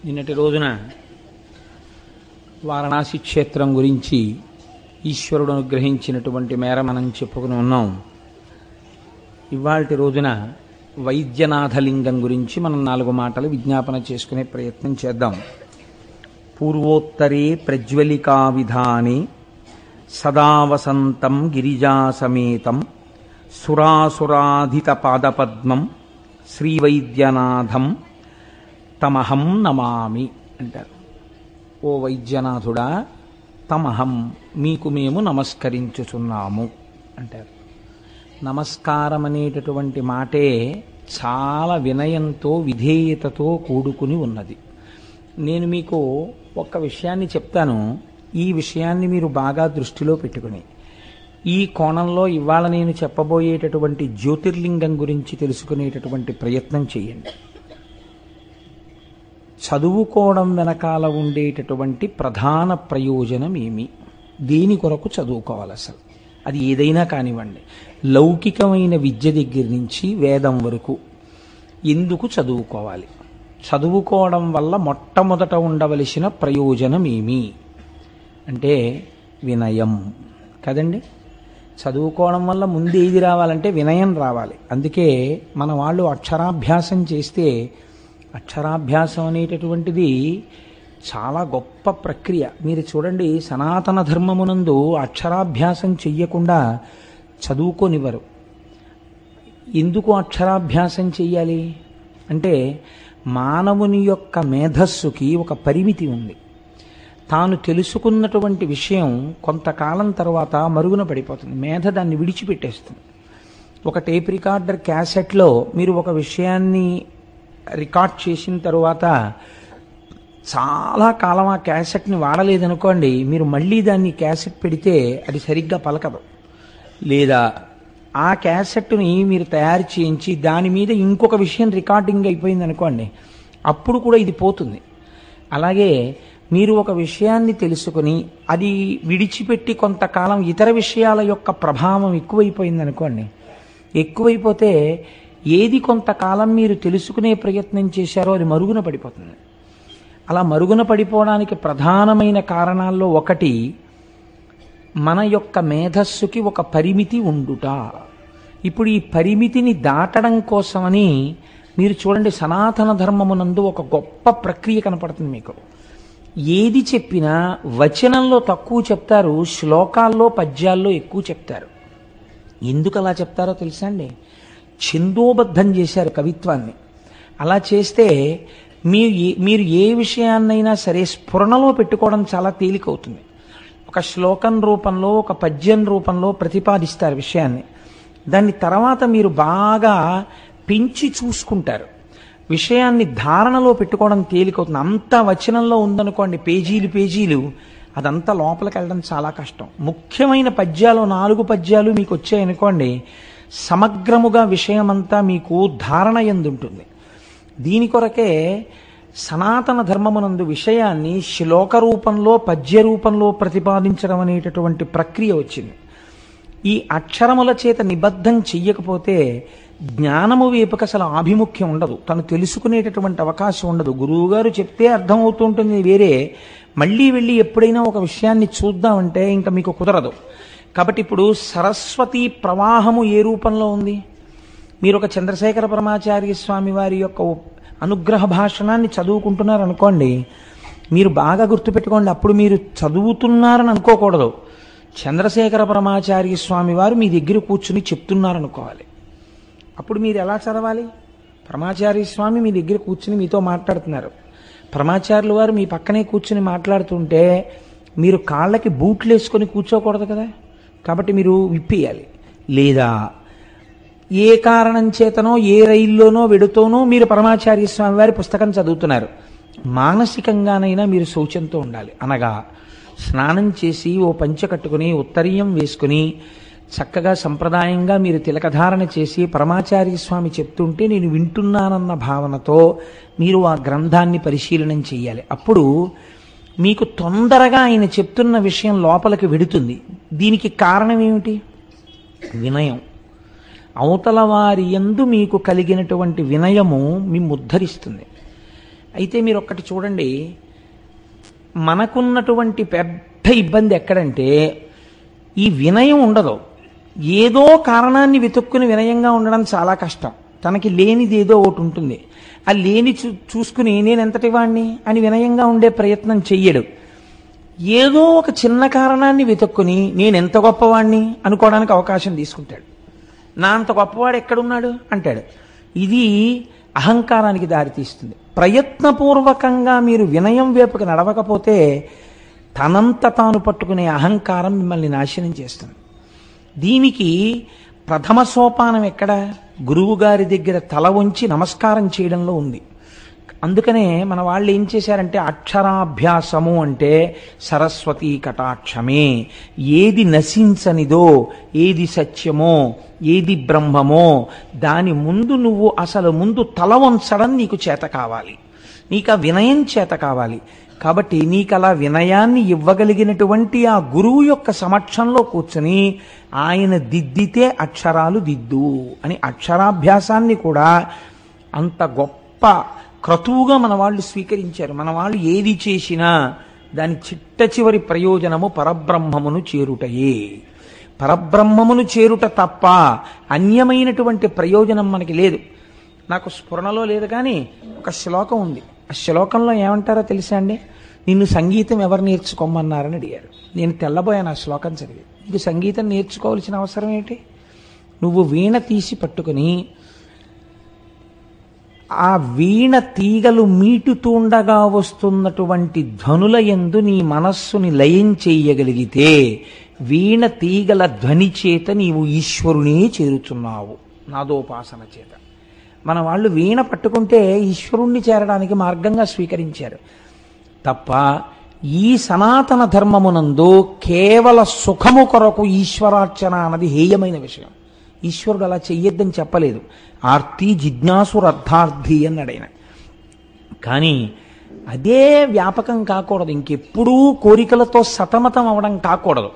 నిన్నటి రోజున వారణాసి క్షేత్రం గురించి ఈశ్వరుడు అనుగ్రహించినటువంటి మేర మనం చెప్పుకుని ఉన్నాం. ఇవాల్టి రోజున వైద్యనాథలింగం గురించి మనం 4 మాటలు విజ్ఞాపన చేసుకునే ప్రయత్నం చేద్దాం. పూర్వోత్తరే ప్రజ్వలికా విధానే సదా వసంతం గిరిజాసమేతం సురాసురాధిత పాదపద్మం శ్రీవైద్యనాథం తమహం నమామి అంటారు. ఓ వైద్యనాథుడా, తమహం మీకు మేము నమస్కరించుచున్నాము అంటారు. నమస్కారం అనేటటువంటి మాటే చాలా వినయంతో విధేయతతో కూడుకుని ఉన్నది. నేను మీకు ఒక్క విషయాన్ని చెప్తాను. ఈ విషయాన్ని మీరు బాగా దృష్టిలో పెట్టుకుని ఈ కోణంలో ఇవాళ నేను చెప్పబోయేటటువంటి జ్యోతిర్లింగం గురించి తెలుసుకునేటటువంటి ప్రయత్నం చేయండి. చదువుకోవడం వెనకాల ఉండేటటువంటి ప్రధాన ప్రయోజనం ఏమి, దేని కొరకు చదువుకోవాలి, అసలు అది ఏదైనా కానివ్వండి, లౌకికమైన విద్య దగ్గర నుంచి వేదం వరకు ఎందుకు చదువుకోవాలి, చదువుకోవడం వల్ల మొట్టమొదట ఉండవలసిన ప్రయోజనం ఏమి అంటే వినయం కదండి. చదువుకోవడం వల్ల ముందు ఏది రావాలంటే వినయం రావాలి. అందుకే మన వాళ్ళు అక్షరాభ్యాసం చేస్తే అక్షరాభ్యాసం అనేటటువంటిది చాలా గొప్ప ప్రక్రియ. మీరు చూడండి, సనాతన ధర్మమునందు అక్షరాభ్యాసం చెయ్యకుండా చదువుకోనివ్వరు. ఎందుకు అక్షరాభ్యాసం చెయ్యాలి అంటే మానవుని యొక్క మేధస్సుకి ఒక పరిమితి ఉంది. తాను తెలుసుకున్నటువంటి విషయం కొంతకాలం తర్వాత మరుగున పడిపోతుంది. మేధ దాన్ని విడిచిపెట్టేస్తుంది. ఒక టేప్ రికార్డర్ క్యాసెట్లో మీరు ఒక విషయాన్ని రికార్డ్ చేసిన తర్వాత చాలా కాలం ఆ క్యాసెట్ని వాడలేదనుకోండి, మీరు మళ్ళీ దాన్ని క్యాసెట్ పెడితే అది సరిగ్గా పలకదు. లేదా ఆ క్యాసెట్ని మీరు తయారు చేయించి దాని మీద ఇంకొక విషయం రికార్డింగ్ అయిపోయింది అనుకోండి, అప్పుడు కూడా ఇది పోతుంది. అలాగే మీరు ఒక విషయాన్ని తెలుసుకుని అది విడిచిపెట్టి కొంతకాలం ఇతర విషయాల యొక్క ప్రభావం ఎక్కువైపోయింది అనుకోండి, ఎక్కువైపోతే ఏది కొంతకాలం మీరు తెలుసుకునే ప్రయత్నం చేశారో అది మరుగున పడిపోతుంది. అలా మరుగున పడిపోవడానికి ప్రధానమైన కారణాల్లో ఒకటి మన యొక్క మేధస్సుకి ఒక పరిమితి ఉండుట. ఇప్పుడు ఈ పరిమితిని దాటడం కోసమని మీరు చూడండి, సనాతన ధర్మమునందు ఒక గొప్ప ప్రక్రియ కనపడుతుంది మీకు. ఏది చెప్పినా వచనంలో తక్కువ చెప్తారు, శ్లోకాల్లో పద్యాల్లో ఎక్కువ చెప్తారు. ఎందుకు అలా చెప్తారో తెలుసా అండి? ఛందోబద్ధం చేశారు కవిత్వాన్ని. అలా చేస్తే మీరు ఏ విషయాన్నైనా సరే స్ఫురణలో పెట్టుకోవడం చాలా తేలికవుతుంది. ఒక శ్లోకం రూపంలో, ఒక పద్యం రూపంలో ప్రతిపాదిస్తారు విషయాన్ని. దాన్ని తర్వాత మీరు బాగా పెంచి చూసుకుంటారు. విషయాన్ని ధారణలో పెట్టుకోవడం తేలికవుతుంది. అంతా వచనంలో ఉందనుకోండి, పేజీలు, అదంతా లోపలికి వెళ్ళడం చాలా కష్టం. ముఖ్యమైన పద్యాలు 4 పద్యాలు మీకు వచ్చాయనుకోండి, సమగ్రముగా విషయమంతా మీకు ధారణ యందుంటుంది. దీని కొరకే సనాతన ధర్మమునందు విషయాన్ని శ్లోక రూపంలో, పద్య రూపంలో ప్రతిపాదించడం అనేటటువంటి ప్రక్రియ వచ్చింది. ఈ అక్షరముల చేత నిబద్ధం చెయ్యకపోతే జ్ఞానము వైపుకి అసలు ఆభిముఖ్యం ఉండదు, తను తెలుసుకునేటటువంటి అవకాశం ఉండదు. గురువుగారు చెప్తే అర్థమవుతుంటుంది వేరే, మళ్ళీ వెళ్ళి ఎప్పుడైనా ఒక విషయాన్ని చూద్దామంటే ఇంకా మీకు కుదరదు. కాబట్టి ఇప్పుడు సరస్వతి ప్రవాహము ఏ రూపంలో ఉంది? మీరు ఒక చంద్రశేఖర పరమాచార్య స్వామి వారి యొక్క అనుగ్రహ భాషణాన్ని చదువుకుంటున్నారనుకోండి, మీరు బాగా గుర్తుపెట్టుకోండి, అప్పుడు మీరు చదువుతున్నారని అనుకోకూడదు. చంద్రశేఖర పరమాచార్య స్వామి వారు మీ దగ్గర కూర్చుని చెప్తున్నారనుకోవాలి. అప్పుడు మీరు ఎలా చదవాలి? పరమాచార్య స్వామి మీ దగ్గర కూర్చుని మీతో మాట్లాడుతున్నారు, పరమాచార్యుల వారు మీ పక్కనే కూర్చుని మాట్లాడుతుంటే మీరు కాళ్ళకి బూట్లు వేసుకొని కూర్చోకూడదు కదా. కాబట్టి మీరు విప్పేయాలి. లేదా ఏ కారణం చేతనో ఏ రైల్లోనో వెడుతోనో మీరు పరమాచార్య స్వామి వారి పుస్తకం చదువుతున్నారు, మానసికంగానైనా మీరు శౌచంతో ఉండాలి. అనగా స్నానం చేసి ఓ పంచె కట్టుకుని ఉత్తరీయం వేసుకుని చక్కగా సంప్రదాయంగా మీరు తిలకధారణ చేసి పరమాచార్య స్వామి చెప్తుంటే నేను వింటున్నానన్న భావనతో మీరు ఆ గ్రంథాన్ని పరిశీలనం చేయాలి. అప్పుడు మీకు తొందరగా ఆయన చెప్తున్న విషయం లోపలికి వెడుతుంది. దీనికి కారణం ఏమిటి? వినయం. అవతల వారి యందు మీకు కలిగినటువంటి వినయము మిమ్ము ఉద్ధరిస్తుంది. అయితే మీరు ఒక్కటి చూడండి, మనకున్నటువంటి పెద్ద ఇబ్బంది ఎక్కడంటే ఈ వినయం ఉండదు. ఏదో కారణాన్ని వెతుక్కుని వినయంగా ఉండడం చాలా కష్టం. తనకి లేనిది ఏదో ఒకటి ఉంటుంది, ఆ లేని చూసుకుని నేను ఎంతటి వాణ్ణి అని వినయంగా ఉండే ప్రయత్నం చెయ్యడు. ఏదో ఒక చిన్న కారణాన్ని వెతుక్కుని నేను ఎంత గొప్పవాణ్ణి అనుకోవడానికి అవకాశం తీసుకుంటాడు. నా అంత గొప్పవాడు ఎక్కడున్నాడు అంటాడు. ఇది అహంకారానికి దారితీస్తుంది. ప్రయత్నపూర్వకంగా మీరు వినయం వైపుకి నడవకపోతే తనంత తాను పట్టుకునే అహంకారం మిమ్మల్ని నాశనం చేస్తుంది. దీనికి ప్రథమ సోపానం ఎక్కడ? గురువుగారి దగ్గర తల వంచి నమస్కారం చేయడంలో ఉంది. అందుకనే మన వాళ్ళు ఏం చేశారంటే అక్షరాభ్యాసము అంటే సరస్వతీ కటాక్షమే. ఏది నశించనిదో, ఏది సత్యమో, ఏది బ్రహ్మమో దాని ముందు నువ్వు అసలు ముందు తల వంచడం నీకు చేత కావాలి, నీకు ఆ వినయం చేత కావాలి. కాబట్టి నీకు అలా వినయాన్ని ఇవ్వగలిగినటువంటి ఆ గురువు యొక్క సమక్షంలో కూర్చుని ఆయన దిద్దితే అక్షరాలు దిద్దు అని అక్షరాభ్యాసాన్ని కూడా అంత గొప్ప క్రతువుగా మన వాళ్ళు స్వీకరించారు. మన వాళ్ళు ఏది చేసినా దాని చిట్ట చివరి ప్రయోజనము పరబ్రహ్మమును చేరుటయే. పరబ్రహ్మమును చేరుట తప్ప అన్యమైనటువంటి ప్రయోజనం మనకి లేదు. నాకు స్ఫురణలో లేదు కానీ ఒక శ్లోకం ఉంది. ఆ శ్లోకంలో ఏమంటారో తెలుసా అండి? నిన్ను సంగీతం ఎవరు నేర్చుకోమన్నారని అడిగారు. నేను తెల్లబోయాను ఆ శ్లోకం చదివి. నీకు సంగీతం నేర్చుకోవాల్సిన అవసరం ఏంటి? నువ్వు వీణ తీసి పట్టుకుని ఆ వీణ తీగలు మీటుతుండగా వస్తున్నటువంటి ధ్వనుల యందు నీ మనస్సుని లయం చేయగలిగితే వీణ తీగల ధ్వని చేత నీవు ఈశ్వరునే చేరుచున్నావు నాదోపాసన చేత. మన వాళ్ళు వీణ పట్టుకుంటే ఈశ్వరుణ్ణి చేరడానికి మార్గంగా స్వీకరించారు తప్ప ఈ సనాతన ధర్మమునందు కేవల సుఖము కొరకు ఈశ్వరార్చన అన్నది హేయమైన విషయం. ఈశ్వరుడు అలా చెయ్యొద్దని చెప్పలేదు. ఆర్తి జిజ్ఞాసురర్థార్థి అన్నాడు ఆయన. కానీ అదే వ్యాపకం కాకూడదు, ఇంకెప్పుడూ కోరికలతో సతమతం అవడం కాకూడదు.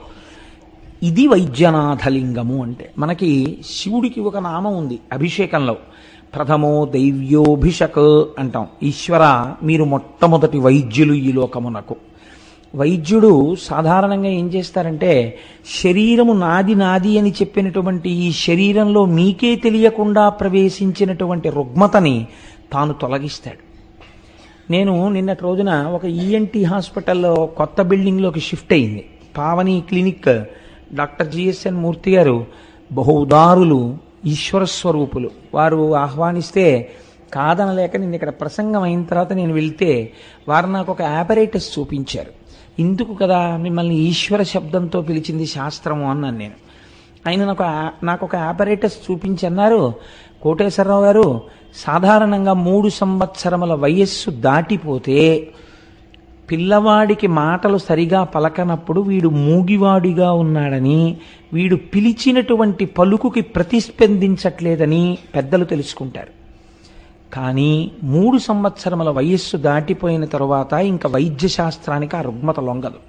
ఇది వైద్యనాథలింగము అంటే. మనకి శివుడికి ఒక నామం ఉంది అభిషేకంలో, ప్రథమో దైవ్యోభిషక్ అంటాం. ఈశ్వర మీరు మొట్టమొదటి వైద్యులు ఈ లోకమునకు. వైద్యుడు సాధారణంగా ఏం చేస్తారంటే శరీరము నాది నాది అని చెప్పినటువంటి ఈ శరీరంలో మీకే తెలియకుండా ప్రవేశించినటువంటి రుగ్మతని తాను తొలగిస్తాడు. నేను నిన్నటి రోజున ఒక ఈఎన్టీ హాస్పిటల్లో కొత్త బిల్డింగ్లోకి షిఫ్ట్ అయింది. పావని క్లినిక్. డాక్టర్ జిఎస్ఎన్ మూర్తి గారు బహు ఉదారులు, ఈశ్వర స్వరూపులు. వారు ఆహ్వానిస్తే కాదనలేక నిన్న ఇక్కడ ప్రసంగం అయిన తర్వాత నేను వెళ్తే వారు నాకు ఒక ఆపరేటస్ చూపించారు. ఇందుకు కదా మిమ్మల్ని ఈశ్వర శబ్దంతో పిలిచింది శాస్త్రము అన్నాను నేను. ఆయన నాకు ఒక ఆపరేటస్ చూపించి అన్నారు, కోటేశ్వరరావు గారు సాధారణంగా 3 సంవత్సరముల వయస్సు దాటిపోతే పిల్లవాడికి మాటలు సరిగా పలకనప్పుడు వీడు మూగివాడిగా ఉన్నాడని, వీడు పిలిచినటువంటి పలుకుకి ప్రతిస్పందించట్లేదని పెద్దలు తెలుసుకుంటారు. కానీ 3 సంవత్సరముల వయస్సు దాటిపోయిన తరువాత ఇంకా వైద్య శాస్త్రానికి ఆ రుగ్మత లొంగదు.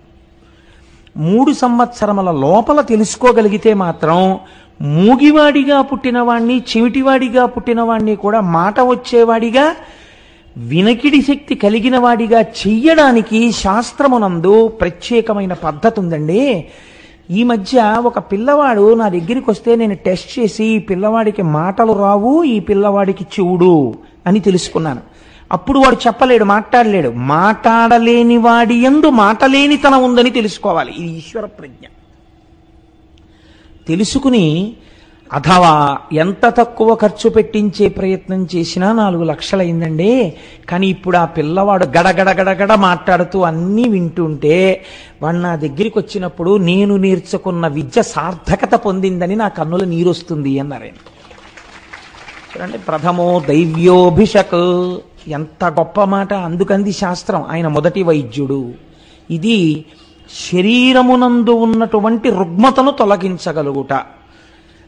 3 సంవత్సరముల లోపల తెలుసుకోగలిగితే మాత్రం మూగివాడిగా పుట్టినవాణ్ణి, చెవిటివాడిగా పుట్టినవాణ్ణి కూడా మాట వచ్చేవాడిగా, వినకిడి శక్తి కలిగిన వాడిగా చెయ్యడానికి శాస్త్రమునందు ప్రత్యేకమైన పద్ధతి ఉందండి. ఈ మధ్య ఒక పిల్లవాడు నా దగ్గరికి వస్తే నేను టెస్ట్ చేసి ఈ పిల్లవాడికి మాటలు రావు, ఈ పిల్లవాడికి చెవుడు అని తెలుసుకున్నాను. అప్పుడు వాడు చెప్పలేడు, మాట్లాడలేడు. మాట్లాడలేని వాడి యందు మాటలేనితనం ఉందని తెలుసుకోవాలి. ఇది ఈశ్వర ప్రజ్ఞ. తెలుసుకుని అథవా ఎంత తక్కువ ఖర్చు పెట్టించే ప్రయత్నం చేసినా 4 లక్షలైందండి. కానీ ఇప్పుడు ఆ పిల్లవాడు గడగడ మాట్లాడుతూ అన్నీ వింటుంటే వాడు నా దగ్గరికి వచ్చినప్పుడు నేను నేర్చుకున్న విద్య సార్థకత పొందిందని నా కన్నుల నీరొస్తుంది అన్నారు ఆయన. చూడండి, ప్రథమో దైవ్యోభిషక్ ఎంత గొప్ప మాట. అందుకంది శాస్త్రం ఆయన మొదటి వైద్యుడు. ఇది శరీరమునందు ఉన్నటువంటి రుగ్మతను తొలగించగలుగుట.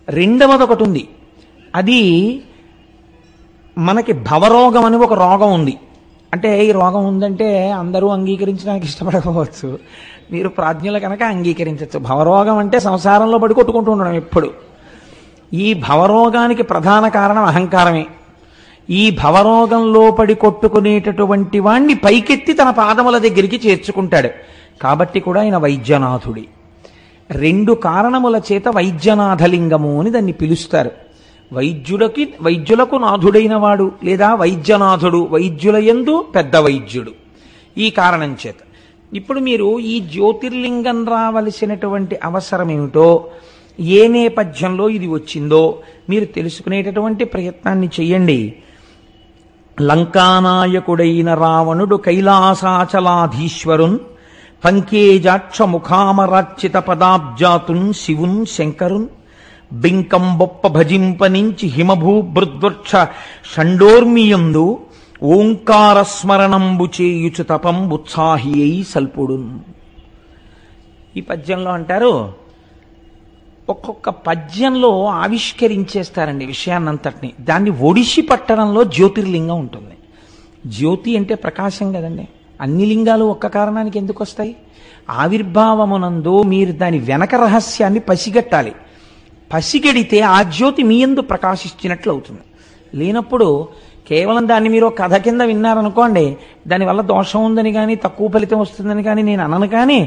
రెండవది ఒకటి ఉంది, అది మనకి భవరోగం అని ఒక రోగం ఉంది. అంటే ఈ రోగం ఉందంటే అందరూ అంగీకరించడానికి ఇష్టపడకపోవచ్చు, మీరు ప్రాజ్ఞులు కనుక అంగీకరించవచ్చు. భవరోగం అంటే సంసారంలో పడి కొట్టుకుంటూ ఉండడం ఎప్పుడు. ఈ భవరోగానికి ప్రధాన కారణం అహంకారమే. ఈ భవరోగంలో పడి కొట్టుకునేటటువంటి వాణ్ణి పైకెత్తి తన పాదముల దగ్గరికి చేర్చుకుంటాడు. కాబట్టి కూడా ఆయన వైద్యనాథుడి. 2 కారణముల చేత వైద్యనాథలింగము అని దాన్ని పిలుస్తారు. వైద్యులకు నాథుడైన వాడు లేదా వైద్యనాథుడు, వైద్యుల యందు పెద్ద వైద్యుడు. ఈ కారణం చేత ఇప్పుడు మీరు ఈ జ్యోతిర్లింగం రావలసినటువంటి అవసరం ఏమిటో, ఏ నేపథ్యంలో ఇది వచ్చిందో మీరు తెలుసుకునేటటువంటి ప్రయత్నాన్ని చెయ్యండి. లంకానాయకుడైన రావణుడు కైలాసాచలాధీశ్వరున్ పంకేజాక్ష ముఖామరార్చిత పదాబ్జాతున్ శివున్ శంకరున్ బింకం బొప్ప భజింపనించి హిమభూభృద్వృక్ష షండోర్మియందు ఓంకారస్మరణంబు చేయుచు తపం ఉత్సాహి అయి సల్పుడున్. ఈ పద్యంలో అంటారు, ఒక్కొక్క పద్యంలో ఆవిష్కరించేస్తారండి విషయాన్నంతటిని. దాన్ని ఒడిసి పట్టడంలో జ్యోతిర్లింగం ఉంటుంది. జ్యోతి అంటే ప్రకాశం కదండి. అన్ని లింగాలు ఒక్క కారణానికి ఎందుకు వస్తాయి? ఆవిర్భావమునందు మీరు దాని వెనక రహస్యాన్ని పసిగట్టాలి. పసిగడితే ఆ జ్యోతి మీ యందు ప్రకాశించినట్లు అవుతుంది. లేనప్పుడు కేవలం దాన్ని మీరు కథ కింద విన్నారనుకోండి, దానివల్ల దోషం ఉందని కానీ తక్కువ ఫలితం వస్తుందని కానీ నేను అనను, కానీ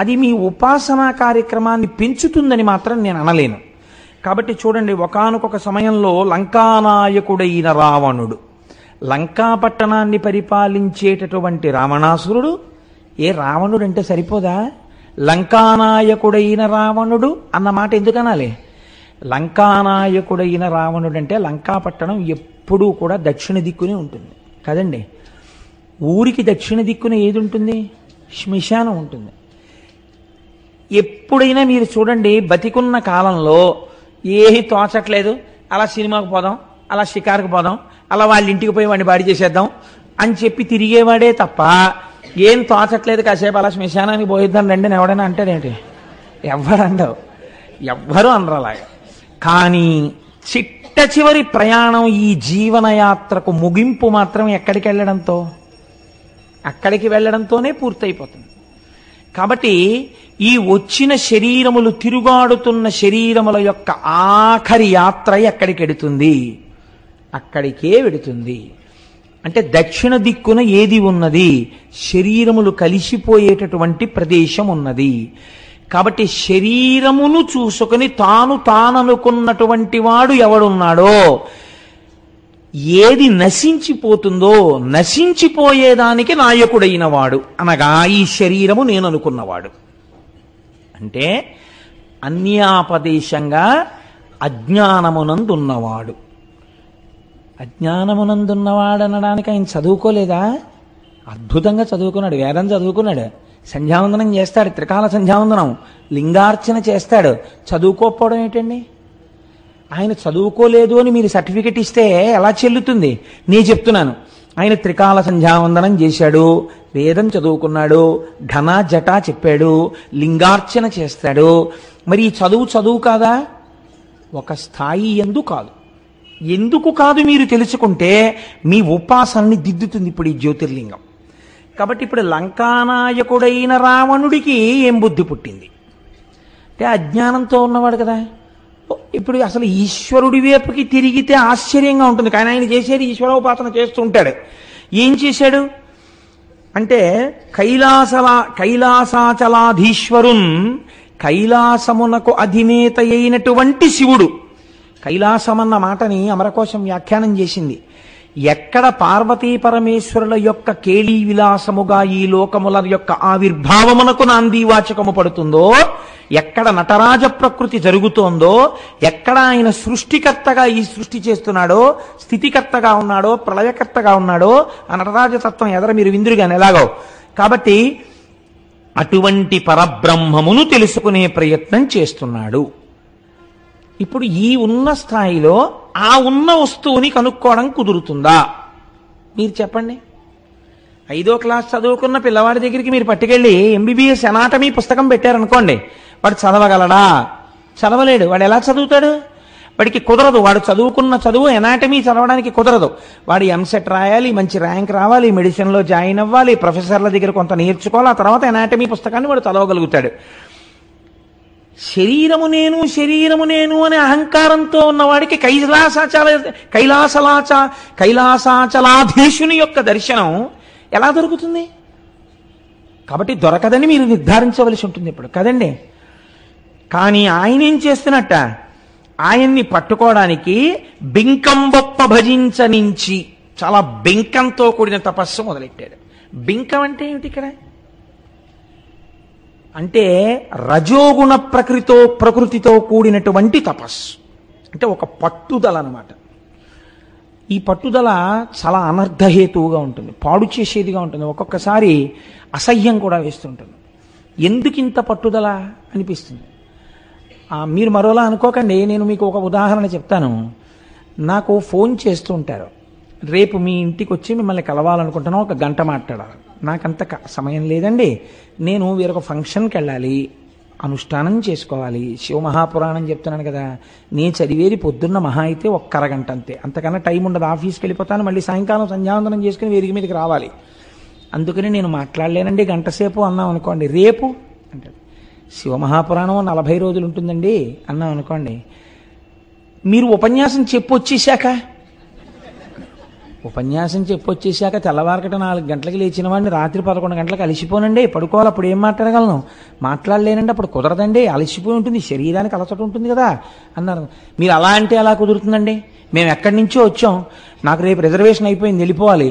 అది మీ ఉపాసనా కార్యక్రమాన్ని పెంచుతుందని మాత్రం నేను అనలేను. కాబట్టి చూడండి, ఒకానొక సమయంలో లంకానాయకుడైన రావణుడు, లంకా పట్టణాన్ని పరిపాలించేటటువంటి రావణాసురుడు. ఏ రావణుడు అంటే సరిపోదా? లంకానాయకుడైన రావణుడు అన్న మాట ఎందుకు అనాలి? లంకానాయకుడైన రావణుడు అంటే లంకా పట్టణం ఎప్పుడూ కూడా దక్షిణ దిక్కునే ఉంటుంది కదండి. ఊరికి దక్షిణ దిక్కున ఏది ఉంటుంది? శ్మశానం ఉంటుంది. ఎప్పుడైనా మీరు చూడండి, బతికున్న కాలంలో ఏమీ తోచట్లేదు, అలా సినిమాకు పోదాం, అలా షికారుకు పోదాం, అలా వాళ్ళ ఇంటికి పోయి వాడిని బాడీ చేసేద్దాం అని చెప్పి తిరిగేవాడే తప్ప, ఏం తోచట్లేదు కాసేపు అలా శ్మశానానికి పోయిద్దాం రండి అని ఎవడైనా అంటారేంటి? ఎవ్వరూ అనరు అలాగా. కానీ చిట్ట చివరి ప్రయాణం, ఈ జీవనయాత్రకు ముగింపు మాత్రం ఎక్కడికి వెళ్ళడంతో? అక్కడికి వెళ్ళడంతోనే పూర్తయిపోతుంది. కాబట్టి ఈ వచ్చిన శరీరములు, తిరుగాడుతున్న శరీరముల యొక్క ఆఖరి యాత్ర ఎక్కడికి వెడుతుంది? అక్కడికే వెడుతుంది. అంటే దక్షిణ దిక్కున ఏది ఉన్నది? శరీరములు కలిసిపోయేటటువంటి ప్రదేశం ఉన్నది. కాబట్టి శరీరమును చూసుకుని తాననుకున్నటువంటి వాడు ఎవడున్నాడో, ఏది నశించిపోతుందో, నశించిపోయేదానికి నాయకుడైన వాడు అనగా ఈ శరీరము నేను అనుకున్నవాడు. అంటే అన్యాపదేశంగా అజ్ఞానమునందున్నవాడు. అజ్ఞానమునందున్నవాడు అనడానికి ఆయన చదువుకోలేదా? అద్భుతంగా చదువుకున్నాడు, వేదం చదువుకున్నాడు, సంధ్యావందనం చేస్తాడు, త్రికాల సంధ్యావందనం, లింగార్చన చేస్తాడు. చదువుకోకపోవడం ఏంటండి? ఆయన చదువుకోలేదు అని మీరు సర్టిఫికెట్ ఇస్తే ఎలా చెల్లుతుంది? నేను చెప్తున్నాను, ఆయన త్రికాల సంధ్యావందనం చేశాడు, వేదం చదువుకున్నాడు, ఘన జటా చెప్పాడు, లింగార్చన చేస్తాడు. మరి ఈ చదువు కాదా? ఒక స్థాయి ఎందు కాదు. ఎందుకు కాదు మీరు తెలుసుకుంటే మీ ఉపాసనని దిద్దుతుంది ఇప్పుడు ఈ జ్యోతిర్లింగం. కాబట్టి ఇప్పుడు లంకానాయకుడైన రావణుడికి ఏం బుద్ధి పుట్టింది అంటే అజ్ఞానంతో ఉన్నవాడు కదా. ఇప్పుడు అసలు ఈశ్వరుడి వైపుకి తిరిగితే ఆశ్చర్యంగా ఉంటుంది, కానీ ఆయన చేసేది ఈశ్వరోపాసన చేస్తూ ఉంటాడు. ఏం చేశాడు అంటే కైలాసాచలాధీశ్వరున్, కైలాసమునకు అధినేత అయినటువంటి శివుడు. కైలాసం అన్న మాటని అమరకోశం వ్యాఖ్యానం చేసింది. ఎక్కడ పార్వతీ పరమేశ్వరుల యొక్క కేళీ విలాసముగా ఈ లోకముల యొక్క ఆవిర్భావమునకు నాందీవాచకము పడుతుందో, ఎక్కడ నటరాజ ప్రకృతి జరుగుతోందో, ఎక్కడ ఆయన సృష్టికర్తగా ఈ సృష్టి చేస్తున్నాడో, స్థితికర్తగా ఉన్నాడో, ప్రళయకర్తగా ఉన్నాడో, ఆ నటరాజతత్వం ఎదర మీరు విందురుగాని ఎలాగో. కాబట్టి అటువంటి పరబ్రహ్మమును తెలుసుకునే ప్రయత్నం చేస్తున్నాడు. ఇప్పుడు ఈ ఉన్న స్థాయిలో ఆ ఉన్న వస్తువుని కనుక్కోవడం కుదురుతుందా? మీరు చెప్పండి. 5వ క్లాస్ చదువుకున్న పిల్లవాడి దగ్గరికి మీరు పట్టుకెళ్ళి ఎంబీబీఎస్ ఎనాటమీ పుస్తకం పెట్టారనుకోండి, వాడు చదవగలడా? చదవలేడు. వాడు ఎలా చదువుతాడు? వాడికి కుదరదు. వాడు చదువుకున్న చదువు ఎనాటమీ చదవడానికి కుదరదు. వాడు ఎంసెట్ రాయాలి, మంచి ర్యాంక్ రావాలి, మెడిసిన్లో జాయిన్ అవ్వాలి, ప్రొఫెసర్ల దగ్గర కొంత నేర్చుకోవాలి, ఆ తర్వాత ఎనాటమీ పుస్తకాన్ని వాడు చదవగలుగుతాడు. శరీరము నేను అనే అహంకారంతో ఉన్నవాడికి కైలాసాచలాధీశుని యొక్క దర్శనం ఎలా దొరుకుతుంది? కాబట్టి దొరకదని మీరు నిర్ధారించవలసి ఉంటుంది ఇప్పుడు కదండి. కానీ ఆయన ఏం చేస్తున్నట్ట, ఆయన్ని పట్టుకోవడానికి బింకంబొప్ప భజించనించి చాలా బింకంతో కూడిన తపస్సు మొదలెట్టాడు. బింకం అంటే ఏమిటి ఇక్కడ? అంటే రజోగుణ ప్రకృతితో కూడినటువంటి తపస్సు, అంటే ఒక పట్టుదల అన్నమాట. ఈ పట్టుదల చాలా అనర్థహేతువుగా ఉంటుంది, పాడు చేసేదిగా ఉంటుంది, ఒక్కొక్కసారి అసహ్యం కూడా వేస్తుంటుంది. ఎందుకింత పట్టుదల అనిపిస్తుంది. మీరు మరోలా అనుకోకండి. నేను మీకు ఒక ఉదాహరణ చెప్తాను. నాకు ఫోన్ చేస్తూ ఉంటారు, రేపు మీ ఇంటికి వచ్చి మిమ్మల్ని కలవాలనుకుంటున్నాను, ఒక గంట మాట్లాడాలి. నాకంత సమయం లేదండి, నేను వేరొక ఫంక్షన్కి వెళ్ళాలి, అనుష్ఠానం చేసుకోవాలి, శివమహాపురాణం చెప్తున్నాను కదా, నేను చదివేది పొద్దున్న మహా అయితే ఒక్క అరగంట అంతే, అంతకన్నా టైం ఉండదు. ఆఫీస్కి వెళ్ళిపోతాను, మళ్ళీ సాయంకాలం సంధ్యావందనం చేసుకుని వేదిక మీదకి రావాలి. అందుకని నేను మాట్లాడలేనండి గంట సేపు అన్నాం అనుకోండి. రేపు అంటే శివమహాపురాణం 40 రోజులు ఉంటుందండి అన్నాం అనుకోండి. మీరు ఉపన్యాసం చెప్పొచ్చేసాక తెల్లవారకట 4 గంటలకు లేచిన వాడిని రాత్రి 11 గంటలకు అలసిపోనండి, పడుకోవాలి. అప్పుడు ఏం మాట్లాడగలను? మాట్లాడలేనండి, అప్పుడు కుదరదండి, అలసిపోయి ఉంటుంది, శరీరానికి అలసట ఉంటుంది కదా అన్నారు. మీరు అలా అంటే ఎలా కుదురుతుందండి? మేము ఎక్కడి నుంచో వచ్చాం, నాకు రేపు రిజర్వేషన్ అయిపోయింది, వెళ్ళిపోవాలి,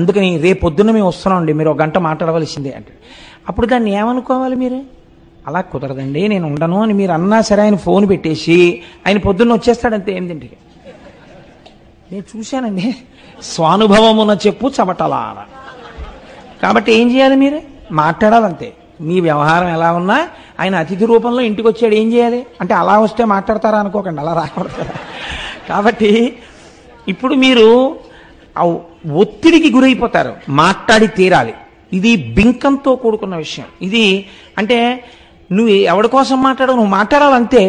అందుకని రేపు పొద్దున్న మేము వస్తున్నామండి, మీరు ఒక గంట మాట్లాడవలసిందే అంటే అప్పుడు దాన్ని ఏమనుకోవాలి మీరు? అలా కుదరదండి, నేను ఉండను అని మీరు అన్నా సరే ఆయన ఫోన్ పెట్టేసి ఆయన పొద్దున్న వచ్చేస్తాడంతే. ఏంటంటే నేను చూశానండి, స్వానుభవమున చెప్పు చవటలార. కాబట్టి ఏం చేయాలి? మీరు మాట్లాడాలంతే. మీ వ్యవహారం ఎలా ఉన్నా ఆయన అతిథి రూపంలో ఇంటికి వచ్చాడు, ఏం చేయాలి అంటే అలా వస్తే మాట్లాడతారా అనుకోకండి, అలా రాకూడదు కదా. కాబట్టి ఇప్పుడు మీరు ఒత్తిడికి గురైపోతారు, మాట్లాడి తీరాలి. ఇది బింకంతో కూడుకున్న విషయం. ఇది అంటే నువ్వు ఎవరి కోసం మాట్లాడవు, నువ్వు మాట్లాడాలంతే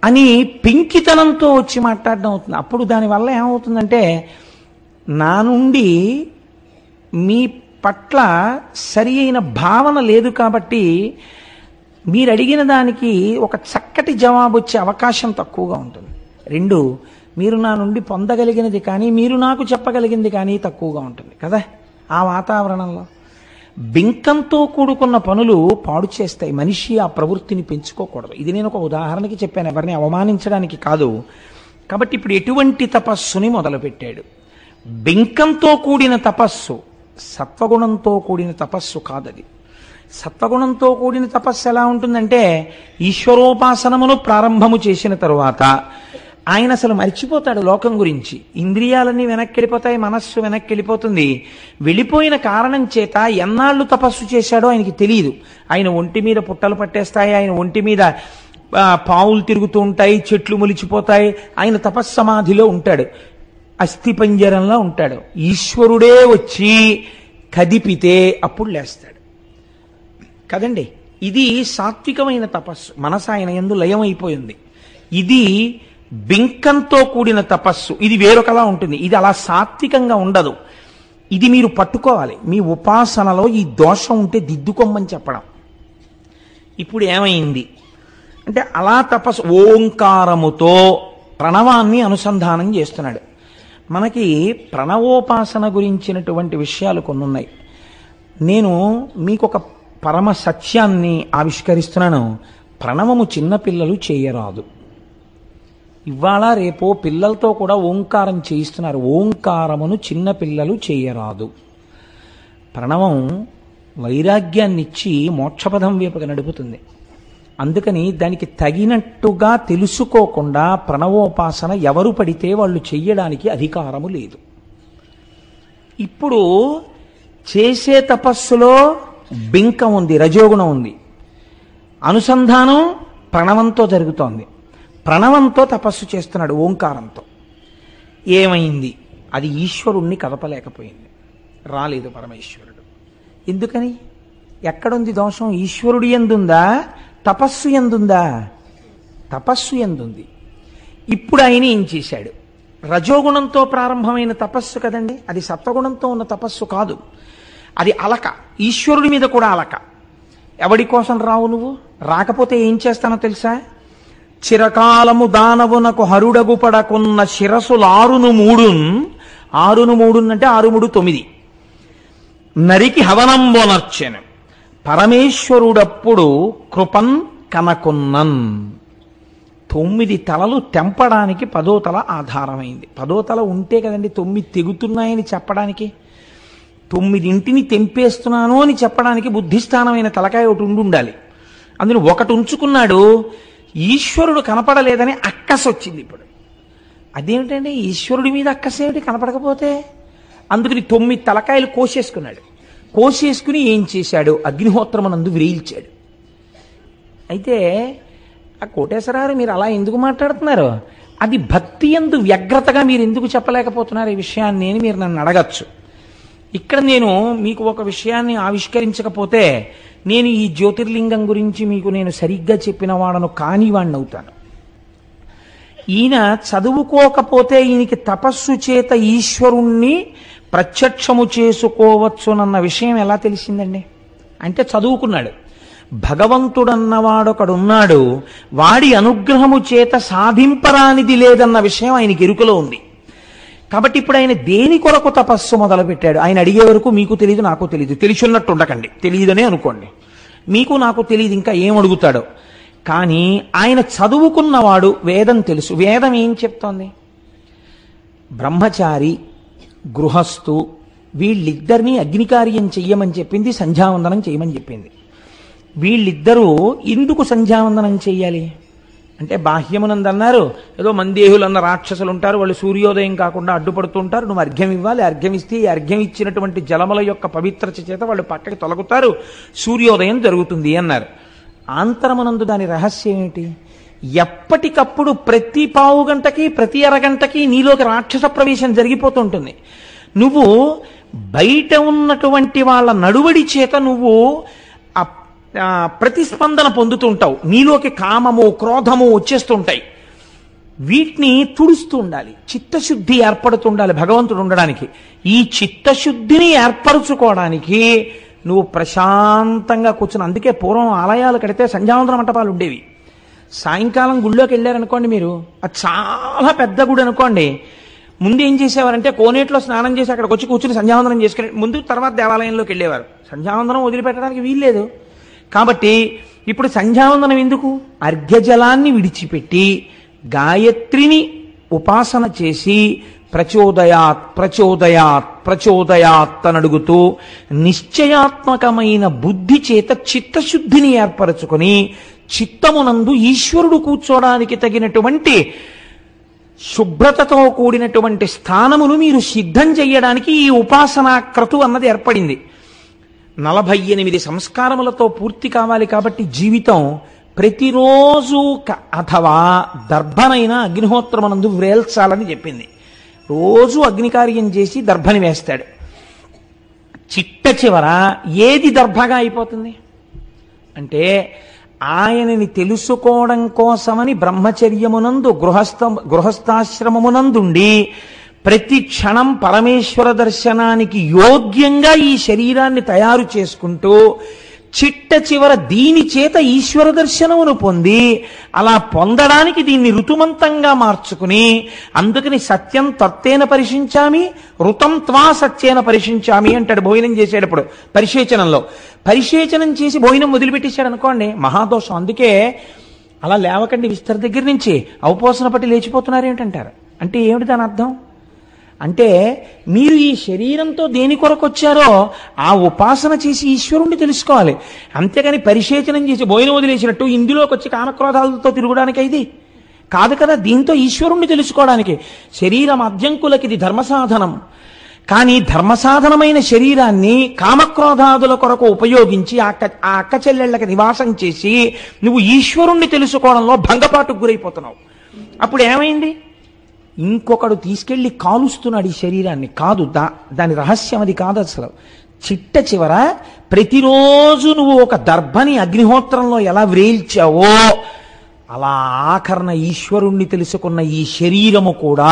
అని పింకితనంతో వచ్చి మాట్లాడడం అవుతుంది. అప్పుడు దానివల్ల ఏమవుతుందంటే, నా నుండి మీ పట్ల సరి అయిన భావన లేదు కాబట్టి మీరు అడిగిన దానికి ఒక చక్కటి జవాబు వచ్చే అవకాశం తక్కువగా ఉంటుంది. 2, మీరు నా నుండి పొందగలిగినది కానీ మీరు నాకు చెప్పగలిగింది కానీ తక్కువగా ఉంటుంది కదా. ఆ వాతావరణంలో బింకంతో కూడుకున్న పనులు పాడు చేస్తాయి. మనిషి ఆ ప్రవృత్తిని పెంచుకోకూడదు. ఇది నేను ఒక ఉదాహరణకి చెప్పాను, ఎవరిని అవమానించడానికి కాదు. కాబట్టి ఇప్పుడు ఎటువంటి తపస్సుని మొదలుపెట్టాడు? బింకంతో కూడిన తపస్సు, సత్వగుణంతో కూడిన తపస్సు కాదది. సత్వగుణంతో కూడిన తపస్సు ఎలా ఉంటుందంటే, ఈశ్వరోపాసనమును ప్రారంభము చేసిన తరువాత ఆయన అసలు మర్చిపోతాడు లోకం గురించి. ఇంద్రియాలన్నీ వెనక్కి వెళ్ళిపోతాయి, మనస్సు వెనక్కి వెళ్ళిపోతుంది. వెళ్ళిపోయిన కారణం చేత ఎన్నాళ్ళు తపస్సు చేశాడో ఆయనకి తెలియదు. ఆయన ఒంటి మీద పుట్టలు పట్టేస్తాయి, ఆయన ఒంటి మీద పావులు తిరుగుతూ ఉంటాయి, చెట్లు మొలిచిపోతాయి. ఆయన తపస్సమాధిలో ఉంటాడు, అస్థిపంజరంలో ఉంటాడు. ఈశ్వరుడే వచ్చి కదిపితే అప్పుడు లేస్తాడు కదండి. ఇది సాత్వికమైన తపస్సు, మనసు ఆయన యందు లయం అయిపోయింది. ఇది బింకంతో కూడిన తపస్సు, ఇది వేరొకలా ఉంటుంది. ఇది అలా సాత్వికంగా ఉండదు. ఇది మీరు పట్టుకోవాలి. మీ ఉపాసనలో ఈ దోషం ఉంటే దిద్దుకోమని చెప్పడం. ఇప్పుడు ఏమైంది అంటే, అలా తపస్సు ఓంకారముతో ప్రణవాన్ని అనుసంధానం చేస్తున్నాడు. మనకి ప్రణవోపాసన గురించినటువంటి విషయాలు కొన్ని ఉన్నాయి. నేను మీకు ఒక పరమ సత్యాన్ని ఆవిష్కరిస్తున్నాను. ప్రణవము చిన్నపిల్లలు చేయరాదు. ఇవాళ రేపో పిల్లలతో కూడా ఓంకారం చేయిస్తున్నారు. ఓంకారమును చిన్నపిల్లలు చేయరాదు. ప్రణవం వైరాగ్యాన్నిచ్చి మోక్షపదం వైపుగా నడుపుతుంది. అందుకని దానికి తగినట్టుగా తెలుసుకోకుండా ప్రణవోపాసన ఎవరు పడితే వాళ్ళు చెయ్యడానికి అధికారము లేదు. ఇప్పుడు చేసే తపస్సులో బింకం ఉంది, రజోగుణం ఉంది. అనుసంధానం ప్రణవంతో జరుగుతోంది. ప్రణవంతో తపస్సు చేస్తున్నాడు, ఓంకారంతో. ఏమైంది? అది ఈశ్వరుణ్ణి కదపలేకపోయింది, రాలేదు పరమేశ్వరుడు. ఎందుకని? ఎక్కడుంది దోషం? ఈశ్వరుడు ఎందుందా, తపస్సు ఎందుందా? తపస్సు ఎందుంది. ఇప్పుడు ఆయన ఏం చేశాడు? రజోగుణంతో ప్రారంభమైన తపస్సు కదండి, అది సత్వగుణంతో ఉన్న తపస్సు కాదు. అది అలక, ఈశ్వరుడి మీద కూడా అలక. ఎవడి కోసం రావు నువ్వు? రాకపోతే ఏం చేస్తానో తెలుసా? చిరకాలము దానవునకు హరుడగు పడకున్న శిరసులారును మూడున్, ఆరును మూడున్ అంటే 6 3 9, నరికి హవనంబొనర్చెను పరమేశ్వరుడప్పుడు కృపన్ కనకున్నన్. 9 తలలు తెంపడానికి 10వ తల ఆధారమైంది. 10వ తల ఉంటే కదండి 9 తెగుతున్నాయని చెప్పడానికి. 9 తెంపేస్తున్నాను అని చెప్పడానికి బుద్ధిస్థానమైన తలకాయ ఒకటి ఉండాలి. అందులో ఒకటి ఉంచుకున్నాడు. ఈశ్వరుడు కనపడలేదని అక్కస వచ్చింది. ఇప్పుడు అదేమిటండి, ఈశ్వరుడి మీద అక్కసేమిటి కనపడకపోతే? అందుకని 9 తలకాయలు కోసేసుకున్నాడు. కోసేసుకుని ఏం చేశాడు? అగ్నిహోత్రమునందు విరేల్చాడు. అయితే ఆ కోటేశ్వరారు మీరు అలా ఎందుకు మాట్లాడుతున్నారు? అది భక్తి యందు వ్యగ్రతగా మీరు ఎందుకు చెప్పలేకపోతున్నారు ఈ విషయాన్ని అని మీరు నన్ను అడగచ్చు. ఇక్కడ నేను మీకు ఒక విషయాన్ని ఆవిష్కరించకపోతే నేను ఈ జ్యోతిర్లింగం గురించి మీకు నేను సరిగ్గా చెప్పిన వాడను కానివాణ్ణి అవుతాను. ఈయన చదువుకోకపోతే ఈయనకి తపస్సు చేత ఈశ్వరుణ్ణి ప్రత్యక్షము చేసుకోవచ్చునన్న విషయం ఎలా తెలిసిందండి? అంటే చదువుకున్నాడు. భగవంతుడన్నవాడొకడున్నాడు, వాడి అనుగ్రహము చేత సాధింపరానిది లేదన్న విషయం ఆయనకి ఎరుకలో ఉంది. కాబట్టి ఇప్పుడు ఆయన దేని కొరకు తపస్సు మొదలుపెట్టాడు? ఆయన అడిగే వరకు మీకు తెలియదు, నాకు తెలియదు. తెలిసిన్నట్టు ఉండకండి, తెలియదనే అనుకోండి. మీకు నాకు తెలియదు ఇంకా ఏం అడుగుతాడో. కానీ ఆయన చదువుకున్నవాడు, వేదం తెలుసు. వేదం ఏం చెప్తోంది? బ్రహ్మచారి, గృహస్థు వీళ్ళిద్దరినీ అగ్నికార్యం చెయ్యమని చెప్పింది, సంధ్యావందనం చేయమని చెప్పింది. వీళ్ళిద్దరూ ఎందుకు సంధ్యావందనం చెయ్యాలి అంటే, బాహ్యమునందన్నారు ఏదో మందేహులన్న రాక్షసులు ఉంటారు, వాళ్ళు సూర్యోదయం కాకుండా అడ్డుపడుతుంటారు, నువ్వు అర్ఘ్యం ఇవ్వాలి, అర్ఘ్యం ఇస్తే ఈ అర్ఘ్యం ఇచ్చినటువంటి జలముల యొక్క పవిత్రత చేత వాళ్ళు పక్కకి తొలగుతారు, సూర్యోదయం జరుగుతుంది అన్నారు. ఆంతరమునందు దాని రహస్యం ఏమిటి? ఎప్పటికప్పుడు ప్రతి పావు గంటకి ప్రతి అరగంటకి నీలోకి రాక్షస ప్రవేశం జరిగిపోతుంటుంది. నువ్వు బయట ఉన్నటువంటి వాళ్ళ నడువడి చేత నువ్వు ప్రతిస్పందన పొందుతుంటావు. నీలోకి కామము, క్రోధము వచ్చేస్తుంటాయి. వీటిని తుడుస్తూ ఉండాలి, చిత్తశుద్ధి ఏర్పడుతుండాలి భగవంతుడు ఉండడానికి. ఈ చిత్తశుద్ధిని ఏర్పరచుకోవడానికి నువ్వు ప్రశాంతంగా కూర్చుని, అందుకే పూర్వం ఆలయాలు కడితే సంధ్యావందన మంటపాలు ఉండేవి. సాయంకాలం గుళ్ళోకి వెళ్ళారనుకోండి మీరు, అది చాలా పెద్ద గుడి అనుకోండి, ముందు ఏం చేసేవారంటే కోనేట్లో స్నానం చేసి అక్కడికి వచ్చి కూర్చుని సంధ్యావందనం చేసుకుని ముందు తర్వాత దేవాలయంలోకి వెళ్ళేవారు. సంధ్యావందనం వదిలిపెట్టడానికి వీల్లేదు. కాబట్టి ఇప్పుడు సంధ్యావందనం ఎందుకు? అర్ఘ్యజలాన్ని విడిచిపెట్టి గాయత్రిని ఉపాసన చేసి ప్రచోదయాత్ ప్రచోదయాత్ ప్రచోదయాత్ అని అడుగుతూ నిశ్చయాత్మకమైన బుద్ధి చేత చిత్తశుద్ధిని ఏర్పరచుకొని చిత్తమునందు ఈశ్వరుడు కూర్చోడానికి తగినటువంటి శుభ్రతతో కూడినటువంటి స్థానమును మీరు సిద్ధం చెయ్యడానికి ఈ ఉపాసనా క్రతు అన్నది ఏర్పడింది. 48 సంస్కారములతో పూర్తి కావాలి. కాబట్టి జీవితం ప్రతిరోజు అథవా దర్భనైనా అగ్నిహోత్రమునందు వేల్చాలని చెప్పింది. రోజు అగ్నికార్యం చేసి దర్భని వేస్తాడు. చిట్ట చివర ఏది దర్భగా అయిపోతుంది అంటే, ఆయనని తెలుసుకోవడం కోసమని బ్రహ్మచర్యమునందు గృహస్థాశ్రమమునందుండి ప్రతి క్షణం పరమేశ్వర దర్శనానికి యోగ్యంగా ఈ శరీరాన్ని తయారు చేసుకుంటూ చిట్ట చివర దీని చేత ఈశ్వర దర్శనమును పొంది, అలా పొందడానికి దీన్ని ఋతుమంతంగా మార్చుకుని, అందుకని సత్యం తత్తేన పరిశించామి ఋతం త్వా సత్యేన పరిశించామి అంటాడు భోజనం చేసేటప్పుడు. పరిశేచనంలో పరిశేచనం చేసి భోజనం వదిలిపెట్టేశాడు అనుకోండి, మహాదోషం. అందుకే అలా లేవకండి విస్తర దగ్గర నుంచి అవపోసన పట్టి లేచిపోతున్నారు ఏమిటంటారు. అంటే ఏమిటి దాని అర్థం? అంటే మీరు ఈ శరీరంతో దేని కొరకు వచ్చారో ఆ ఉపాసన చేసి ఈశ్వరుణ్ణి తెలుసుకోవాలి. అంతేగాని పరిశేచనం చేసి భోజనం వదిలేసినట్టు ఇందులోకి వచ్చి కామక్రోధాలతో తిరగడానికి ఇది కాదు కదా. దీంతో ఈశ్వరుణ్ణి తెలుసుకోవడానికి శరీరం అద్యంకులకి ఇది ధర్మసాధనం. కానీ ధర్మసాధనమైన శరీరాన్ని కామక్రోధాదుల కొరకు ఉపయోగించి ఆ అక్క చెల్లెళ్ళకి నివాసం చేసి నువ్వు ఈశ్వరుణ్ణి తెలుసుకోవడంలో భంగపాటుకు గురైపోతున్నావు. అప్పుడు ఏమైంది? ఇంకొకడు తీసుకెళ్లి కాలుస్తున్నాడు ఈ శరీరాన్ని. కాదు, దాని రహస్యం అది కాదు అసలు. చిట్ట చివర ప్రతిరోజు నువ్వు ఒక దర్భని అగ్నిహోత్రంలో ఎలా వ్రేల్చావో అలా ఆఖరణ ఈశ్వరుణ్ణి తెలుసుకున్న ఈ శరీరము కూడా,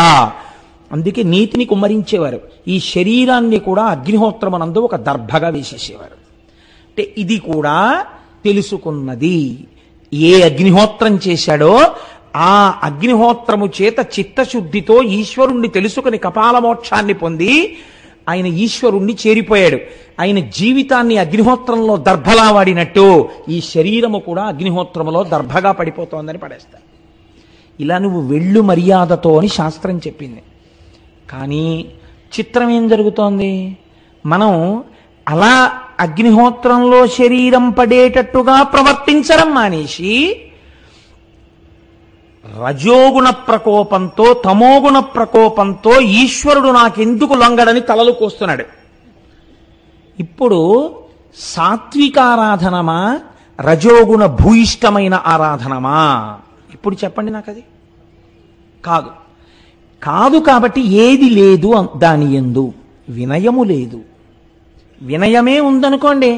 అందుకే నీతిని కుమ్మరించేవారు, ఈ శరీరాన్ని కూడా అగ్నిహోత్రమనందు ఒక దర్భగా వేసేసేవారు. అంటే ఇది కూడా తెలుసుకున్నది. ఏ అగ్నిహోత్రం చేశాడో ఆ అగ్నిహోత్రము చేత చిత్తశుద్ధితో ఈశ్వరుణ్ణి తెలుసుకుని కపాల మోక్షాన్ని పొంది ఆయన ఈశ్వరుణ్ణి చేరిపోయాడు. ఆయన జీవితాన్ని అగ్నిహోత్రంలో దర్భలా వాడినట్టు ఈ శరీరము కూడా అగ్నిహోత్రములో దర్భగా పడిపోతోందని పడేస్తారు. ఇలా నువ్వు వెళ్ళు మర్యాదతో అని శాస్త్రం చెప్పింది. కానీ చిత్రం ఏం జరుగుతోంది? మనం అలా అగ్నిహోత్రంలో శరీరం పడేటట్టుగా ప్రవర్తించడం మానేసి రజోగుణ ప్రకోపంతో తమోగుణ ప్రకోపంతో ఈశ్వరుడు నాకెందుకు లొంగడని తలలు కోస్తున్నాడు. ఇప్పుడు సాత్వికారాధనమా రజోగుణ భూయిష్టమైన ఆరాధనమా? ఇప్పుడు చెప్పండి నాకు. అది కాదు. కాదు కాబట్టి ఏది లేదు దాని యందు? వినయము లేదు. వినయమే ఉందనుకోండి,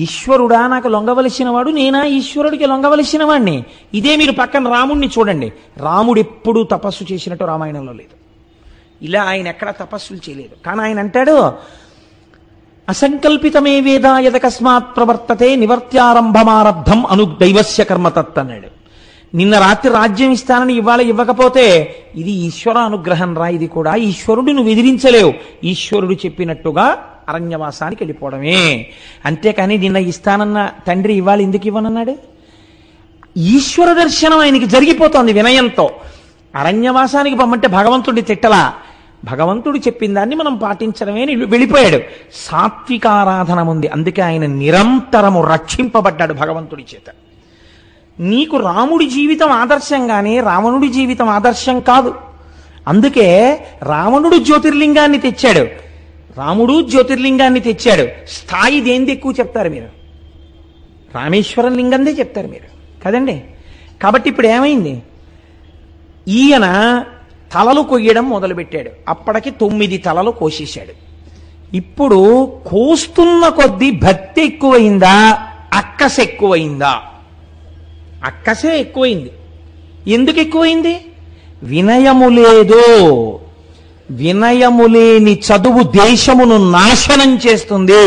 ఈశ్వరుడా నాకు లొంగవలసిన వాడు, నేనా ఈశ్వరుడికి లొంగవలసిన వాడిని? ఇదే మీరు పక్కన రాముణ్ణి చూడండి. రాముడు ఎప్పుడూ తపస్సు చేసినట్టు రామాయణంలో లేదు. ఇలా ఆయన ఎక్కడా తపస్సులు చేయలేదు. కానీ ఆయన అంటాడు, అసంకల్పితమే వేద యదకస్మాత్ ప్రవర్తతే నివర్త్యారంభమారబ్ధం అను దైవస్య కర్మతత్ అన్నాడు. నిన్న రాత్రి రాజ్యం ఇస్తానని ఇవాళ ఇవ్వకపోతే ఇది ఈశ్వర అనుగ్రహం రా. ఇది కూడా ఈశ్వరుడు నువ్వు ఎదిరించలేవు. ఈశ్వరుడు చెప్పినట్టుగా అరణ్యవాసానికి వెళ్ళిపోవడమే. అంతేకాని నిన్న ఇస్తానన్న తండ్రి ఇవాళ ఎందుకు ఇవ్వనన్నాడు? ఈశ్వర దర్శనం ఆయనకి జరిగిపోతోంది వినయంతో. అరణ్యవాసానికి పంపంటే భగవంతుడి తిట్టలా, భగవంతుడు చెప్పిన దాన్ని మనం పాటించడమే వెళ్ళిపోయాడు. సాత్వికారాధన ఉంది. అందుకే ఆయన నిరంతరము రక్షింపబడ్డాడు భగవంతుడి చేత. నీకు రాముడి జీవితం ఆదర్శంగానే రావణుడి జీవితం ఆదర్శం కాదు. అందుకే రావణుడు జ్యోతిర్లింగాన్ని తెచ్చాడు, రాముడు జ్యోతిర్లింగాన్ని తెచ్చాడు. స్థాయి దేంది ఎక్కువ చెప్తారు మీరు? రామేశ్వరం లింగందే చెప్తారు మీరు కదండి. కాబట్టి ఇప్పుడు ఏమైంది? ఈయన తలలు కొయ్యడం మొదలుపెట్టాడు. అప్పటికి 9 తలలు కోసేశాడు. ఇప్పుడు కోస్తున్న కొద్దీ భక్తి ఎక్కువైందా, అక్కస ఎక్కువైందా? అక్కసే ఎక్కువైంది. ఎందుకు ఎక్కువైంది? వినయము లేదు. వినయము లేని చదువు దేశమును నాశనం చేస్తుంది.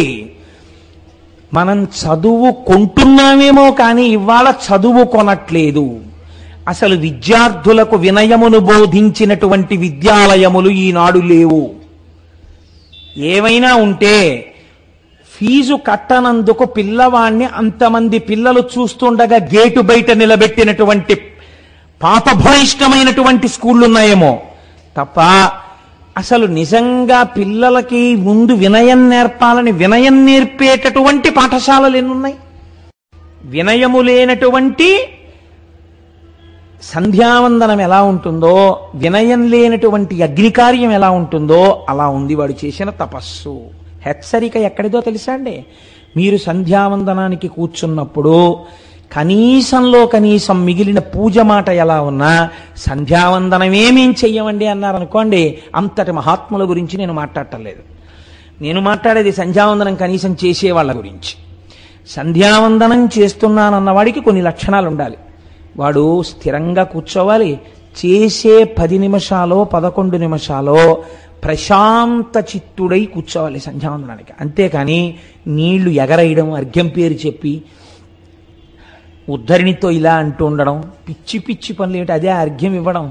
మనం చదువు కొంటున్నామేమో కానీ ఇవాళ చదువు కొనట్లేదు. అసలు విద్యార్థులకు వినయమును బోధించినటువంటి విద్యాలయములు ఈనాడు లేవు. ఏమైనా ఉంటే ఫీజు కట్టనందుకు పిల్లవాణ్ణి అంతమంది పిల్లలు చూస్తుండగా గేటు బయట నిలబెట్టినటువంటి పాపభూయిష్టమైనటువంటి స్కూళ్ళు ఉన్నాయేమో తప్ప అసలు నిజంగా పిల్లలకి ముందు వినయం నేర్పాలని వినయం నేర్పేటటువంటి పాఠశాలలు ఎన్నున్నాయి? వినయము లేనటువంటి సంధ్యావందనం ఎలా ఉంటుందో, వినయం లేనటువంటి అగ్నికార్యం ఎలా ఉంటుందో అలా ఉంది వాడు చేసిన తపస్సు. హెచ్చరిక ఎక్కడిదో తెలుసా అండి? మీరు సంధ్యావందనానికి కూర్చున్నప్పుడు కనీసంలో కనీసం మిగిలిన పూజ మాట ఎలా ఉన్నా సంధ్యావందనమేమేం చెయ్యమండి అన్నారనుకోండి, అంతటి మహాత్ముల గురించి నేను మాట్లాడటం లేదు. నేను మాట్లాడేది సంధ్యావందనం కనీసం చేసేవాళ్ళ గురించి. సంధ్యావందనం చేస్తున్నానన్నవాడికి కొన్ని లక్షణాలు ఉండాలి. వాడు స్థిరంగా కూర్చోవాలి. చేసే 10 నిమిషాలో 11 నిమిషాలో ప్రశాంత చిత్తుడై కూర్చోవాలి సంధ్యావందనానికి. అంతేకాని నీళ్లు ఎగరేయడం, అర్ఘ్యం పేరు చెప్పి ఉద్ధరిణితో ఇలా అంటూ ఉండడం, పిచ్చి పిచ్చి పనులు ఏమిటి? అదే అర్ఘ్యం ఇవ్వడం.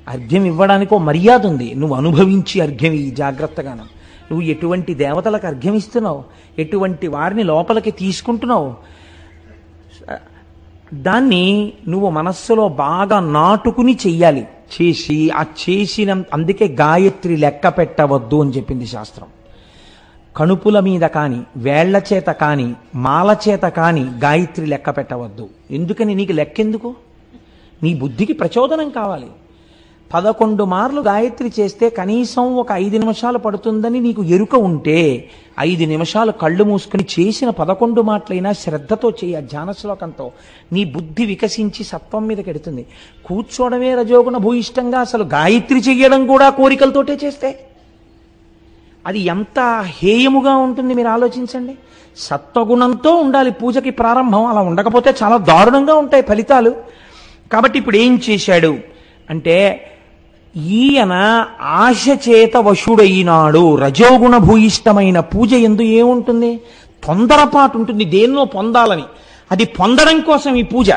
అర్ఘ్యం ఇవ్వడానికి ఓ మర్యాద ఉంది. నువ్వు అనుభవించి అర్ఘ్యం ఇయ్యి జాగ్రత్తగాను. నువ్వు ఎటువంటి దేవతలకు అర్ఘ్యం ఇస్తున్నావు, ఎటువంటి వారిని లోపలికి తీసుకుంటున్నావు, దాన్ని నువ్వు మనస్సులో బాగా నాటుకుని చెయ్యాలి. చేసి ఆ చేసిన అందుకే గాయత్రి లెక్క పెట్టవద్దు అని చెప్పింది శాస్త్రం. కణుపుల మీద కాని, వేళ్ల చేత కాని, మాల చేత కాని గాయత్రి లెక్క పెట్టవద్దు. ఎందుకని? నీకు లెక్కెందుకు? నీ బుద్ధికి ప్రచోదనం కావాలి. 11 మార్లు గాయత్రి చేస్తే కనీసం ఒక 5 నిమిషాలు పడుతుందని నీకు ఎరుక ఉంటే 5 నిమిషాలు కళ్ళు మూసుకుని చేసిన 11 మాటలైనా శ్రద్ధతో చేయ, ధ్యాన శ్లోకంతో. నీ బుద్ధి వికసించి సత్వం మీదకి ఎడుతుంది. కూర్చోవడమే రజోగుణ భూయిష్టంగా అసలు గాయత్రి చెయ్యడం కూడా కోరికలతోటే చేస్తే అది ఎంత హేయముగా ఉంటుంది మీరు ఆలోచించండి. సత్వగుణంతో ఉండాలి పూజకి ప్రారంభం. అలా ఉండకపోతే చాలా దారుణంగా ఉంటాయి ఫలితాలు. కాబట్టి ఇప్పుడు ఏం చేశాడు అంటే, ఈయన ఆశ చేత వశుడైనాడు. రజోగుణ భూయిష్టమైన పూజ ఎందు ఏముంటుంది? తొందరపాటు ఉంటుంది దేన్నో పొందాలని. అది పొందడం కోసం ఈ పూజ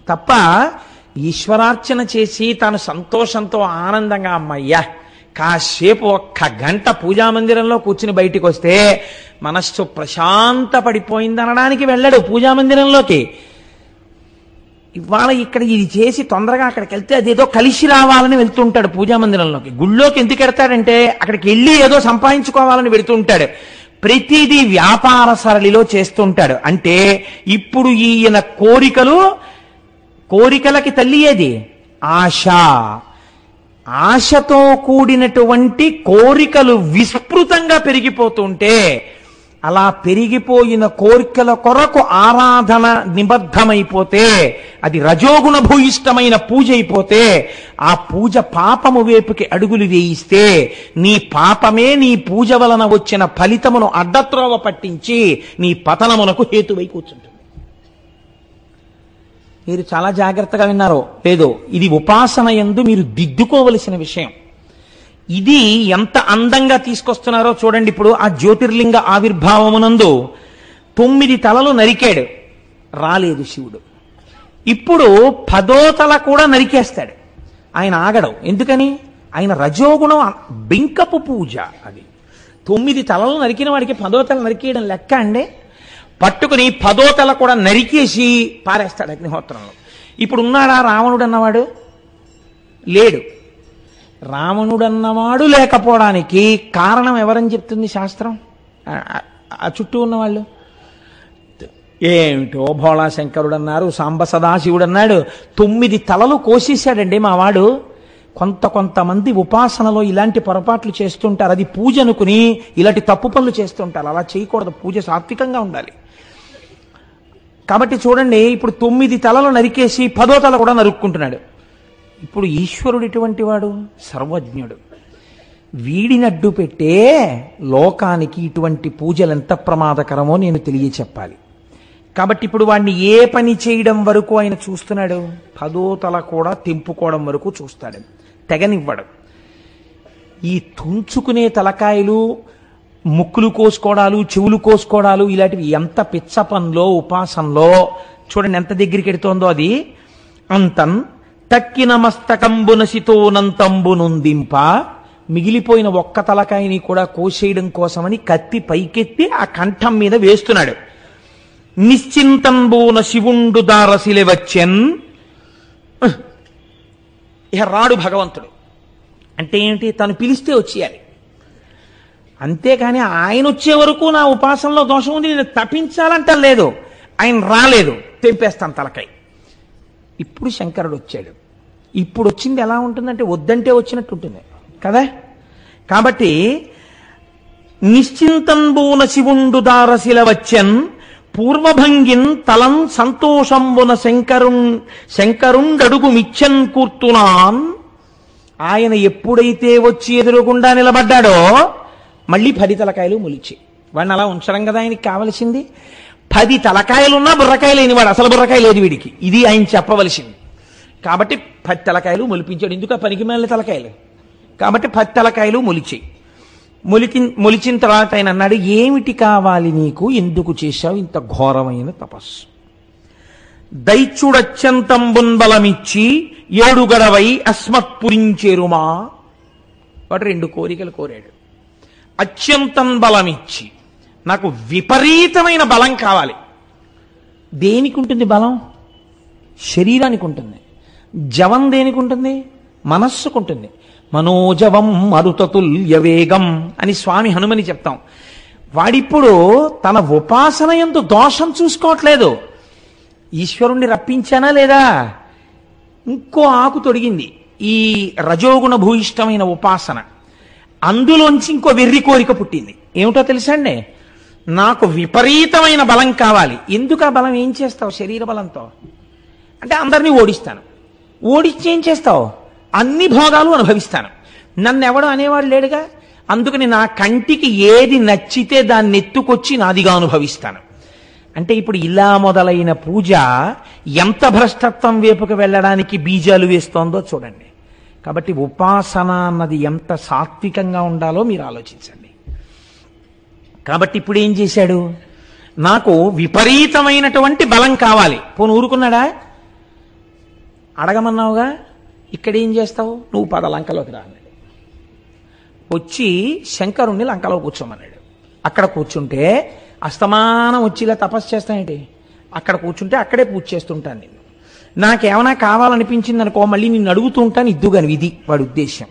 తప్ప ఈశ్వరార్చన చేసి తాను సంతోషంతో ఆనందంగా అమ్మయ్యా కాసేపు ఒక్క గంట పూజామందిరంలో కూర్చుని బయటికి వస్తే మనస్సు ప్రశాంత పడిపోయింది అనడానికి వెళ్ళాడు పూజామందిరంలోకి. ఇవాళ ఇక్కడ ఇది చేసి తొందరగా అక్కడికి వెళ్తే అదేదో కలిసి రావాలని వెళ్తుంటాడు పూజామందిరంలోకి. గుళ్ళోకి ఎందుకు వెడతాడంటే అక్కడికి వెళ్ళి ఏదో సంపాదించుకోవాలని వెడుతుంటాడు. ప్రతిదీ వ్యాపార సరళిలో చేస్తుంటాడు. అంటే ఇప్పుడు ఈయన కోరికలకి తల్లి ఏది ఆశ. ఆశతో కూడినటువంటి కోరికలు విస్తృతంగా పెరిగిపోతుంటే అలా పెరిగిపోయిన కోరికల కొరకు ఆరాధన నిబద్ధమైపోతే అది రజోగుణ భూయిష్టమైన పూజ అయిపోతే ఆ పూజ పాపము వైపుకి అడుగులు వేయిస్తే నీ పాపమే నీ పూజ వలన వచ్చిన ఫలితమును అడ్డత్రోవ పట్టించి నీ పతనమునకు హేతువై కూర్చుంటుంది. మీరు చాలా జాగ్రత్తగా విన్నారో లేదో, ఇది ఉపాసన యందు మీరు దిద్దుకోవలసిన విషయం. ఇది ఎంత అందంగా తీసుకొస్తున్నారో చూడండి. ఇప్పుడు ఆ జ్యోతిర్లింగ ఆవిర్భావమునందు 9 తలలు నరికాడు, రాలేదు శివుడు. ఇప్పుడు 10వ తల కూడా నరికేస్తాడు. ఆయన ఆగడు. ఎందుకని? ఆయన రజోగుణం బింకపు పూజ. అది 9 తలలు నరికిన వాడికి 10వ తల నరికేయడం లెక్క అండి. పట్టుకుని 10వ తల కూడా నరికేసి పారేస్తాడు అగ్నిహోత్రంలో. ఇప్పుడు ఉన్నాడా రావణుడు అన్నవాడు? లేడు. రావణుడన్నవాడు లేకపోవడానికి కారణం ఎవరని చెప్తుంది శాస్త్రం? ఆ చుట్టూ ఉన్నవాళ్ళు ఏమిటో భోళాశంకరుడు అన్నారు, సాంబ సదాశివుడు అన్నాడు. 9 తలలు కోసేశాడండి మావాడు. కొంతమంది ఉపాసనలో ఇలాంటి పొరపాట్లు చేస్తుంటారు. అది పూజ అనుకుని ఇలాంటి తప్పు పనులు చేస్తుంటారు. అలా చేయకూడదు. పూజ సాత్వికంగా ఉండాలి. కాబట్టి చూడండి, ఇప్పుడు 9 తలలు నరికేసి 10వ తల కూడా నరుక్కుంటున్నాడు. ఇప్పుడు ఈశ్వరుడు ఎటువంటి వాడు? సర్వజ్ఞుడు. వీడినడ్డు పెట్టే లోకానికి ఇటువంటి పూజలు ఎంత ప్రమాదకరమో నేను తెలియచెప్పాలి. కాబట్టి ఇప్పుడు వాడిని ఏ పని చేయడం వరకు ఆయన చూస్తున్నాడు? 10వ తల కూడా తెంపుకోవడం వరకు చూస్తాడు. తెగనివ్వడు. ఈ తుంచుకునే తలకాయలు, ముక్కులు కోసుకోవడాలు, చెవులు కోసుకోవడాలు, ఇలాంటివి ఎంత పిచ్చ పనిలో ఉపాసనలో చూడండి ఎంత దగ్గరికి ఎడుతోందో అది. అంతం తక్కిన మస్తకంబునసితోనంతంబు నొందింప, మిగిలిపోయిన ఒక్క తలకాయని కూడా కోసేయడం కోసమని కత్తి పైకెత్తి ఆ కంఠం మీద వేస్తున్నాడు. నిశ్చింతంబోన శివుండు దారసిలె వచ్చెన్. ఇక రాడు భగవంతుడు. అంటే ఏంటి? తను పిలిస్తే వచ్చేయాలి. అంతేకాని ఆయన వచ్చే వరకు నా ఉపాసనలో దోషం ఉంది, నేను తప్పించాలంట లేదు. ఆయన రాలేదు, తెంపేస్తాను తలకాయ. ఇప్పుడు శంకరుడు వచ్చాడు. ఇప్పుడు వచ్చింది ఎలా ఉంటుందంటే వద్దంటే వచ్చినట్టు ఉంటుంది కదా. కాబట్టి నిశ్చింతంబోన శివుండు దారసిల వచ్చెన్ పూర్వభంగిన్ తలం సంతోషంబున శంకరుండడుగు మిచ్చన్ కూర్తునాన్. ఆయన ఎప్పుడైతే వచ్చి ఎదురుగుండా నిలబడ్డాడో మళ్ళీ 10 తలకాయలు మొలిచి. వాడిని అలా ఉంచడం కదా ఆయనకి కావలసింది. 10 తలకాయలున్నా బుర్రకాయ లేనివాడు, అసలు బుర్రకాయ లేదు వీడికి. ఇది ఆయన చెప్పవలసింది. కాబట్టి 10 తలకాయలు మొలిపించాడు. ఎందుకు? ఆ పనికి మేళ్ళ తలకాయలు. కాబట్టి 10 తలకాయలు మొలిచాయి. మొలిచిన తర్వాత ఆయన అన్నాడు, ఏమిటి కావాలి నీకు? ఎందుకు చేశావు ఇంత ఘోరమైన తపస్సు? దైత్యుడత్యంతంబున్ బలమిచ్చి 7 గడవై అస్మత్పురించేరుమా. వాడు 2 కోరికలు కోరాడు. అత్యంతం బలమిచ్చి, నాకు విపరీతమైన బలం కావాలి. దేనికి ఉంటుంది బలం? శరీరానికి ఉంటుంది. జవం దేనికి ఉంటుంది? మనస్సుకుంటుంది. మనోజవం మరుతతుల్య వేగం అని స్వామి హనుమని చెప్తాం. వాడిప్పుడు తన ఉపాసన యందు దోషం చూసుకోవట్లేదు. ఈశ్వరుణ్ణి రప్పించానా లేదా? ఇంకో ఆకు తొడిగింది ఈ రజోగుణ భూయిష్టమైన ఉపాసన. అందులోంచి ఇంకో వెర్రి కోరిక పుట్టింది. ఏమిటో తెలుసా అండి? నాకు విపరీతమైన బలం కావాలి. ఎందుకు ఆ బలం? ఏం చేస్తావు శరీర బలంతో? అంటే అందరినీ ఓడిస్తాను. ఓడిచ్చి ఏం చేస్తావు? అన్ని భోగాలు అనుభవిస్తాను. నన్ను ఎవడో అనేవాడు లేడుగా. అందుకని నా కంటికి ఏది నచ్చితే దాన్ని ఎత్తుకొచ్చి నాదిగా అనుభవిస్తాను. అంటే ఇప్పుడు ఇలా మొదలైన పూజ ఎంత భ్రష్టత్వం వైపుకు వెళ్ళడానికి బీజాలు వేస్తోందో చూడండి. కాబట్టి ఉపాసన అన్నది ఎంత సాత్వికంగా ఉండాలో మీరు ఆలోచించండి. కాబట్టి ఇప్పుడు ఏం చేశాడు? నాకు విపరీతమైనటువంటి బలం కావాలి. పోను ఊరుకున్నాడా? అడగమన్నావుగా, ఇక్కడేం చేస్తావు, నువ్వు పద లంకలోకి రా అన్నాడు. వచ్చి శంకరుణ్ణి లంకలో కూర్చోమన్నాడు. అక్కడ కూర్చుంటే అస్తమానం వచ్చి ఇలా తపస్సు చేస్తానేంటి, అక్కడ కూర్చుంటే అక్కడే పూజ చేస్తుంటాను నేను. నాకేమైనా కావాలనిపించింది అనుకో మళ్ళీ నిన్ను అడుగుతూ ఉంటాను, ఇద్దుగాని. ఇది వాడి ఉద్దేశ్యం.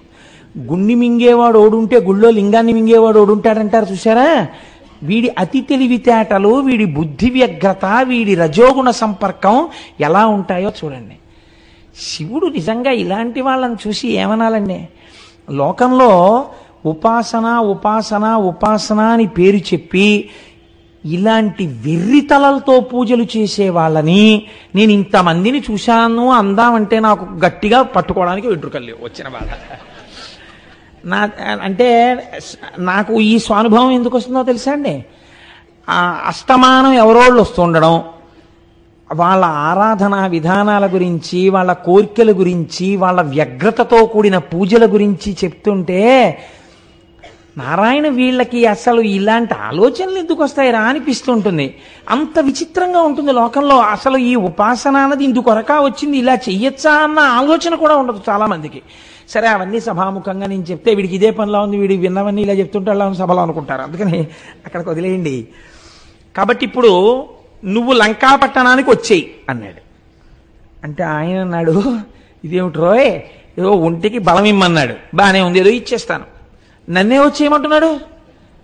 గుండి మింగేవాడు ఓడుంటే గుళ్ళో లింగాన్ని మింగేవాడు ఓడుంటాడంటారు చూసారా? వీడి అతి తెలివితేటలు, వీడి బుద్ధి వ్యగ్రత, వీడి రజోగుణ సంపర్కం ఎలా ఉంటాయో చూడండి. శివుడు నిజంగా ఇలాంటి వాళ్ళని చూసి ఏమనాలండి? లోకంలో ఉపాసన ఉపాసన ఉపాసన అని పేరు చెప్పి ఇలాంటి వెర్రితలలతో పూజలు చేసే వాళ్ళని నేను ఇంతమందిని చూశాను అందామంటే నాకు గట్టిగా పట్టుకోవడానికి వెంట్రుకలు లేవు. వచ్చిన బాధ అంటే నాకు ఈ స్వానుభవం ఎందుకు వస్తుందో తెలుసా అండి? అస్తమానం ఎవరోళ్ళు వస్తుండడం, వాళ్ళ ఆరాధనా విధానాల గురించి, వాళ్ళ కోరికల గురించి, వాళ్ళ వ్యగ్రతతో కూడిన పూజల గురించి చెప్తుంటే నారాయణ వీళ్ళకి అసలు ఇలాంటి ఆలోచనలు ఎందుకు వస్తాయిరా అనిపిస్తుంటుంది. అంత విచిత్రంగా ఉంటుంది లోకంలో. అసలు ఈ ఉపాసన అన్నది ఇందుకొరకా వచ్చింది, ఇలా చెయ్యొచ్చా అన్న ఆలోచన కూడా ఉండదు చాలా మందికి. సరే, అవన్నీ సభాముఖంగా నేను చెప్తే వీడికి ఇదే పనిలా ఉంది, వీడికి విన్నవన్నీ ఇలా చెప్తుంటే అలా సభలో అనుకుంటారు. అందుకని అక్కడికి వదిలేయండి. కాబట్టి ఇప్పుడు నువ్వు లంకా పట్టణానికి వచ్చేయి అన్నాడు. అంటే ఆయన అన్నాడు, ఇదేమిటి రోయ్, ఏదో ఒంటికి బలం ఇమ్మన్నాడు, బాగానే ఉంది, ఏదో ఇచ్చేస్తాను. నన్నే వచ్చేయమంటున్నాడు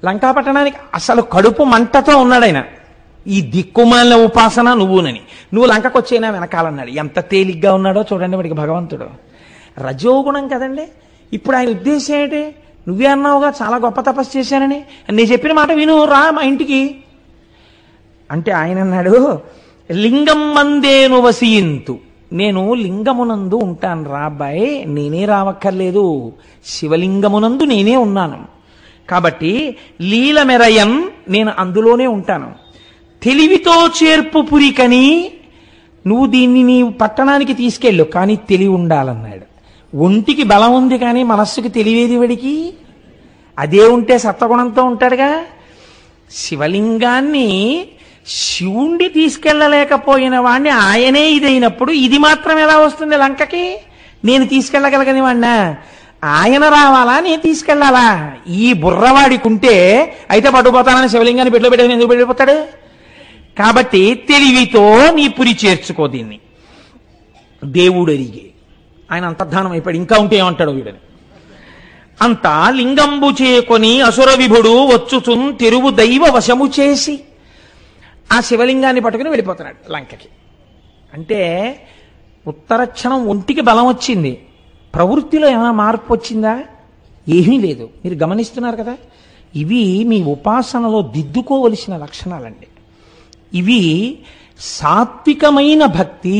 లంకా పట్టణానికి. అసలు కడుపు మంటతో ఉన్నాడు ఆయన. ఈ దిక్కుమాలిన ఉపాసన నువ్వునని, నువ్వు లంకకు వచ్చేనా వెనకాలన్నాడు. ఎంత తేలిగ్గా ఉన్నాడో చూడండి వాడికి భగవంతుడు. రజోగుణం కదండి. ఇప్పుడు ఆయన ఉద్దేశం ఏంటి? నువ్వే అన్నావుగా చాలా గొప్ప తపస్సు చేశానని, నేను చెప్పిన మాట విను, రా మా ఇంటికి అంటే ఆయన అన్నాడు, లింగం మందేను వసియింతు, నేను లింగమునందు ఉంటాను రా అబ్బాయి, నేనే రావక్కర్లేదు, శివలింగమునందు నేనే ఉన్నాను. కాబట్టి లీల మెరయన్, నేను అందులోనే ఉంటాను. తెలివితో చేర్పు పురికని, నువ్వు దీన్ని నీ పట్టణానికి తీసుకెళ్ళు, కానీ తెలివి ఉండాలన్నాడు. ఒంటికి బలం ఉంది కానీ మనస్సుకి తెలివేది వాడికి. అదే ఉంటే సత్వగుణంతో ఉంటాడుగా. శివలింగాన్ని శివుణ్ణి తీసుకెళ్ళలేకపోయిన వాణ్ణి ఆయనే ఇదైనప్పుడు ఇది మాత్రం ఎలా వస్తుంది లంకకి? నేను తీసుకెళ్ళగలగని వాణ్ణా? ఆయన రావాలా, నేను తీసుకెళ్లాలా? ఈ బుర్రవాడికి ఉంటే అయితే పట్టుకుపోతానని శివలింగాన్ని పెట్టులో పెట్టేసి ఎందుకు పెట్టిపోతాడు? కాబట్టి తెలివితో నీ పురి చేర్చుకో దీన్ని. దేవుడు అడిగే ఆయన అంతర్ధానం అయిపోయాడు. ఇంకా ఉంటే ఏమంటాడు వీడని. అంతా లింగంబు చేకొని అసుర విభుడు వచ్చుచున్ తెరువు దైవ వశము చేసి ఆ శివలింగాన్ని పట్టుకుని వెళ్ళిపోతున్నాడు లంకకి. అంటే ఉత్తరక్షణం ఒంటికి బలం వచ్చింది, ప్రవృత్తిలో ఏమైనా మార్పు వచ్చిందా? ఏమీ లేదు. మీరు గమనిస్తున్నారు కదా. ఇవి మీ ఉపాసనలో దిద్దుకోవలసిన లక్షణాలండి. ఇవి సాత్వికమైన భక్తి,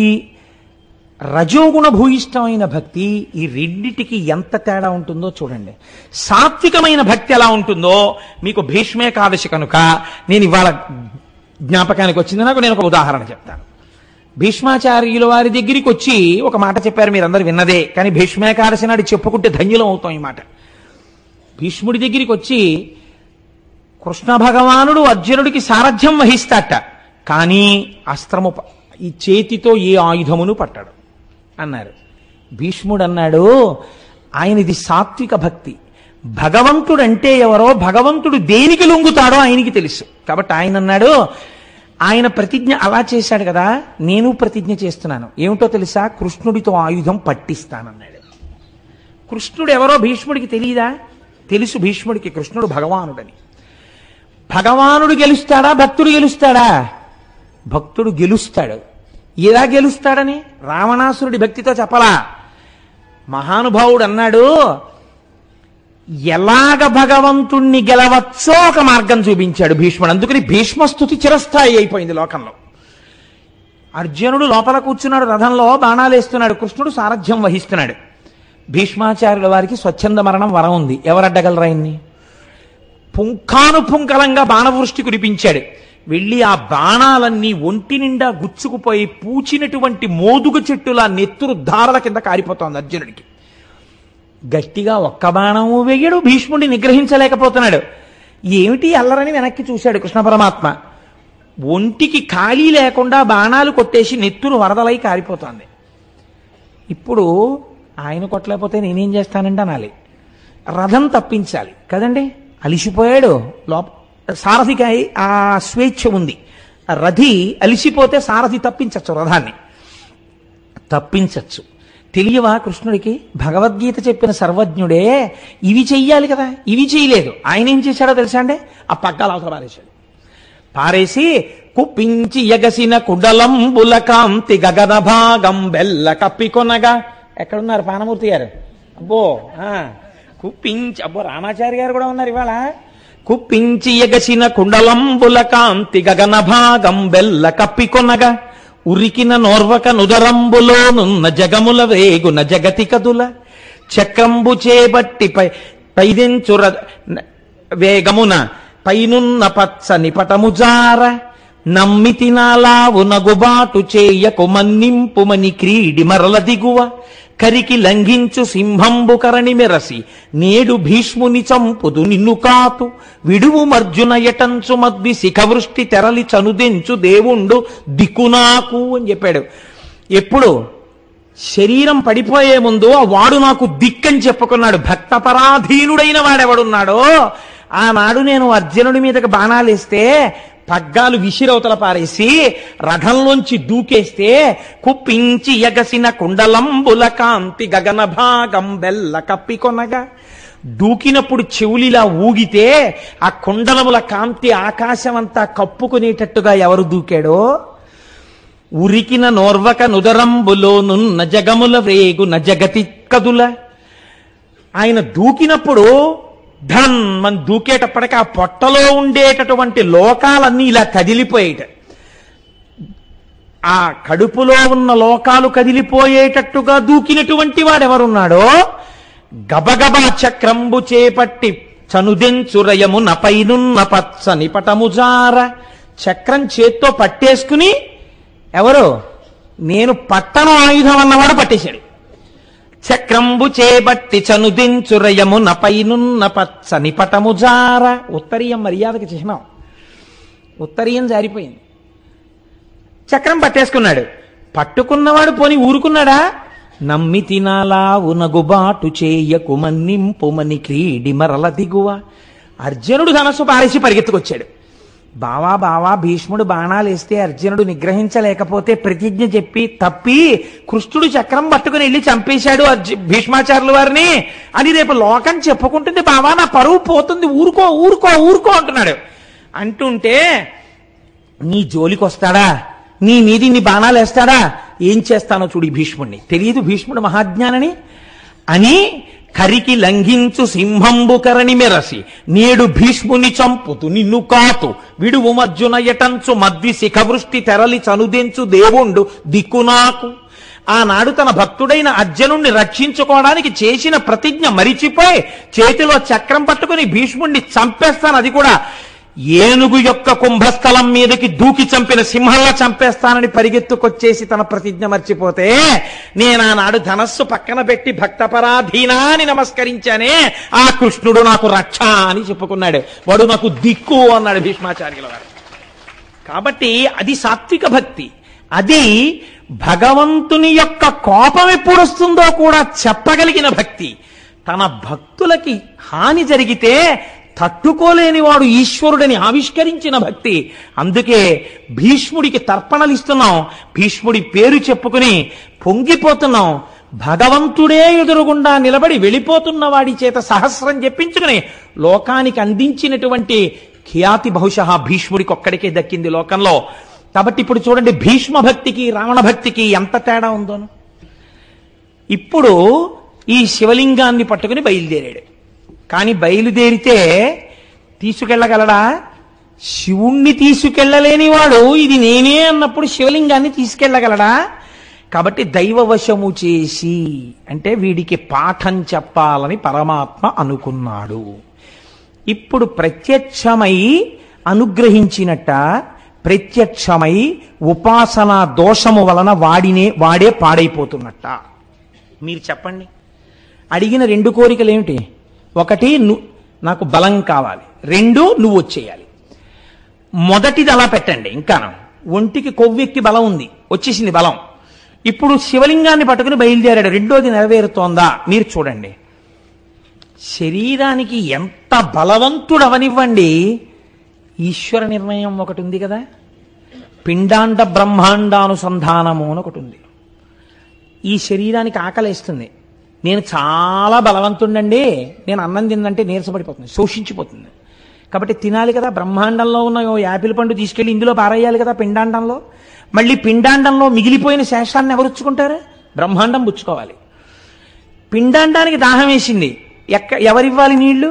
రజోగుణ భూయిష్టమైన భక్తి, ఈ రెండిటికి ఎంత తేడా ఉంటుందో చూడండి. సాత్వికమైన భక్తి ఎలా ఉంటుందో మీకు భీష్మేకాదశి కనుక నేను ఇవాళ జ్ఞాపకానికి వచ్చింది. నాకు నేను ఒక ఉదాహరణ చెప్తాను. భీష్మాచార్యుల వారి దగ్గరికి వచ్చి ఒక మాట చెప్పారు, మీరందరూ విన్నదే, కానీ భీష్మేకాదశి నాడు చెప్పుకుంటే ధన్యులం అవుతాం ఈ మాట. భీష్ముడి దగ్గరికి వచ్చి కృష్ణ భగవానుడు అర్జునుడికి సారథ్యం వహిస్తాట, కానీ అస్త్రము ఈ చేతితో ఏ ఆయుధమును పట్టాడు అన్నారు. భీష్ముడు అన్నాడు, ఆయనది సాత్విక భక్తి. భగవంతుడంటే ఎవరో, భగవంతుడు దేనికి లొంగుతాడో ఆయనకి తెలుసు. కాబట్టి ఆయన అన్నాడు, ఆయన ప్రతిజ్ఞ అలా చేశాడు కదా, నేను ప్రతిజ్ఞ చేస్తున్నాను. ఏమిటో తెలుసా? కృష్ణుడితో ఆయుధం పట్టిస్తానన్నాడు. కృష్ణుడు ఎవరో భీష్ముడికి తెలియదా? తెలుసు భీష్ముడికి కృష్ణుడు భగవానుడని. భగవానుడు గెలుస్తాడా, భక్తుడు గెలుస్తాడా? భక్తుడు గెలుస్తాడు. ఎలా గెలుస్తాడని రావణాసురుడి భక్తితో చెప్పలా. మహానుభావుడు అన్నాడు, ఎలాగ భగవంతుణ్ణి గెలవచ్చో ఒక మార్గం చూపించాడు భీష్ముడు. అందుకని భీష్మస్తుతి చిరస్థాయి అయిపోయింది లోకంలో. అర్జునుడు లోపల కూర్చున్నాడు, రథంలో బాణాలు వేస్తున్నాడు, కృష్ణుడు సారథ్యం వహిస్తున్నాడు. భీష్మాచార్యుల వారికి స్వచ్ఛంద మరణం వరం ఉంది. ఎవరడ్డగలరా ఆయన్ని? పుంఖానుపుంఖలంగా బాణవృష్టి కురిపించాడు. వెళ్ళి ఆ బాణాలన్నీ ఒంటి నిండా గుచ్చుకుపోయి పూచినటువంటి మోదుగ చెట్టులా నెత్తురు ధారల కింద కారిపోతోంది అర్జునుడికి. గట్టిగా ఒక్క బాణము వేయడు, భీష్ముడిని నిగ్రహించలేకపోతున్నాడు. ఏమిటి అల్లరని వెనక్కి చూశాడు కృష్ణ పరమాత్మ. ఒంటికి ఖాళీ లేకుండా బాణాలు కొట్టేసి నెత్తురు వరదలై కారిపోతోంది. ఇప్పుడు ఆయన కొట్టలేకపోతే నేనేం చేస్తానంటే అనాలి. రథం తప్పించాలి కదండి, అలిసిపోయాడు. సారథికి ఆ స్వేచ్ఛ ఉంది. రథి అలిసిపోతే సారథి తప్పించచ్చు, రథాన్ని తప్పించచ్చు. తెలియవా కృష్ణుడికి? భగవద్గీత చెప్పిన సర్వజ్ఞుడే ఇవి చెయ్యాలి కదా, ఇవి చేయలేదు. ఆయన ఏం చేశాడో తెలుసా అండి? ఆ పగ్గాలు అవతల పారేశాడు. పారేసి కుప్పించి ఎగసిన కుడలంబుల కాంతి గగన భాగం బెల్ల కప్పికొనగా. ఎక్కడున్నారు పానమూర్తి గారు? అబ్బో కుప్పించి, అబ్బో రామాచారి గారు కూడా ఉన్నారు ఇవాళ. కుప్పించి ఎగసిన కుండలంబుల కాంతి గగన భాగం బెల్ల కప్పికొనగా ఉరికిన నోర్వక నుదరంబులోనున్న జగముల వేగున జగతి కదుల చక్రంబు చేబట్టి పైదెంచుర వేగమున పైనున్న పచ్చని పటముజార నమ్మితి నాలావు నగుబాటు చేయకు మన్నింపుమని క్రీడి మరల దిగువ కరికి లంఘించు సింహంబు కరణి మెరసి నేడు భీష్ముని చంపుదు నిన్ను కాతు విడువు మర్జున ఎటంచు మద్వి శిఖవృష్టి తెరలి చనుదెంచు దేవుండు దిక్కునాకు అని చెప్పాడు. ఎప్పుడు శరీరం పడిపోయే ముందు వాడు నాకు దిక్కని చెప్పుకున్నాడు. భక్తపరాధీనుడైన వాడెవడున్నాడో ఆనాడు నేను అర్జునుడి మీదకి బాణాలేస్తే పగ్గాలు విసిరవతల పారేసి రథంలోంచి దూకేస్తే కుప్పించి ఎగసిన కుండలంబుల కాంతి గగన భాగం బెల్ల కప్పికొనగా దూకినప్పుడు చెవులిలా ఊగితే ఆ కుండలముల కాంతి ఆకాశమంతా కప్పుకునేటట్టుగా ఎవరు దూకాడో ఉరికిన నోర్వక నుదరంబులోనున్న జగముల వేగున జగతి కదుల. ఆయన దూకినప్పుడు ధన్ మన దూకేటప్పటికి ఆ పొట్టలో ఉండేటటువంటి లోకాలన్నీ ఇలా కదిలిపోయేట, ఆ కడుపులో ఉన్న లోకాలు కదిలిపోయేటట్టుగా దూకినటువంటి వాడెవరున్నాడో గబగబా చక్రంబు చేపట్టి చనుదెంచురయము నపైనున్న పచ్చని పటముజార. చక్రం చేత్తో పట్టేసుకుని ఎవరు? నేను పట్టను ఆయుధం అన్నవాడు పట్టేశాడు. చక్రంబు చేబట్టి చనుదించురయము నపైనున్న పచ్చని పటముజార. ఉత్తరీయం మర్యాదకి చిహ్నం. ఉత్తరీయం జారిపోయింది. చక్రం పట్టేసుకున్నాడు. పట్టుకున్నవాడు పోని ఊరుకున్నాడా? నమ్మి తినాలా ఉనగుబాటు చేయకు మన్నింపుమని క్రీడి మరల దిగువ. అర్జునుడు ధనస్సు పారేసి పరిగెత్తుకొచ్చాడు. బావా భీష్ముడు బాణాలేస్తే అర్జునుడు నిగ్రహించలేకపోతే ప్రతిజ్ఞ చెప్పి తప్పి కృష్ణుడు చక్రం పట్టుకుని వెళ్ళి చంపేశాడు భీష్మాచార్యుల వారిని అని రేపు లోకం చెప్పుకుంటుంది. బావా నా పరువు పోతుంది, ఊరుకో ఊరుకో ఊరుకో అంటున్నాడు. అంటుంటే నీ జోలికి వస్తాడా, నీ మీది నీ బాణాలు వేస్తాడా, ఏం చేస్తానో చూడు భీష్ముడిని. తెలియదు భీష్ముడు మహాజ్ఞానని అని కరికి లంఘించు సింహంబు కరణి మెరసి నేడు భీష్ముని చంపుతు నిన్ను కాతు విడువు మర్జున ఎటంచు మద్వి శిఖవృష్టి తెరలి చనుదెంచు దేవుండు దిక్కునాకు. ఆనాడు తన భక్తుడైన అర్జునుణ్ణి రక్షించుకోవడానికి చేసిన ప్రతిజ్ఞ మరిచిపోయి చేతిలో చక్రం పట్టుకుని భీష్ముణ్ణి చంపేస్తాను, అది కూడా ఏనుగు యొక్క కుంభస్థలం మీదకి దూకి చంపిన సింహంలా చంపేస్తానని పరిగెత్తుకొచ్చేసి తన ప్రతిజ్ఞ మర్చిపోతే నేనానాడు ధనస్సు పక్కన పెట్టి భక్తపరాధీనా అని నమస్కరించానే, ఆ కృష్ణుడు నాకు రక్ష అని చెప్పుకున్నాడు. వాడు నాకు దిక్కు అన్నాడు భీష్మాచార్యుల వారు. కాబట్టి అది సాత్విక భక్తి. అది భగవంతుని యొక్క కోపం ఎప్పుడు వస్తుందో కూడా చెప్పగలిగిన భక్తి. తన భక్తులకి హాని జరిగితే తట్టుకోలేని వాడు ఈశ్వరుడిని ఆవిష్కరించిన భక్తి. అందుకే భీష్ముడికి తర్పణలు ఇస్తున్నాం, భీష్ముడి పేరు చెప్పుకుని పొంగిపోతున్నాం. భగవంతుడే ఎదురుగుండా నిలబడి వెళ్ళిపోతున్న వాడి చేత సహస్రం చెప్పించుకుని లోకానికి అందించినటువంటి ఖ్యాతి బహుశಃ భీష్ముడికి ఒక్కడికే దక్కింది లోకంలో. కాబట్టి ఇప్పుడు చూడండి భీష్మ భక్తికి రావణ భక్తికి ఎంత తేడా ఉందోను. ఇప్పుడు ఈ శివలింగాన్ని పట్టుకుని బయలుదేరాడు. కానీ బయలుదేరితే తీసుకెళ్ళగలడా? శివుణ్ణి తీసుకెళ్ళలేని వాడు ఇది నేనే అన్నప్పుడు శివలింగాన్ని తీసుకెళ్ళగలడా? కాబట్టి దైవవశము చేసి అంటే వీడికి పాఠం చెప్పాలని పరమాత్మ అనుకున్నాడు. ఇప్పుడు ప్రత్యక్షమై అనుగ్రహించినట్ట, ప్రత్యక్షమై ఉపాసనా దోషము వలన వాడే పాడైపోతున్నట్ట. మీరు చెప్పండి. అడిగిన రెండు కోరికలు ఏమిటి? ఒకటి నాకు బలం కావాలి, రెండు నువ్వు వచ్చేయాలి. మొదటిది అలా పెట్టండి. ఇంకాను ఒంటికి కొవ్వెక్కి బలం ఉంది, వచ్చేసింది బలం. ఇప్పుడు శివలింగాన్ని పట్టుకుని బయలుదేరాడు. రెండోది నెరవేరుతోందా మీరు చూడండి. శరీరానికి ఎంత బలవంతుడవనివ్వండి, ఈశ్వర నిర్ణయం ఒకటి ఉంది కదా, పిండాండ బ్రహ్మాండానుసంధానము అని ఒకటి ఉంది. ఈ శరీరానికి ఆకలేస్తుంది, నేను చాలా బలవంతుండండి, నేను అన్నం తిందంటే నీరసపడిపోతుంది, శోషించిపోతుంది. కాబట్టి తినాలి కదా, బ్రహ్మాండంలో ఉన్న యాపిల్ పండు తీసుకెళ్లి ఇందులో పారేయాలి కదా పిండాండంలో. మళ్ళీ పిండాండంలో మిగిలిపోయిన శేషాన్ని ఎవరు పుచ్చుకుంటారు? బ్రహ్మాండం పుచ్చుకోవాలి. పిండాండానికి దాహం వేసింది, ఎవరివ్వాలి నీళ్లు?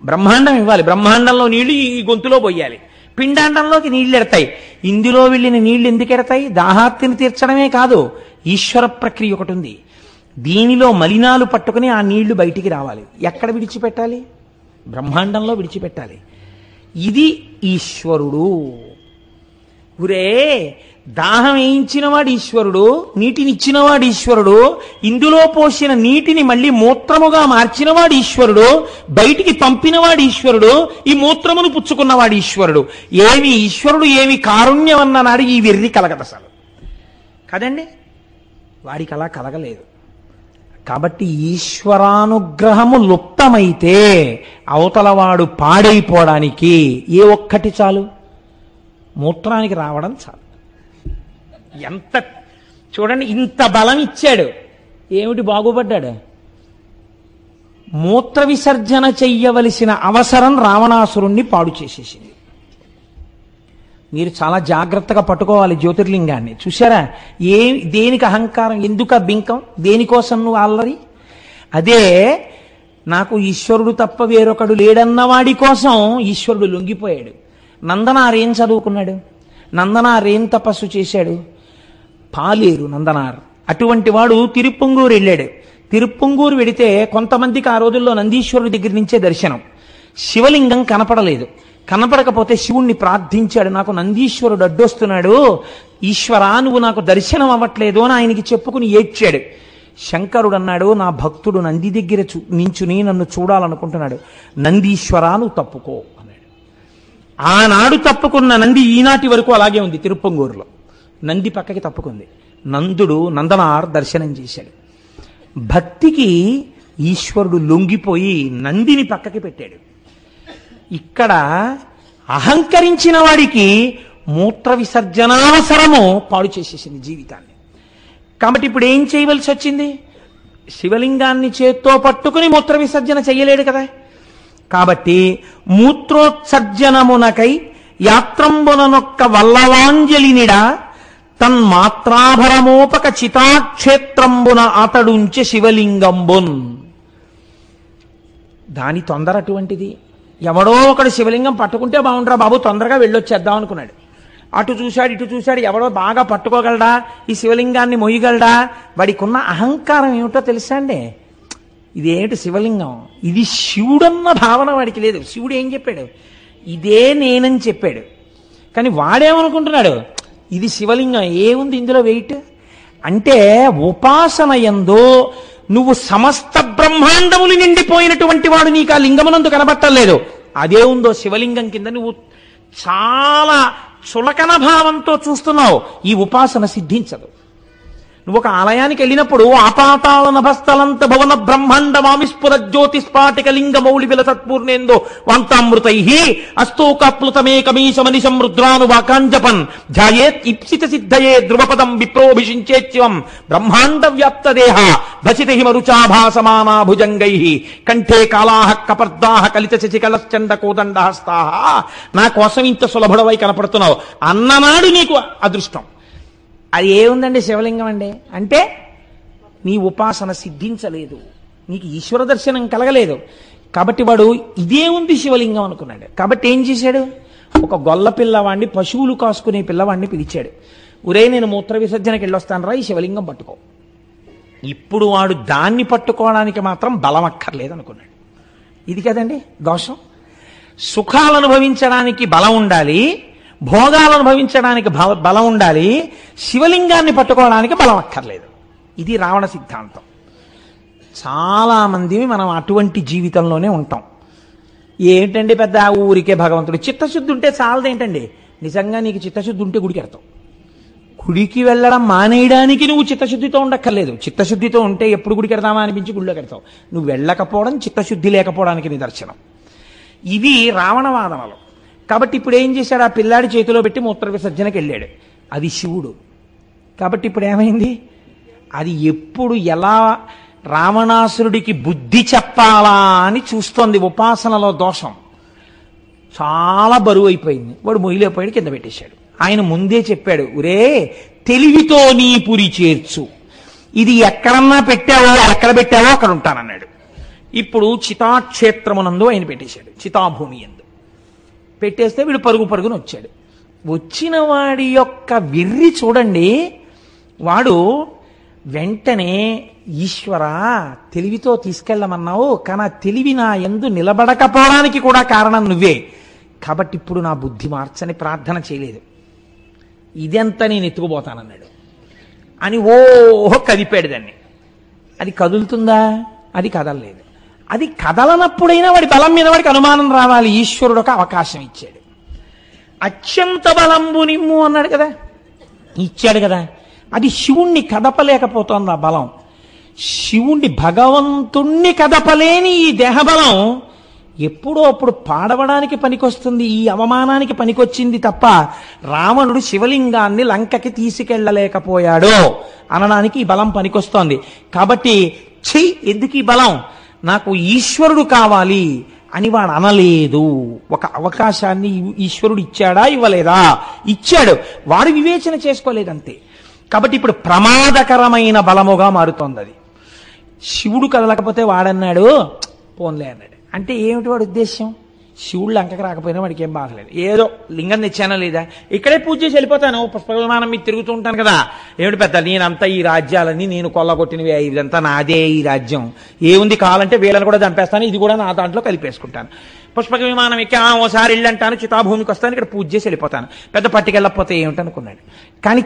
బ్రహ్మాండం ఇవ్వాలి. బ్రహ్మాండంలో నీళ్లు ఈ గొంతులో పోయాలి, పిండాండంలోకి నీళ్లు ఎడతాయి. ఇందులో వెళ్ళిన నీళ్లు ఎందుకు ఎడతాయి? దాహార్తిని తీర్చడమే కాదు, ఈశ్వర ప్రక్రియ ఒకటి ఉంది. దీనిలో మలినాలు పట్టుకుని ఆ నీళ్లు బయటికి రావాలి. ఎక్కడ విడిచిపెట్టాలి? బ్రహ్మాండంలో విడిచిపెట్టాలి. ఇది ఈశ్వరుడు. గురే, దాహం వేయించినవాడు ఈశ్వరుడు, నీటినిచ్చినవాడు ఈశ్వరుడు, ఇందులో పోసిన నీటిని మళ్ళీ మూత్రముగా మార్చినవాడు ఈశ్వరుడు, బయటికి పంపినవాడు ఈశ్వరుడు, ఈ మూత్రమును పుచ్చుకున్నవాడు ఈశ్వరుడు. ఏమి ఈశ్వరుడు, ఏమి కారుణ్యం అన్ననాడు ఈ వెర్రి కలగదు అసలు కదండి. వాడికి అలా కలగలేదు. కాబట్టి ఈశ్వరానుగ్రహము లుప్తమైతే అవతలవాడు పాడైపోవడానికి ఏ ఒక్కటి చాలు? మూత్రానికి రావడం చాలు. ఎంత చూడండి, ఇంత బలం ఇచ్చాడు, ఏమిటి బాగుపడ్డాడు? మూత్ర విసర్జన చెయ్యవలసిన అవసరం రావణాసురుణ్ణి పాడు చేసేసింది. మీరు చాలా జాగ్రత్తగా పట్టుకోవాలి జ్యోతిర్లింగాన్ని. చూసారా, దేనికి అహంకారం, ఎందుకు బింకం, దేనికోసం నువ్వు అల్లరి? అదే నాకు ఈశ్వరుడు తప్ప వేరొకడు లేడన్నవాడి కోసం ఈశ్వరుడు లొంగిపోయాడు. నందనారేం చదువుకున్నాడు? నందనారేం తపస్సు చేశాడు? పాలేరు నందనార్. అటువంటి వాడు తిరుప్పంగూరు వెళ్ళాడు. తిరుప్పంగూరు వెడితే కొంతమందికి ఆ రోజుల్లో నందీశ్వరుడి దగ్గర నుంచే దర్శనం. శివలింగం కనపడలేదు. కనపడకపోతే శివుణ్ణి ప్రార్థించాడు, నాకు నందీశ్వరుడు అడ్డొస్తున్నాడు, ఈశ్వరా నువ్వు నాకు దర్శనం అవ్వట్లేదు అని ఆయనకి చెప్పుకుని ఏడ్చాడు. శంకరుడు అన్నాడు, నా భక్తుడు నంది దగ్గర నించుని నన్ను చూడాలనుకుంటున్నాడు, నందీశ్వరా నువ్వు తప్పుకో అన్నాడు. ఆనాడు తప్పుకున్న నంది ఈనాటి వరకు అలాగే ఉంది తిరుప్పంగూరులో. నంది పక్కకి తప్పుకుంది. నందుడు నందనార్ దర్శనం చేశాడు. భక్తికి ఈశ్వరుడు లొంగిపోయి నందిని పక్కకి పెట్టాడు. ఇక్కడ అహంకరించిన వాడికి మూత్ర విసర్జనావసరము పాడు చేసేసింది జీవితాన్ని. కాబట్టి ఇప్పుడు ఏం చేయవలసి వచ్చింది? శివలింగాన్ని చేత్తో పట్టుకుని మూత్ర విసర్జన చెయ్యలేడు కదా. కాబట్టి మూత్రోత్సర్జనమునకై యాత్రంబుననొక్క వల్లవాంజలినిడ తన్మాత్రాభరమోపక చితాక్షేత్రంబున అతడుంచె శివలింగంబున్. దాని తొందర అటువంటిది. ఎవడో ఒకడు శివలింగం పట్టుకుంటే బాగుంటారా బాబు, తొందరగా వెళ్ళొచ్చేద్దాం అనుకున్నాడు. అటు చూశాడు, ఇటు చూశాడు, ఎవడో బాగా పట్టుకోగలడా, ఈ శివలింగాన్ని మొయ్యగలడా? వాడికి ఉన్న అహంకారం ఏమిటో తెలుసా అండి? ఇదేమిటి శివలింగం, ఇది శివుడన్న భావన వాడికి లేదు. శివుడు ఏం చెప్పాడు? ఇదే నేనని చెప్పాడు. కానీ వాడేమనుకుంటున్నాడు? ఇది శివలింగం, ఏముంది ఇందులో వెయిట్ అంటే? ఉపాసన యందు నువ్వు సమస్త బ్రహ్మాండములు నిండిపోయినటువంటి వాడు నీకు ఆ లింగమునందు కనబట్టలేదు. అదే ఉందో శివలింగం కింద నువ్వు చాలా చులకన భావంతో చూస్తున్నావు. ఈ ఉపాసన సిద్ధించదు. నువ్వు ఒక ఆలయానికి వెళ్ళినప్పుడు ఆపాతాళ నభస్థలంత భవన బ్రహ్మాండ మామిస్ఫుర జ్యోతిస్పాటిక లింగ మౌళి విల సత్పూర్ణేందో వాంతామృతై అస్తోకప్లుతమేకమీశమనిశం రుద్రాను వాకాంజపన్ ధ్యాయేత్ ఇప్సిత సిద్ధయే ధ్రువపదం విప్రోభిషించేత్యం బ్రహ్మాండ వ్యాప్త దేహ భసిత హిమరుచాభాసమానా భుజంగై కంఠే కాళాహ కపర్దాహ కలిత శశికలశ్చండ కోదండహస్తాహ. నా కోసం ఇంత సులభుడవై కనపడుతున్నావు అన్ననాడు నీకు అదృష్టం. అది ఏముందండి శివలింగం అండి అంటే నీ ఉపాసన సిద్ధించలేదు, నీకు ఈశ్వర దర్శనం కలగలేదు. కాబట్టి వాడు ఇదే ఉంది శివలింగం అనుకున్నాడు. కాబట్టి ఏం చేశాడు? ఒక గొల్ల పిల్లవాడిని, పశువులు కాసుకునే పిల్లవాడిని పిలిచాడు. ఒరే నేను మూత్ర విసర్జనకి వెళ్ళొస్తాను రా, ఈ శివలింగం పట్టుకో. ఇప్పుడు వాడు దాన్ని పట్టుకోవడానికి మాత్రం బలం అక్కర్లేదు అనుకున్నాడు. ఇది కదండి దోషం. సుఖాలు అనుభవించడానికి బలం ఉండాలి, భోగాలు అనుభవించడానికి బలం ఉండాలి, శివలింగాన్ని పట్టుకోవడానికి బలం అక్కర్లేదు. ఇది రావణ సిద్ధాంతం. చాలామంది మనం అటువంటి జీవితంలోనే ఉంటాం. ఏంటండి పెద్ద ఊరికే భగవంతుడు, చిత్తశుద్ధి ఉంటే చాలదేంటండి? నిజంగా నీకు చిత్తశుద్ధి ఉంటే గుడికి వెళ్తావు. గుడికి వెళ్ళడం మానేయడానికి నువ్వు చిత్తశుద్ధితో ఉండక్కర్లేదు. చిత్తశుద్ధితో ఉంటే ఎప్పుడు గుడికి వెడదామా అనిపించి గుడిలోకి వెళ్తావు. నువ్వు వెళ్ళకపోవడం చిత్తశుద్ధి లేకపోవడానికి నిదర్శనం. ఇవి రావణవాదనలు. కాబట్టి ఇప్పుడు ఏం చేశాడు? ఆ పిల్లాడి చేతిలో పెట్టి మూత్ర విసర్జనకి వెళ్ళాడు. అది శివుడు. కాబట్టి ఇప్పుడు ఏమైంది? అది ఎప్పుడు ఎలా రావణాసురుడికి బుద్ధి చెప్పాలా అని చూస్తోంది. ఉపాసనలో దోషం చాలా బరువు అయిపోయింది. వాడు మొయ్యలేకపోయాడు, కింద పెట్టేశాడు. ఆయన ముందే చెప్పాడు, ఒరే తెలివితో నీ పురి చేర్చు, ఇది ఎక్కడన్నా పెట్టావో ఎక్కడ పెట్టావో అక్కడ ఉంటానన్నాడు. ఇప్పుడు చితాక్షేత్రమునందు ఆయన పెట్టేశాడు. చితాభూమి ఎందు పెట్టేస్తే వీడు పరుగు పరుగును వచ్చాడు. వచ్చిన వాడి యొక్క వెర్రి చూడండి. వాడు వెంటనే, ఈశ్వరా తెలివితో తీసుకెళ్ళమన్నావు, కానీ ఆ తెలివి నా యందు నిలబడకపోవడానికి కూడా కారణం నువ్వే, కాబట్టి ఇప్పుడు నా బుద్ధి మార్చని ప్రార్థన చేయలేదు. ఇదంతా నేను ఎత్తుకుపోతానన్నాడు అని ఓహో కదిపాడు దాన్ని. అది కదులుతుందా? అది కదలలేదు. అది కదలనప్పుడైనా వాడి బలం మీద వాడికి అనుమానం రావాలి. ఈశ్వరుడు ఒక అవకాశం ఇచ్చాడు. అత్యంత బలంబు నిమ్ము అన్నాడు కదా, ఇచ్చాడు కదా. అది శివుణ్ణి కదపలేకపోతోంది ఆ బలం. శివుణ్ణి భగవంతుణ్ణి కదపలేని ఈ దేహబలం ఎప్పుడో అప్పుడు పాడవడానికి పనికొస్తుంది. ఈ అవమానానికి పనికొచ్చింది తప్ప రావణుడు శివలింగాన్ని లంకకి తీసుకెళ్లలేకపోయాడు అనడానికి ఈ బలం పనికొస్తోంది. కాబట్టి ఎందుకు ఈ బలం? నాకు ఈశ్వరుడు కావాలి అని వాడు అనలేదు. ఒక అవకాశాన్ని ఈశ్వరుడు ఇచ్చాడా ఇవ్వలేదా? ఇచ్చాడు. వాడు వివేచన చేసుకోలేదంతే. కాబట్టి ఇప్పుడు ప్రమాదకరమైన బలముగా మారుతోంది అది. శివుడు కదలకపోతే వాడన్నాడు పోన్లే అన్నాడు. అంటే ఏమిటి వాడి ఉద్దేశం? శివుడు లంకకు రాకపోయినా వాడికి ఏం బాధలేదు. ఏదో లింగం తెచ్చానా లేదా, ఇక్కడే పూజ చేసి వెళ్ళిపోతాను, పుష్ప విమానం మీద తిరుగుతూ ఉంటాను కదా, ఏమిటి పెద్ద నేనంతా ఈ రాజ్యాలని నేను కొల్లగొట్టినవి, ఇదంతా నాదే ఈ రాజ్యం, ఏముంది కావాలంటే వీళ్ళని కూడా చంపేస్తాను, ఇది కూడా నా దాంట్లో కలిపేసుకుంటాను, పుష్పక విమానం ఎక్కి ఓసారి ఇళ్ళంటాను, చితాభూమికి వస్తాను, ఇక్కడ పూజ చేసి వెళ్ళిపోతాను, పెద్ద పట్టుకెళ్ళకపోతే ఏమిటనుకున్నాడు. కానీ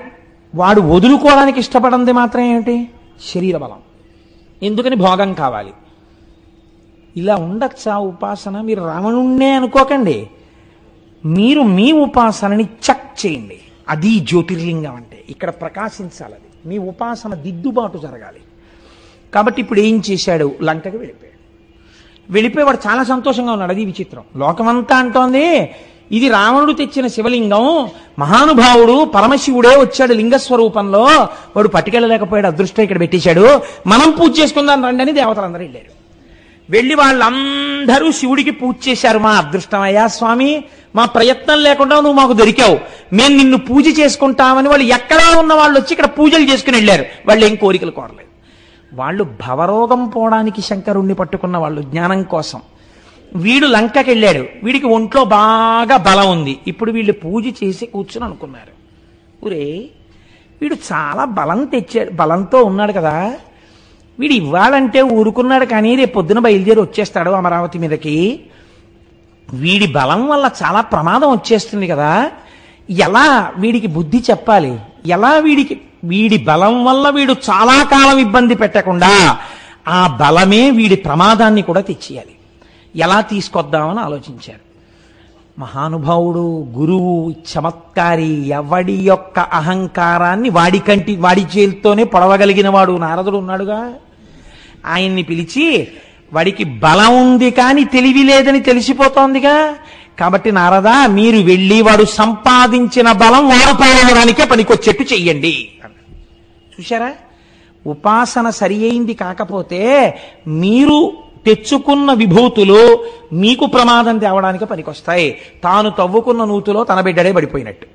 వాడు వదులుకోవడానికి ఇష్టపడంది మాత్రం ఏమిటి? శరీర బలం. ఎందుకని? భోగం కావాలి. ఇలా ఉండొచ్చా ఉపాసన? మీరు రావణుణ్ణే అనుకోకండి, మీరు మీ ఉపాసనని చెక్ చేయండి. అది జ్యోతిర్లింగం అంటే. ఇక్కడ ప్రకాశించాలి అది. మీ ఉపాసన దిద్దుబాటు జరగాలి. కాబట్టి ఇప్పుడు ఏం చేశాడు? లంకకి వెళ్ళిపోయాడు. వెళ్ళిపోయేవాడు చాలా సంతోషంగా ఉన్నాడు. అది విచిత్రం. లోకమంతా అంటోంది ఇది రావణుడు తెచ్చిన శివలింగం, మహానుభావుడు పరమశివుడే వచ్చాడు లింగస్వరూపంలో, వాడు పట్టుకెళ్ళలేకపోయాడు, అదృష్టం ఇక్కడ పెట్టేశాడు, మనం పూజ చేసుకుందాం రండి అని దేవతలందరూ వెళ్ళారు. వెళ్ళి వాళ్ళందరూ శివుడికి పూజ చేశారు. మా అదృష్టమయ్యా స్వామి, మా ప్రయత్నం లేకుండా నువ్వు మాకు దొరికావు, మేము నిన్ను పూజ చేసుకుంటామని వాళ్ళు ఎక్కడా ఉన్న వాళ్ళు వచ్చి ఇక్కడ పూజలు చేసుకుని వెళ్ళారు. వాళ్ళు ఏం కోరికలు కోరలేదు. వాళ్ళు భవరోగం పోవడానికి శంకరుణ్ణి పట్టుకున్న వాళ్ళు, జ్ఞానం కోసం. వీడు లంకకి వెళ్ళాడు, వీడికి ఒంట్లో బాగా బలం ఉంది. ఇప్పుడు వీళ్ళు పూజ చేసి కూర్చుని అనుకున్నారు, ఊరే వీడు చాలా బలం తెచ్చాడు, బలంతో ఉన్నాడు కదా, వీడు ఇవ్వాలంటే ఊరుకున్నాడు, కానీ రేపు పొద్దున బయలుదేరి వచ్చేస్తాడు అమరావతి మీదకి, వీడి బలం వల్ల చాలా ప్రమాదం వచ్చేస్తుంది కదా, ఎలా వీడికి బుద్ధి చెప్పాలి, ఎలా వీడి బలం వల్ల వీడు చాలా కాలం ఇబ్బంది పెట్టకుండా ఆ బలమే వీడి ప్రమాదాన్ని కూడా తెచ్చేయాలి, ఎలా తీసుకొద్దామని ఆలోచించారు. మహానుభావుడు, గురువు, చమత్కారి, ఎవడి యొక్క అహంకారాన్ని వాడి చేతితోనే పొడవగలిగిన వాడు నారదుడు ఉన్నాడుగా, ఆయన్ని పిలిచి వాడికి బలం ఉంది కానీ తెలివి లేదని తెలిసిపోతోందిగా, కాబట్టి నారదా మీరు వెళ్ళి వాడు సంపాదించిన బలం వాడు పాలనడానికే పనికొచ్చేట్టు చెయ్యండి. చూశారా, ఉపాసన సరి అయింది కాకపోతే మీరు తెచ్చుకున్న విభూతులు మీకు ప్రమాదం తేవడానికి పనికొస్తాయి. తాను తవ్వుకున్న నూతులో తన బిడ్డడే పడిపోయినట్టు.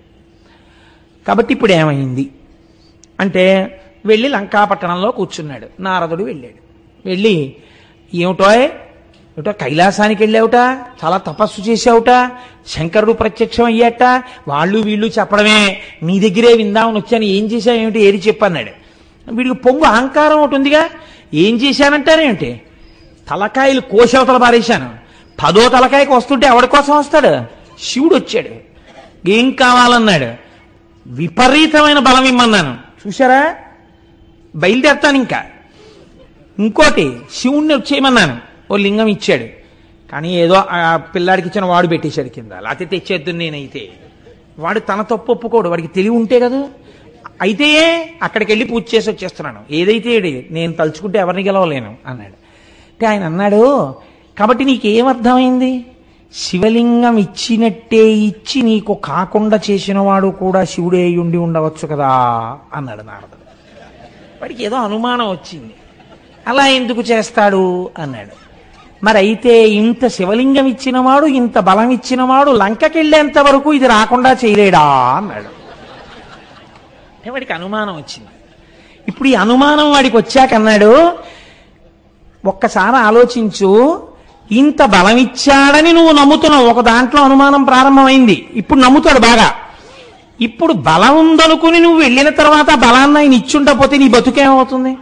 కాబట్టి ఇప్పుడు ఏమైంది అంటే, వెళ్ళి లంకాపట్టణంలో కూర్చున్నాడు. నారదుడు వెళ్ళాడు. వెళ్ళి ఏమిటో కైలాసానికి వెళ్ళావుట, చాలా తపస్సు చేసావుట, శంకరుడు ప్రత్యక్షం అయ్యాట, వాళ్ళు వీళ్ళు చెప్పడమే, నీ దగ్గరే విందామని వచ్చాను, ఏం చేశావు ఏమిటి, ఏది చెప్పన్నాడు. వీడికి పొంగు అహంకారం ఒకటి ఉందిగా, ఏం చేశానంటారేమిటి, తలకాయలు కోశవతల పారేశాను, 10వ తలకాయకి వస్తుంటే ఎవడి కోసం వస్తాడు, శివుడు వచ్చాడు, ఏం కావాలన్నాడు, విపరీతమైన బలం ఇమ్మన్నాను, చూశారా బయలుదేరతాను ఇంకా, ఇంకోటి శివుణ్ణి వచ్చేయమన్నాను, ఓ లింగం ఇచ్చాడు, కానీ ఏదో ఆ పిల్లాడికి ఇచ్చిన వాడు పెట్టేశాడు కింద, లేకపోతే తెచ్చేద్దు నేనైతే, వాడు తన తప్పు ఒప్పుకోడు, వాడికి తెలివి ఉంటే కదా. అయితే అక్కడికి వెళ్ళి పూజ చేసి వచ్చేస్తున్నాను, ఏదైతే నేను తలుచుకుంటే ఎవరిని గెలవలేను అన్నాడు. అంటే ఆయన అన్నాడు, కాబట్టి నీకేమర్థమైంది? శివలింగం ఇచ్చినట్టే ఇచ్చి నీకు కాకుండా చేసిన వాడు కూడా శివుడే ఉండి ఉండవచ్చు కదా అన్నాడు నారదుడు. వాడికి ఏదో అనుమానం వచ్చింది, అలా ఎందుకు చేస్తాడు అన్నాడు. మరి అయితే ఇంత శివలింగం ఇచ్చినవాడు, ఇంత బలం ఇచ్చినవాడు లంకకెళ్ళేంత వరకు ఇది రాకుండా చేయలేడా అన్నాడు. అంటే వాడికి అనుమానం వచ్చింది. ఇప్పుడు ఈ అనుమానం వాడికి వచ్చాక అన్నాడు, ఒక్కసారి ఆలోచించు, ఇంత బలం ఇచ్చాడని నువ్వు నమ్ముతున్నావు, ఒక దాంట్లో అనుమానం ప్రారంభమైంది, ఇప్పుడు నమ్ముతాడు బాగా. ఇప్పుడు బలం ఉందనుకుని నువ్వు వెళ్ళిన తర్వాత బలాన్ని ఆయన ఇచ్చుండపోతే నీ బతుకేమవుతుంది?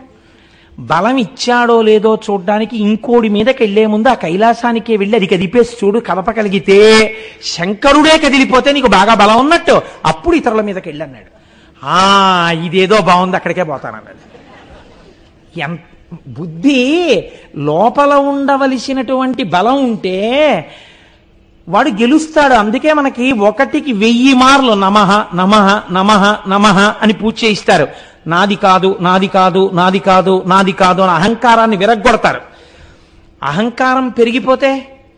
బలం ఇచ్చాడో లేదో చూడ్డానికి ఇంకోడి మీదకి వెళ్లే ముందు ఆ కైలాసానికే వెళ్ళి అది కదిపేసి చూడు, కదపగలిగితే శంకరుడే కదిలిపోతే నీకు బాగా బలం ఉన్నట్టు, అప్పుడు ఇతరుల మీదకి వెళ్ళి అన్నాడు. ఇదేదో బాగుంది, అక్కడికే పోతానన్నాడు. ఎంత బుద్ధి లోపల ఉండవలసినటువంటి బలం ఉంటే వాడు గెలుస్తాడు. అందుకే మనకి 1కి 1000 మార్లు నమః నమః నమః నమః అని పూజ చేయిస్తారు. నాది కాదు, నాది కాదు, నాది కాదు, నాది కాదు అని అహంకారాన్ని విరగ్గొడతారు. అహంకారం పెరిగిపోతే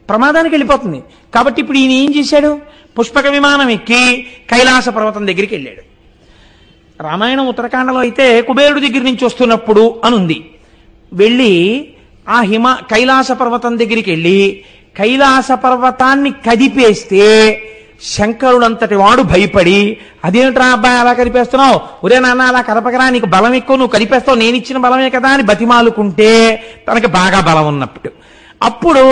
ప్రమాదానికి వెళ్ళిపోతుంది. కాబట్టి ఇప్పుడు ఈయన ఏం చేశాడు? పుష్పక విమానం ఎక్కి కైలాస పర్వతం దగ్గరికి వెళ్ళాడు. రామాయణం ఉత్తరాఖండలో అయితే కుబేరుడి దగ్గర నుంచి వస్తున్నప్పుడు అనుంది. వెళ్ళి ఆ కైలాస పర్వతం దగ్గరికి వెళ్ళి కైలాస పర్వతాన్ని కదిపేస్తే శంకరుడంతటి వాడు భయపడి, అదేంట్రా అబ్బాయి అలా కదిపేస్తున్నావు, ఒరే నాన్న అలా కదపకరా, నీకు బలం ఎక్కువ, నువ్వు కదిపేస్తావు, నేను ఇచ్చిన బలమే కదా అని బతిమాలుకుంటే తనకి బాగా బలం ఉన్నప్పుడు. అప్పుడు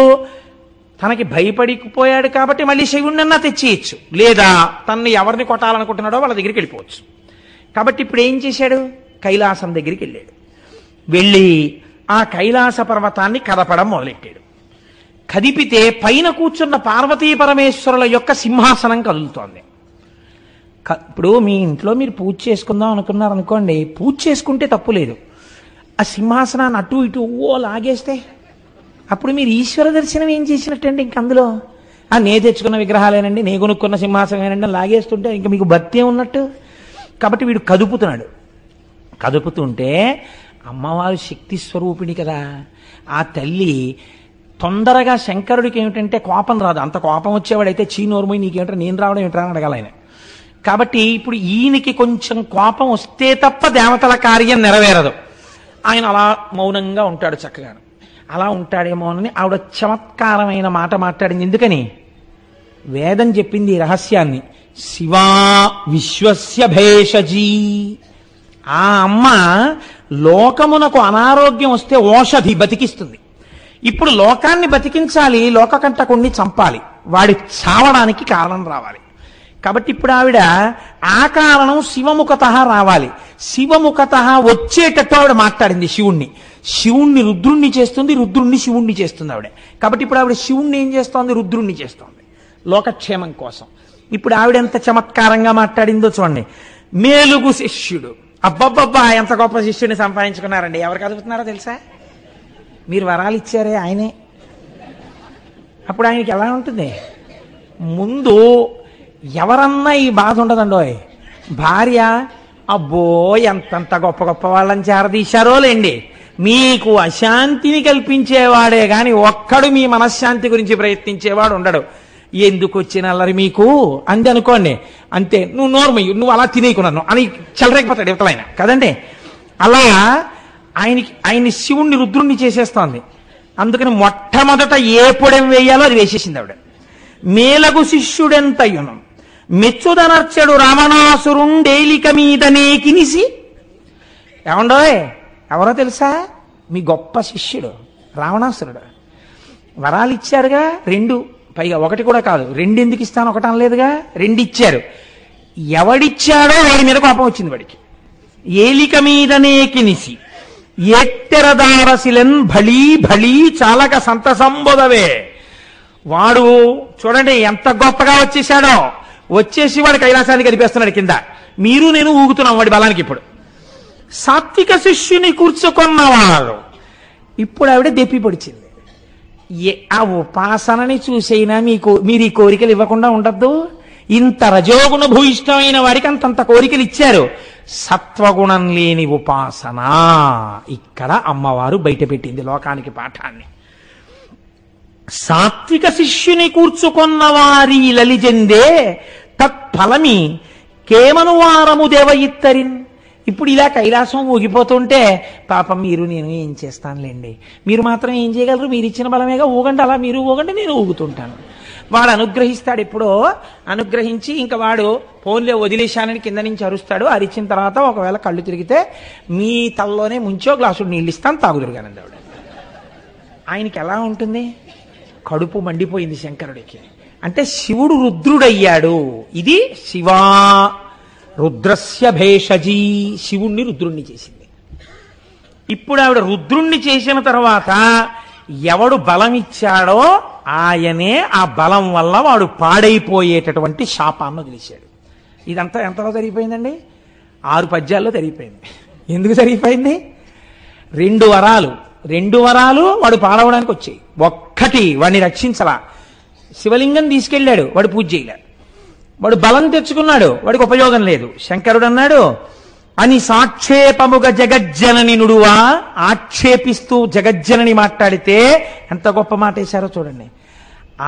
తనకి భయపడిపోయాడు కాబట్టి మళ్ళీ శివుణ్ణన్నా తెచ్చేయచ్చు, లేదా తనని ఎవరిని కొట్టాలనుకుంటున్నాడో వాళ్ళ దగ్గరికి వెళ్ళిపోవచ్చు. కాబట్టి ఇప్పుడు ఏం చేశాడు? కైలాసం దగ్గరికి వెళ్ళాడు. వెళ్ళి ఆ కైలాస పర్వతాన్ని కదపడం మొదలెట్టాడు. కదిపితే పైన కూర్చున్న పార్వతీ పరమేశ్వరుల యొక్క సింహాసనం కదులుతోంది. ఇప్పుడు మీ ఇంట్లో మీరు పూజ చేసుకుందాం అనుకున్నారనుకోండి, పూజ చేసుకుంటే తప్పు లేదు. ఆ సింహాసనాన్ని అటు ఇటు లాగేస్తే అప్పుడు మీరు ఈశ్వర దర్శనం ఏం చేసినట్టండి? ఇంక అందులో నే తెచ్చుకున్న విగ్రహాలేనండి, నే కొనుక్కున్న సింహాసనమేనండి లాగేస్తుంటే ఇంక మీకు భక్తి ఉన్నట్టు. కాబట్టి వీడు కదుపుతున్నాడు. కదుపుతుంటే అమ్మవారు శక్తి స్వరూపిణి కదా, ఆ తల్లి తొందరగా శంకరుడికి ఏమిటంటే కోపం రాదు. అంత కోపం వచ్చేవాడైతే చీనోర్మోయి నీకేమిటో నేను రావడం ఏమిట్రా అని అడగాలి ఆయన. కాబట్టి ఇప్పుడు ఈయనకి కొంచెం కోపం వస్తే తప్ప దేవతల కార్యం నెరవేరదు. ఆయన అలా మౌనంగా ఉంటాడు, చక్కగా అలా ఉంటాడేమోనని ఆవిడ చమత్కారమైన మాట మాట్లాడింది. ఎందుకని? వేదం చెప్పింది ఈ రహస్యాన్ని, శివా విశ్వస్య భేషజీ. ఆ అమ్మ లోకమునకు అనారోగ్యం వస్తే ఓషధి బతికిస్తుంది. ఇప్పుడు లోకాన్ని బతికించాలి, లోకకంటకుణ్ణి చంపాలి, వాడి చావడానికి కారణం రావాలి. కాబట్టి ఇప్పుడు ఆవిడ ఆ కారణం శివముఖత రావాలి. శివముఖత వచ్చేటట్టు ఆవిడ మాట్లాడింది శివుణ్ణి. శివుణ్ణి రుద్రుణ్ణి చేస్తుంది, రుద్రుణ్ణి శివుణ్ణి చేస్తుంది ఆవిడ. కాబట్టి ఇప్పుడు ఆవిడ శివుణ్ణి ఏం చేస్తోంది? రుద్రుణ్ణి చేస్తోంది లోకక్షేమం కోసం. ఇప్పుడు ఆవిడ ఎంత చమత్కారంగా మాట్లాడిందో చూడండి. మేలుగు శిష్యుడు, అబ్బబ్బబ్బా ఎంత గొప్ప శిష్యుడిని సంపాదించుకున్నారండి. ఎవరు కదుపుతున్నారో తెలుసా? మీరు వరాలు ఇచ్చారే ఆయనే. అప్పుడు ఆయనకి ఎలా ఉంటుంది? ముందు ఎవరన్నా ఈ బాధ ఉండదండోయ్. భార్య, అబ్బో ఎంతంత గొప్ప గొప్ప వాళ్ళని చేరదీశారో లేండి, మీకు అశాంతిని కల్పించేవాడే గాని ఒక్కడు మీ మనశ్శాంతి గురించి ప్రయత్నించేవాడు ఉండడు. ఎందుకు వచ్చిన అల్లరి మీకు అంది అనుకోండి, అంతే, నువ్వు నోర్మయ్యు, నువ్వు అలా తినేకున్నాను అని చెలరేకపోతాడు ఇవతలైన కదండి. అలా ఆయన్ని శివుణ్ణి రుద్రుణ్ణి చేసేస్తోంది. అందుకని మొట్టమొదట ఏ పొడెం వేయాలో అది వేసేసింది ఆవిడ. మేలగు శిష్యుడెంతయును మెచ్చుదనర్చడు రావణాసురుండేలిక మీదనే కినిసి. ఏమండోయ్, ఎవరో తెలుసా? మీ గొప్ప శిష్యుడు రావణాసురుడు. వరాలు ఇచ్చారుగా 2, పైగా 1 కూడా కాదు, 2 ఎందుకు ఇస్తాను, 1 అనలేదుగా, 2 ఇచ్చారు. ఎవడిచ్చాడో వాడి మీద కోపం వచ్చింది వాడికి. ఏలిక మీదనే కినిసి ఎట్టెరదారసిలెన్ భళీ భళీ చాలక సంతసంబోధవే. వాడు చూడండి ఎంత గొప్పగా వచ్చేసాడో, వచ్చేసి వాడు కైలాసాన్ని కనిపిస్తున్నాడు కింద, మీరు నేను ఊగుతున్నాం వాడి బలానికి. ఇప్పుడు సాత్విక శిష్యుని కూర్చుకున్నవాడు. ఇప్పుడు ఆవిడ దెప్పి పొడిచింది. ఆ ఉపాసనని చూసైనా మీరు ఈ కోరికలు ఇవ్వకుండా ఉండద్దు. ఇంత రజోగుణ భూయిష్టమైన వాడికి అంతంత కోరికలు ఇచ్చారు. సత్వగుణం లేని ఉపాసన ఇక్కడ అమ్మవారు బయటపెట్టింది లోకానికి పాఠాన్ని. సాత్విక శిష్యుని కూర్చుకొన్న వారి లలిజెందే తత్ఫలమి కేమనువారము దేవ ఇత్తరిన్. ఇప్పుడు ఇలా కైలాసం ఊగిపోతుంటే పాపం మీరు నేను ఏం చేస్తానులేండి, మీరు మాత్రం ఏం చేయగలరు, మీరు ఇచ్చిన బలమేగా, ఊగండి, అలా మీరు ఊగండి, నేను ఊగుతుంటాను. వాడు అనుగ్రహిస్తాడు. ఎప్పుడో అనుగ్రహించి ఇంకా వాడు ఫోన్లో వదిలేశానని కింద నుంచి అరుస్తాడు. అరిచిన తర్వాత ఒకవేళ కళ్ళు తిరిగితే మీ తలలోనే ముంచో గ్లాసుడు నీళ్ళు ఇస్తాను, తాగుదురుగానండి ఆవిడ. ఆయనకి ఎలా ఉంటుంది? కడుపు మండిపోయింది శంకరుడికి. అంటే శివుడు రుద్రుడయ్యాడు. ఇది శివా రుద్రస్య భేషజీ, శివుణ్ణి రుద్రుణ్ణి చేసింది. ఇప్పుడు ఆవిడ రుద్రుణ్ణి చేసిన తర్వాత ఎవడు బలం ఇచ్చాడో ఆయనే ఆ బలం వల్ల వాడు పాడైపోయేటటువంటి శాపాన్ని వదిలేశాడు. ఇదంతా ఎంతలో జరిగిపోయిందండి? 6 పద్యాల్లో జరిగిపోయింది. ఎందుకు జరిగిపోయింది? 2 వరాలు వాడు పాడవడానికి వచ్చాయి. ఒక్కటి వాడిని రక్షించలా, శివలింగం తీసుకెళ్ళాడు, వాడు పూజ చేయలేడు. వాడు బలం తెచ్చుకున్నాడు, వాడికి ఉపయోగం లేదు. శంకరుడు అన్నాడు, అని సాక్షేపముగ జగజ్జనని నుడువా. ఆక్షేపిస్తూ జగజ్జనని మాట్లాడితే ఎంత గొప్ప మాట వేశారో చూడండి.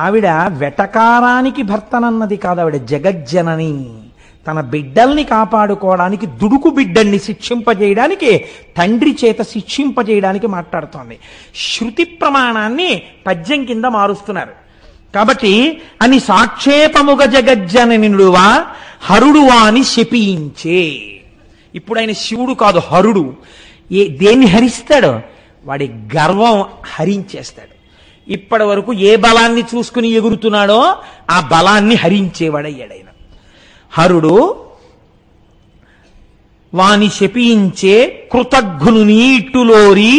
ఆవిడ వెటకారానికి భర్తనన్నది కాదు, ఆవిడ జగజ్జనని. తన బిడ్డల్ని కాపాడుకోవడానికి, దుడుకు బిడ్డల్ని శిక్షింపజేయడానికి, తండ్రి చేత శిక్షింపజేయడానికి మాట్లాడుతోంది. శృతి ప్రమాణాన్ని పద్యం కింద మారుస్తున్నారు. కాబట్టి అని సాక్షేపముగ జగజ్జననినుడువా హరుడు అని శపించే. ఇప్పుడు ఆయన శివుడు కాదు, హరుడు. దేన్ని హరిస్తాడు? వాడి గర్వం హరించేస్తాడు. ఇప్పటి వరకు ఏ బలాన్ని చూసుకుని ఎగురుతున్నాడో ఆ బలాన్ని హరించేవాడయ్యాడు ఆయన. హరుడు వాని శపించే కృతఘ్నుని ఇట్టులోరి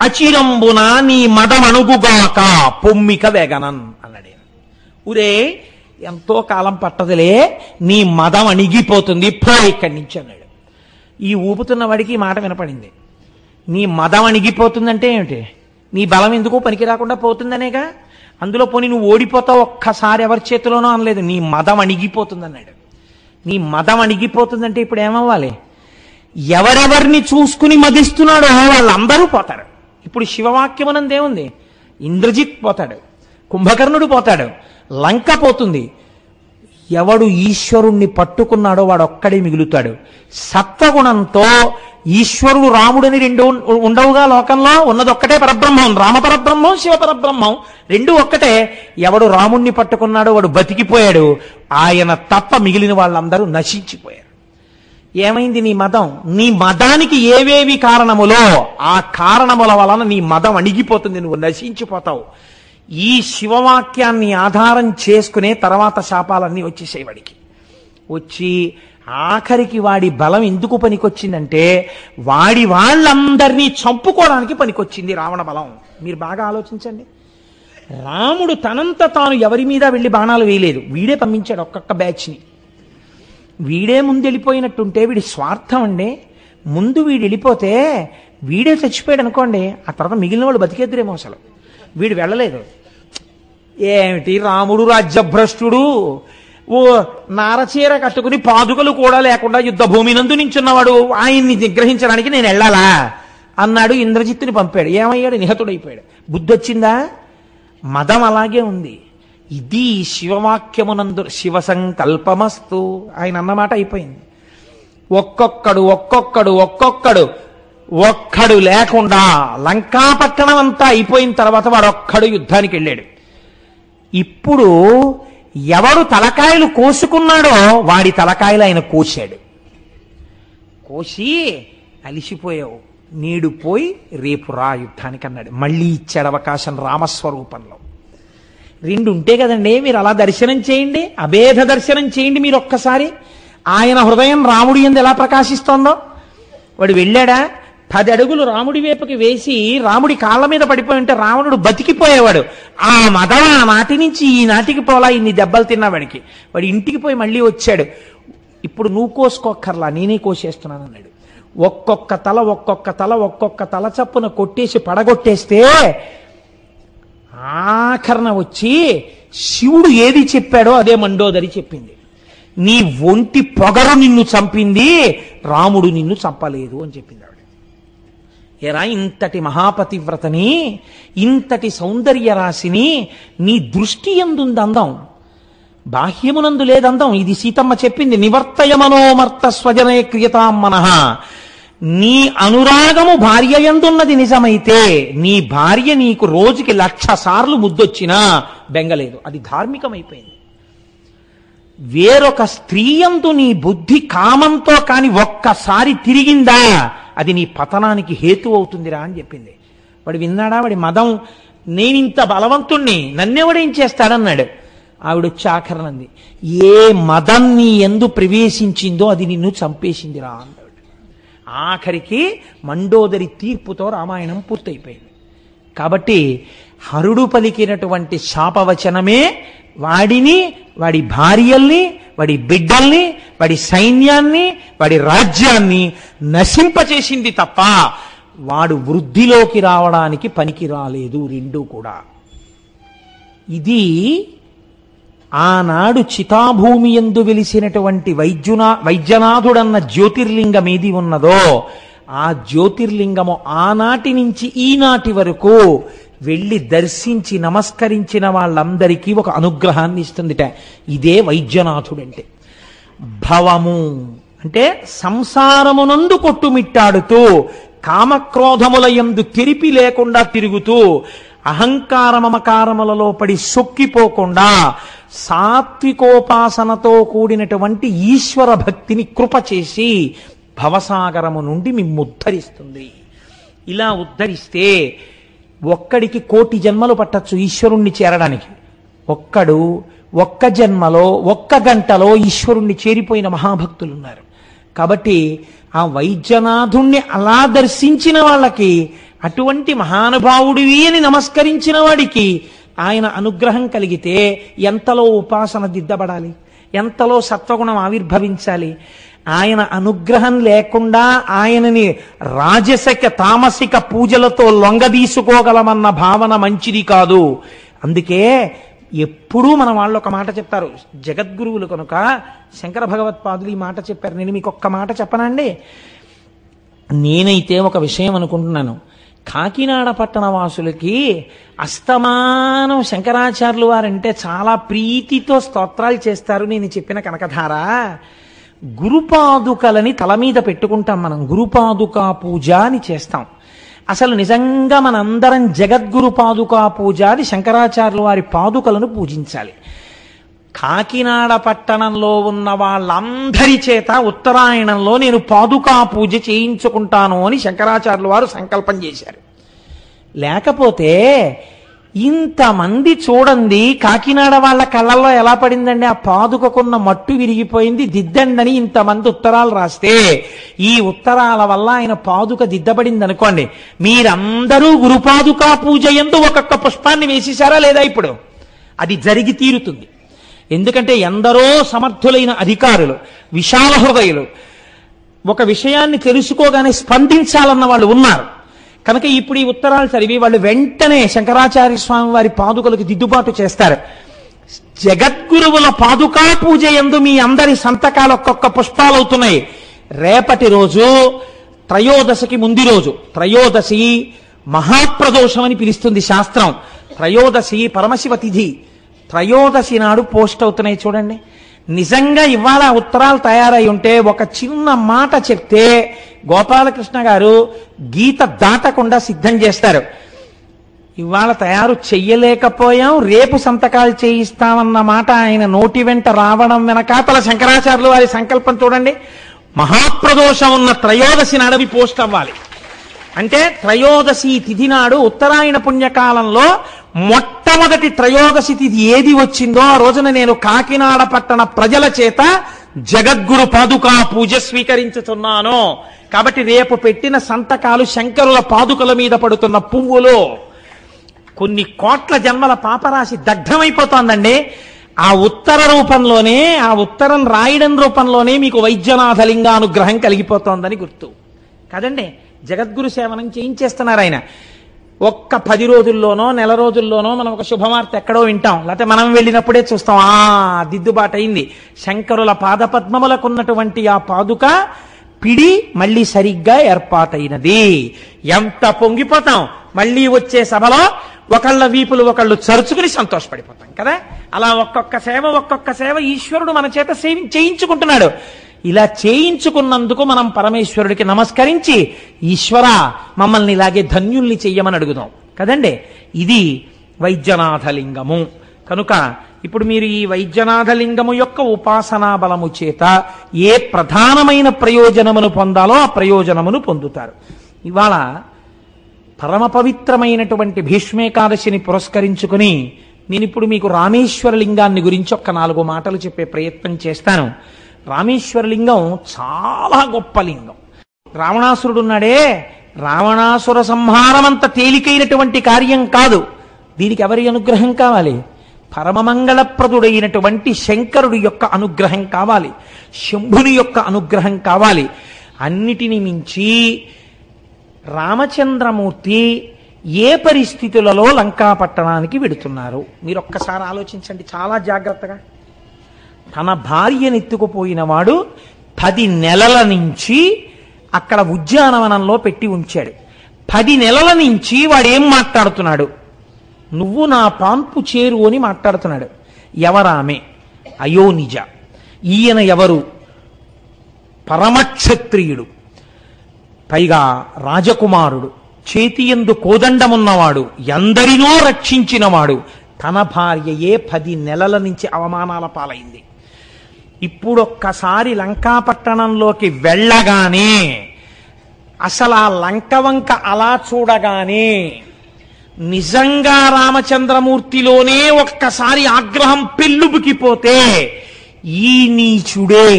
అచిరంబున నీ మదమణుగుగాక పొమ్మిక వేగనన్ అన్నాడు. ఊరే ఎంతో కాలం పట్టదులే, నీ మదం అణిగిపోతుంది, పో ఇక్కడి నుంచి అన్నాడు. ఈ ఊపుతున్న వాడికి ఈ మాట వినపడింది. నీ మదం అణిగిపోతుందంటే ఏమిటి? నీ బలం ఎందుకు పనికి రాకుండా పోతుందనేగా. అందులో పోనీ నువ్వు ఓడిపోతావు ఒక్కసారి ఎవరి చేతిలోనో అనలేదు, నీ మదం అణిగిపోతుంది అన్నాడు. నీ మదం అణిగిపోతుందంటే ఇప్పుడు ఏమవ్వాలి? ఎవరెవరిని చూసుకుని మదిస్తున్నాడో వాళ్ళందరూ పోతారు. ఇప్పుడు శివవాక్యమనందేముంది? ఇంద్రజిత్ పోతాడు, కుంభకర్ణుడు పోతాడు, లంక పోతుంది. ఎవడు ఈశ్వరుణ్ణి పట్టుకున్నాడో వాడు ఒక్కడే మిగులుతాడు. సత్వగుణంతో ఈశ్వరుడు రాముడని 2 ఉండవుగా లోకంలో. ఉన్నదొక్కటే పరబ్రహ్మం, రామపరబ్రహ్మం, శివపరబ్రహ్మం, 2 ఒక్కటే. ఎవడు రాముణ్ణి పట్టుకున్నాడో వాడు బతికిపోయాడు. ఆయన తప్ప మిగిలిన వాళ్ళందరూ నశించిపోయారు. ఏమైంది నీ మదం? నీ మదానికి ఏవేవి కారణములో ఆ కారణముల వలన నీ మదం అణిగిపోతుంది, నువ్వు నశించిపోతావు. ఈ శివవాక్యాన్ని ఆధారం చేసుకునే తర్వాత శాపాలన్నీ వచ్చేసాయి వాడికి. వచ్చి ఆఖరికి వాడి బలం ఎందుకు పనికొచ్చిందంటే వాడి వాళ్ళందరినీ చంపుకోవడానికి పనికొచ్చింది రావణ బలం. మీరు బాగా ఆలోచించండి. రాముడు తనంత తాను ఎవరి మీద వెళ్ళి బాణాలు వేయలేదు, వీడే పంపించాడు ఒక్కొక్క బ్యాచ్ని. వీడే ముందు వెళ్ళిపోయినట్టుంటే వీడి స్వార్థం అండి. ముందు వీడు వెళ్ళిపోతే వీడే చచ్చిపోయాడు అనుకోండి, ఆ తర్వాత మిగిలిన వాళ్ళు బతికేద్దరేమో. అసలు వీడు వెళ్ళలేదు. ఏమిటి రాముడు రాజ్యభ్రష్టుడు, ఓ నారచీర కట్టుకుని పాదుకలు కూడా లేకుండా యుద్ధ భూమి నందు నించున్నవాడు, ఆయన్ని నిగ్రహించడానికి నేను వెళ్ళాలా అన్నాడు. ఇంద్రజిత్తుని పంపాడు. ఏమయ్యాడు? నిహతుడైపోయాడు. బుద్ధి వచ్చిందా? మదం అలాగే ఉంది. ఇది శివవాక్యమునందు శివ సంకల్పమస్తు ఆయన అన్నమాట అయిపోయింది. ఒక్కడు లేకుండా లంకాపట్టణం అంతా అయిపోయిన తర్వాత వాడు ఒక్కడు యుద్ధానికి వెళ్ళాడు. ఇప్పుడు ఎవడు తలకాయలు కోసుకున్నాడో వాడి తలకాయలు ఆయన కోశాడు. కోసి అలిసిపోయావు, నేడు పోయి రేపు రా యుద్ధానికి అన్నాడు. మళ్ళీ ఇచ్చాడు అవకాశం రామస్వరూపంలో. 2 ఉంటే కదండి. మీరు అలా దర్శనం చేయండి, అభేద దర్శనం చేయండి. మీరు ఒక్కసారి ఆయన హృదయం రాముడి యందు ఎలా ప్రకాశిస్తోందో. వాడు వెళ్ళాడా, 10 అడుగులు రాముడి వైపుకి వేసి రాముడి కాళ్ళ మీద పడిపోయి ఉంటే రావణుడు బతికిపోయేవాడు. ఆ మదం ఆ నాటి నుంచి ఈ నాటికి పోలా ఇన్ని దెబ్బలు తిన్నవాడికి. వాడు ఇంటికి పోయి మళ్ళీ వచ్చాడు. ఇప్పుడు నువ్వు కోసుకోక్కర్లా, నేనే కోసేస్తున్నాను అన్నాడు. ఒక్కొక్క తల చప్పున కొట్టేసి పడగొట్టేస్తే ఆఖరణ వచ్చి శివుడు ఏది చెప్పాడో అదే మండోదరి చెప్పింది. నీ ఒంటి పొగరు నిన్ను చంపింది, రాముడు నిన్ను చంపలేదు అని చెప్పింది ఆవిడ. ఎరా ఇంతటి మహాపతివ్రతని, ఇంతటి సౌందర్య రాశిని, నీ దృష్టి ఎందుంది అందం, బాహ్యమునందు లేదందం. ఇది సీతమ్మ చెప్పింది. నివర్తయ మనోమర్త స్వజనే క్రియతాం మనః. నీ అనురాగము భార్య యందున్నది నిజమైతే, నీ భార్య నీకు రోజుకి 1,00,000 సార్లు ముద్దొచ్చినా బెంగలేదు. అది ధార్మికమైపోయింది. వేరొక స్త్రీ యందు నీ బుద్ధి కామంతో కాని ఒక్కసారి తిరిగిందా, అది నీ పతనానికి హేతు అవుతుందిరా అని చెప్పింది. వాడు విన్నాడా? వాడి మదం, నేనింత బలవంతుణ్ణి, నన్నెవడేం చేస్తాడన్నాడు. ఆవిడొచ్చి ఆఖరణంది, ఏ మదం నీ ఎందు ప్రవేశించిందో అది నిన్ను చంపేసిందిరా అన్నాడు. ఆఖరికి మండోదరి తీర్పుతో రామాయణం పూర్తయిపోయింది. కాబట్టి హరుడు పలికినటువంటి శాపవచనమే వాడిని, వాడి భార్యల్ని, వాడి బిడ్డల్ని, వాడి సైన్యాన్ని, వాడి రాజ్యాన్ని నశింపచేసింది తప్ప వాడు వృద్ధిలోకి రావడానికి పనికి రాలేదు. రెండూ కూడా. ఇది ఆనాడు చితాభూమి యందు వెలిసినటువంటి వైద్యనాథుడన్న జ్యోతిర్లింగం ఏది ఉన్నదో, ఆ జ్యోతిర్లింగము ఆనాటి నుంచి ఈనాటి వరకు వెళ్ళి దర్శించి నమస్కరించిన వాళ్ళందరికీ ఒక అనుగ్రహాన్ని ఇస్తుందిట. ఇదే వైద్యనాథుడంటే. భవము అంటే సంసారమునందు కొట్టుమిట్టాడుతూ, కామక్రోధముల యందు తెరిపి లేకుండా తిరుగుతూ, అహంకారమమకారములలో పడి సొక్కిపోకుండా సాత్వికోపాసనతో కూడినటువంటి ఈశ్వర భక్తిని కృప చేసి భవసాగరము నుండి మిమ్ము ఉద్ధరిస్తుంది. ఇలా ఉద్ధరిస్తే ఒక్కడికి 1,000,000 జన్మలు పట్టచ్చు ఈశ్వరుణ్ణి చేరడానికి. ఒక్కడు ఒక్క జన్మలో 1 గంటలో ఈశ్వరుణ్ణి చేరిపోయిన మహాభక్తులున్నారు. కాబట్టి ఆ వైద్యనాథుణ్ణి అలా దర్శించిన వాళ్ళకి, అటువంటి మహానుభావుడివి అని నమస్కరించిన వాడికి ఆయన అనుగ్రహం కలిగితే ఎంతలో ఉపాసన దిద్దబడాలి, ఎంతలో సత్వగుణం ఆవిర్భవించాలి. ఆయన అనుగ్రహం లేకుండా ఆయనని రాజసిక తామసిక పూజలతో లొంగదీసుకోగలమన్న భావన మంచిది కాదు. అందుకే ఎప్పుడూ మన వాళ్ళు ఒక మాట చెప్తారు, జగద్గురువులు కనుక శంకర భగవత్పాదులు ఈ మాట చెప్పారు. నేను మీకు ఒక్క మాట చెప్పనండి. నేనైతే ఒక విషయం అనుకుంటున్నాను, కాకినాడ పట్టణ వాసులకి అస్తమానం శంకరాచార్యులు వారంటే చాలా ప్రీతితో స్తోత్రాలు చేస్తారు. నేను చెప్పిన కనకధార గురుపాదుకలని తల మీద పెట్టుకుంటాం మనం, గురుపాదుకా పూజ అని చేస్తాం. అసలు నిజంగా మనందరం జగద్గురు పాదుకా పూజ అని శంకరాచార్యుల వారి పాదుకలను పూజించాలి. కాకినాడ పట్టణంలో ఉన్న వాళ్ళందరి చేత ఉత్తరాయణంలో నేను పాదుకా పూజ చేయించుకుంటాను అని శంకరాచార్యుల వారు సంకల్పం చేశారు. లేకపోతే ఇంతమంది చూడండి, కాకినాడ వాళ్ళ కళ్ళల్లో ఎలా పడిందండి, ఆ పాదుకకున్న మట్టు విరిగిపోయింది, దిద్దండని ఇంతమంది ఉత్తరాలు రాస్తే ఈ ఉత్తరాల వల్ల ఆయన పాదుక దిద్దబడింది అనుకోండి, మీరందరూ గురుపాదుకా పూజ యందు ఒక్కొక్క పుష్పాన్ని వేసేశారా లేదా? ఇప్పుడు అది జరిగి తీరుతుంది. ఎందుకంటే ఎందరో సమర్థులైన అధికారులు, విశాల హృదయులు ఒక విషయాన్ని తెలుసుకోగానే స్పందించాలన్న వాళ్ళు ఉన్నారు. కనుక ఇప్పుడు ఈ ఉత్తరాలు చదివి వాళ్ళు వెంటనే శంకరాచార్య స్వామి వారి పాదుకలకు దిద్దుబాటు చేస్తారు. జగద్గురువుల పాదుకా పూజ యందు మీ అందరి సంతకాలు ఒక్కొక్క పుష్పాలు అవుతున్నాయి. రేపటి రోజు త్రయోదశికి ముందు రోజు, త్రయోదశి మహాప్రదోషం అని పిలుస్తుంది శాస్త్రం. త్రయోదశి పరమశివ తిథి. త్రయోదశి నాడు పోస్ట్ అవుతున్నాయి చూడండి. నిజంగా ఇవాళ ఉత్తరాలు తయారై ఉంటే ఒక చిన్న మాట చెప్తే గోపాలకృష్ణ గారు గీత దాటకుండా సిద్ధం చేస్తారు. ఇవాళ తయారు చెయ్యలేకపోయాం, రేపు సంతకాలు చేయిస్తామన్న మాట ఆయన నోటి వెంట రావడం వెనకాతల శంకరాచార్యులు వారి సంకల్పం చూడండి. మహాప్రదోషం ఉన్న త్రయోదశి నాడవి పోస్ట్ అవ్వాలి. అంటే త్రయోదశి తిథి నాడు ఉత్తరాయణ పుణ్యకాలంలో మొట్టమొదటి త్రయోదశి తిథి ఏది వచ్చిందో ఆ రోజున నేను కాకినాడ పట్టణ ప్రజల చేత జగద్గురు పాదుకా పూజ స్వీకరించుతున్నాను. కాబట్టి రేపు పెట్టిన సంతకాలు శంకరుల పాదుకల మీద పడుతున్న పువ్వులు. కొన్ని కోట్ల జన్మల పాపరాశి దగ్ధమైపోతోందండి. ఆ ఉత్తర రూపంలోనే, ఆ ఉత్తరం రాయడం రూపంలోనే మీకు వైద్యనాథలింగానుగ్రహం కలిగిపోతోందని గుర్తు కదండి. జగద్గురు సేవనం చేయించేస్తున్నారు ఆయన. ఒక్క 10 రోజుల్లోనో నెల రోజుల్లోనో మనం ఒక శుభవార్త ఎక్కడో వింటాం, లేకపోతే మనం వెళ్ళినప్పుడే చూస్తాం, దిద్దుబాటు అయింది. శంకరుల పాదపద్మములకున్నటువంటి ఆ పాదుక పిడి మళ్ళీ సరిగ్గా ఏర్పాటైనది. ఎంత పొంగిపోతాం, మళ్ళీ వచ్చే సభలో ఒకళ్ళ వీపులు ఒకళ్ళు చరుచుకుని సంతోషపడిపోతాం కదా. అలా ఒక్కొక్క సేవ ఈశ్వరుడు మన చేత చేయించుకుంటున్నాడు. ఇలా చేయించుకున్నందుకు మనం పరమేశ్వరుడికి నమస్కరించి, ఈశ్వర మమ్మల్ని ఇలాగే ధన్యుల్ని చెయ్యమని అడుగుదాం కదండి. ఇది వైద్యనాథలింగము. కనుక ఇప్పుడు మీరు ఈ వైద్యనాథలింగము యొక్క ఉపాసనా బలము చేత ఏ ప్రధానమైన ప్రయోజనమును పొందాలో ఆ ప్రయోజనమును పొందుతారు. ఇవాళ పరమ పవిత్రమైనటువంటి భీష్మేకాదశిని పురస్కరించుకుని నేను ఇప్పుడు మీకు రామేశ్వర లింగాన్ని గురించి ఒక్క 4 మాటలు చెప్పే ప్రయత్నం చేస్తాను. రామేశ్వర లింగం చాలా గొప్ప లింగం. రావణాసురుడున్నాడే, రావణాసుర సంహారం అంత తేలికైనటువంటి కార్యం కాదు. దీనికి ఎవరి అనుగ్రహం కావాలి? పరమమంగళప్రదుడైనటువంటి శంకరుడి యొక్క అనుగ్రహం కావాలి, శంభుని యొక్క అనుగ్రహం కావాలి. అన్నిటిని మించి రామచంద్రమూర్తి ఏ పరిస్థితులలో లంకాపట్టణానికి వెడుతున్నారు మీరు ఒక్కసారి ఆలోచించండి చాలా జాగ్రత్తగా. తన భార్యనెత్తుకుపోయిన వాడు 10 నెలల నుంచి అక్కడ ఉద్యానవనంలో పెట్టి ఉంచాడు. 10 నెలల నుంచి వాడేం మాట్లాడుతున్నాడు? నువ్వు నా పాన్పు చేరు అని మాట్లాడుతున్నాడు. ఎవరామె? అయోనిజ. ఈయన ఎవరు? పరమక్షత్రియుడు, పైగా రాజకుమారుడు, చేతియందు కోదండమున్నవాడు, ఎందరినో రక్షించినవాడు. తన భార్యయే 10 నెలల నుంచి అవమానాల పాలైంది. ఇప్పుడొక్కసారి లంకాపట్టణంలోకి వెళ్ళగానే, అసలు ఆ లంక వంక అలా చూడగానే నిజంగా రామచంద్రమూర్తిలోనే ఒక్కసారి ఆగ్రహం పెళ్ళుబుకిపోతే, ఈ నీచుడే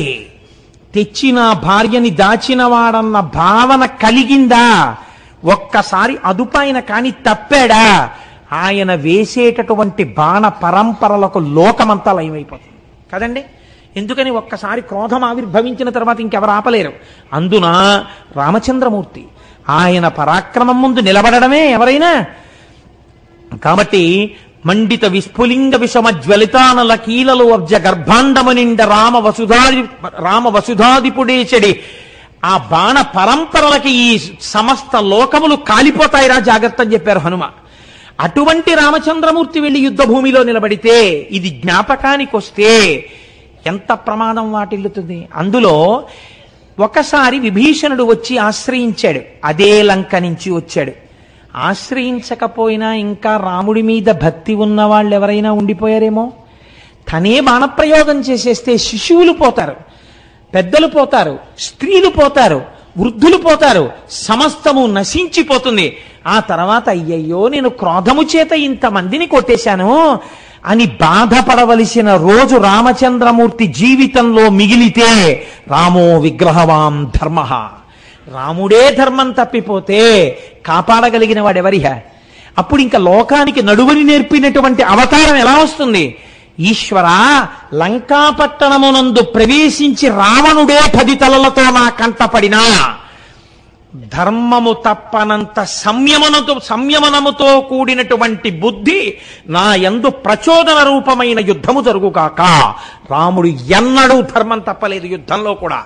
తెచ్చిన భార్యని దాచినవాడన్న భావన కలిగిందా? ఒక్కసారి అదుపైన కాని తప్పాడా? ఆయన వేసేటటువంటి బాణ పరంపరలకు లోకమంతా లయమైపోతుంది కదండి. ఎందుకని? ఒక్కసారి క్రోధం ఆవిర్భవించిన తర్వాత ఇంకెవరు ఆపలేరు. అందున రామచంద్రమూర్తి ఆయన పరాక్రమం ముందు నిలబడడమే ఎవరైనా. కాబట్టి మండిత విస్ఫులింగ విషమ జ్వలితానల కీలలు అబ్జ గర్భాండము నిండ రామ వసుధాదిపుడేచడి ఆ బాణ పరంపరలకి ఈ సమస్త లోకములు కాలిపోతాయిరా, జాగ్రత్త అని చెప్పారు హనుమ. అటువంటి రామచంద్రమూర్తి వెళ్లి యుద్ధ భూమిలో నిలబడితే, ఇది జ్ఞాపకానికి వస్తే ఎంత ప్రమాదం వాటిల్లుతుంది. అందులో ఒకసారి విభీషణుడు వచ్చి ఆశ్రయించాడు, అదే లంక నుంచి వచ్చాడు. ఆశ్రయించకపోయినా ఇంకా రాముడి మీద భక్తి ఉన్న వాళ్ళు ఎవరైనా ఉండిపోయారేమో. తనే బాణప్రయోగం చేసేస్తే శిశువులు పోతారు, పెద్దలు పోతారు, స్త్రీలు పోతారు, వృద్ధులు పోతారు, సమస్తము నశించిపోతుంది. ఆ తర్వాత అయ్యయ్యో నేను క్రోధము చేత ఇంతమందిని కొట్టేశాను అని బాధపడవలసిన రోజు రామచంద్రమూర్తి జీవితంలో మిగిలితే, రామో విగ్రహవాం ధర్మ, రాముడే ధర్మం తప్పిపోతే కాపాడగలిగిన వాడెవరిహా? అప్పుడు ఇంకా లోకానికి నడువని నేర్పినటువంటి అవతారం ఎలా వస్తుంది? ఈశ్వర, లంకాపట్టణమునందు ప్రవేశించి రావణుడే 10 తలలతో నా కంటపడినా ధర్మము తప్పనంత సంయమనముతో కూడినటువంటి బుద్ధి నా యందు ప్రచోదన రూపమైన యుద్ధము జరుగుగాక. రాముడు ఎన్నడూ ధర్మం తప్పలేదు యుద్ధంలో కూడా.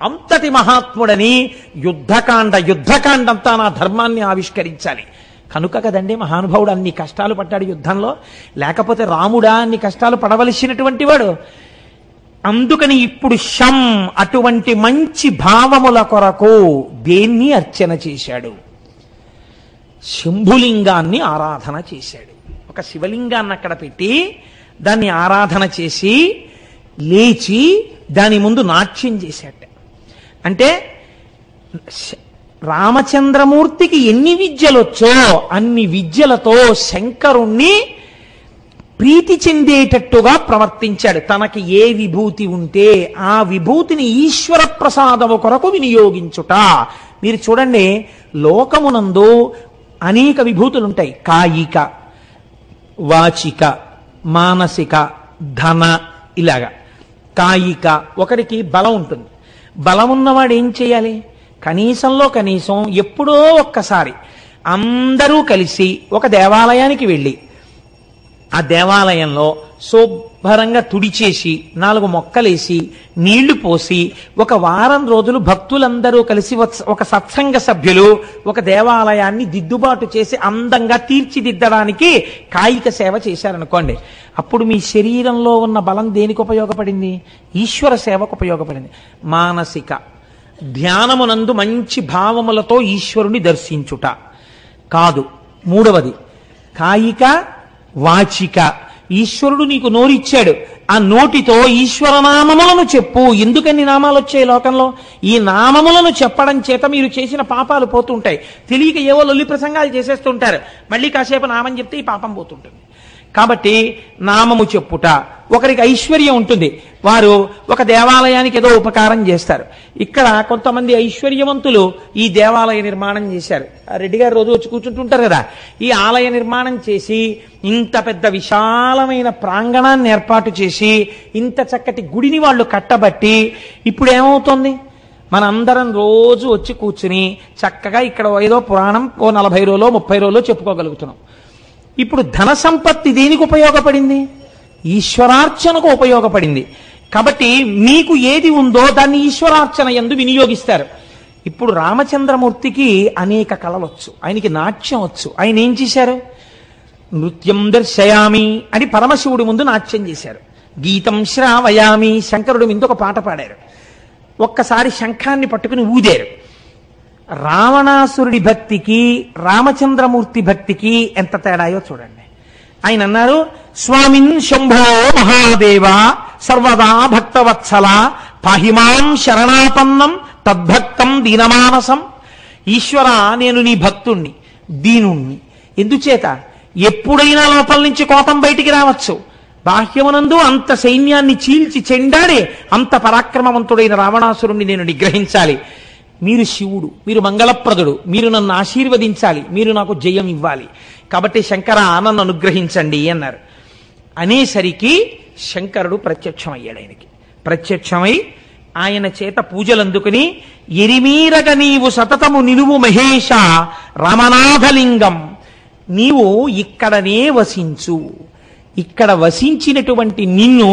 అంతటి మహాత్ముడని యుద్ధకాండంతా నా ధర్మాన్ని ఆవిష్కరించాలి కనుక కదండి మహానుభావుడు అన్ని కష్టాలు పడ్డాడు యుద్ధంలో. లేకపోతే రాముడా అన్ని కష్టాలు పడవలసినటువంటి వాడు. అందుకని ఇప్పుడు శం అటువంటి మంచి భావముల కొరకు దేన్ని అర్చన చేశాడు? శంభులింగాన్ని ఆరాధన చేశాడు. ఒక శివలింగాన్ని అక్కడ పెట్టి దాన్ని ఆరాధన చేసి లేచి దాని ముందు నాట్యం చేశాడు. అంటే రామచంద్రమూర్తికి ఎన్ని విద్యలొచ్చో అన్ని విద్యలతో శంకరుణ్ణి ప్రీతి చెందేటట్టుగా ప్రవర్తించాడు. తనకి ఏ విభూతి ఉంటే ఆ విభూతిని ఈశ్వర ప్రసాదము కొరకు వినియోగించుట. మీరు చూడండి, లోకమునందు అనేక విభూతులుంటాయి. కాయిక, వాచిక, మానసిక, ధన, ఇలాగా. కాయిక, ఒకరికి బలం ఉంటుంది. బలం ఉన్నవాడు ఏం చేయాలి? కనీసంలో కనీసం ఎప్పుడో ఒక్కసారి అందరూ కలిసి ఒక దేవాలయానికి వెళ్ళి ఆ దేవాలయంలో శుభ్రంగా తుడిచేసి 4 మొక్కలేసి నీళ్లు పోసి ఒక వారం రోజులు భక్తులందరూ కలిసి ఒక సత్సంగ సభ్యులు ఒక దేవాలయాన్ని దిద్దుబాటు చేసి అందంగా తీర్చిదిద్దడానికి కాయిక సేవ చేశారనుకోండి, అప్పుడు మీ శరీరంలో ఉన్న బలం దేనికి ఉపయోగపడింది? ఈశ్వర సేవకు ఉపయోగపడింది. మానసిక ధ్యానమునందు మంచి భావములతో ఈశ్వరుని దర్శించుట కాదు. 3వది కాయిక వాచిక. ఈశ్వరుడు నీకు నోరిచ్చాడు, ఆ నోటితో ఈశ్వరనామములను చెప్పు. ఎందుకని నామాలు వచ్చాయి లోకంలో? ఈ నామములను చెప్పడం చేత మీరు చేసిన పాపాలు పోతుంటాయి. తెలియక ఏవో లొల్లి ప్రసంగాలు చేసేస్తుంటారు, మళ్ళీ కాసేపు నామం చెప్తే ఈ పాపం పోతుంటుంది. కాబట్టి నామము చెప్పుట. ఒకరికి ఐశ్వర్యం ఉంటుంది, వారు ఒక దేవాలయానికి ఏదో ఉపకారం చేస్తారు. ఇక్కడ కొంతమంది ఐశ్వర్యవంతులు ఈ దేవాలయ నిర్మాణం చేశారు. రెడ్డి గారు రోజు వచ్చి కూర్చుంటుంటారు కదా, ఈ ఆలయ నిర్మాణం చేసి ఇంత పెద్ద విశాలమైన ప్రాంగణాన్ని ఏర్పాటు చేసి ఇంత చక్కటి గుడిని వాళ్ళు కట్టబట్టి ఇప్పుడు ఏమవుతుంది? మనందరం రోజు వచ్చి కూర్చుని చక్కగా ఇక్కడ ఏదో పురాణం ఓ 40 రోజులో 30 రోజులో చెప్పుకోగలుగుతున్నాం. ఇప్పుడు ధన సంపత్తి దేనికి ఉపయోగపడింది? ఈశ్వరార్చనకు ఉపయోగపడింది. కాబట్టి మీకు ఏది ఉందో దాన్ని ఈశ్వరార్చన యందు వినియోగిస్తారు. ఇప్పుడు రామచంద్రమూర్తికి అనేక కళలొచ్చు, ఆయనకి నాట్యం వచ్చు. ఆయన ఏం చేశారు? నృత్యం దర్శయామి అని పరమశివుడి ముందు నాట్యం చేశారు. గీతం శ్రావయామి, శంకరుడి ముందు ఒక పాట పాడారు. ఒక్కసారి శంఖాన్ని పట్టుకుని ఊదారు. రావణాసురుడి భక్తికి రామచంద్రమూర్తి భక్తికి ఎంత తేడాయో చూడండి. ఆయన అన్నారు, స్వామిన్ శంభో మహాదేవ సర్వదా భక్తవత్సల పాహిమాం శరణాపన్నం తద్భక్తం దీనమానసం. ఈశ్వర, నేను నీ భక్తుణ్ణి, దీనుణ్ణి. ఎందుచేత? ఎప్పుడైనా లోపల నుంచి కోపం బయటికి రావచ్చు. బాహ్యమునందు అంత సైన్యాన్ని చీల్చి చెండాడే అంత పరాక్రమవంతుడైన రావణాసురుణ్ణి నేను నిగ్రహించాలి. మీరు శివుడు, మీరు మంగళప్రదుడు, మీరు నన్ను ఆశీర్వదించాలి, మీరు నాకు జయం ఇవ్వాలి. కాబట్టి శంకర, నన్ను అనుగ్రహించండి అన్నారు. అనేసరికి శంకరుడు ప్రత్యక్షమయ్యాడు. ఆయనకి ప్రత్యక్షమై ఆయన చేత పూజలు అందుకుని, ఎరిమీరగ నీవు సతతము నిలువు మహేష రామనాథలింగం, నీవు ఇక్కడనే వసించు. ఇక్కడ వసించినటువంటి నిన్ను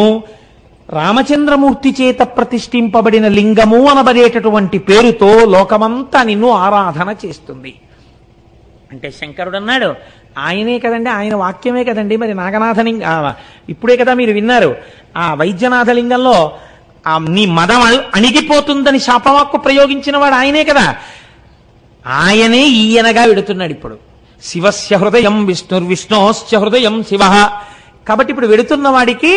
రామచంద్రమూర్తి చేత ప్రతిష్ఠింపబడిన లింగము అనబడేటటువంటి పేరుతో లోకమంతా నిన్ను ఆరాధన చేస్తుంది అంటే శంకరుడు అన్నాడు, ఆయనే కదండి, ఆయన వాక్యమే కదండి, మరి నాగనాథలింగ ఇప్పుడే కదా మీరు విన్నారు. ఆ వైద్యనాథలింగంలో నీ మదం అణిగిపోతుందని శాపవాక్కు ప్రయోగించిన వాడు ఆయనే కదా. ఆయనే ఈయనగా వెడుతున్నాడు ఇప్పుడు. శివస్య హృదయం విష్ణోశ్చ హృదయం శివ. కాబట్టి ఇప్పుడు వెడుతున్న వాడికి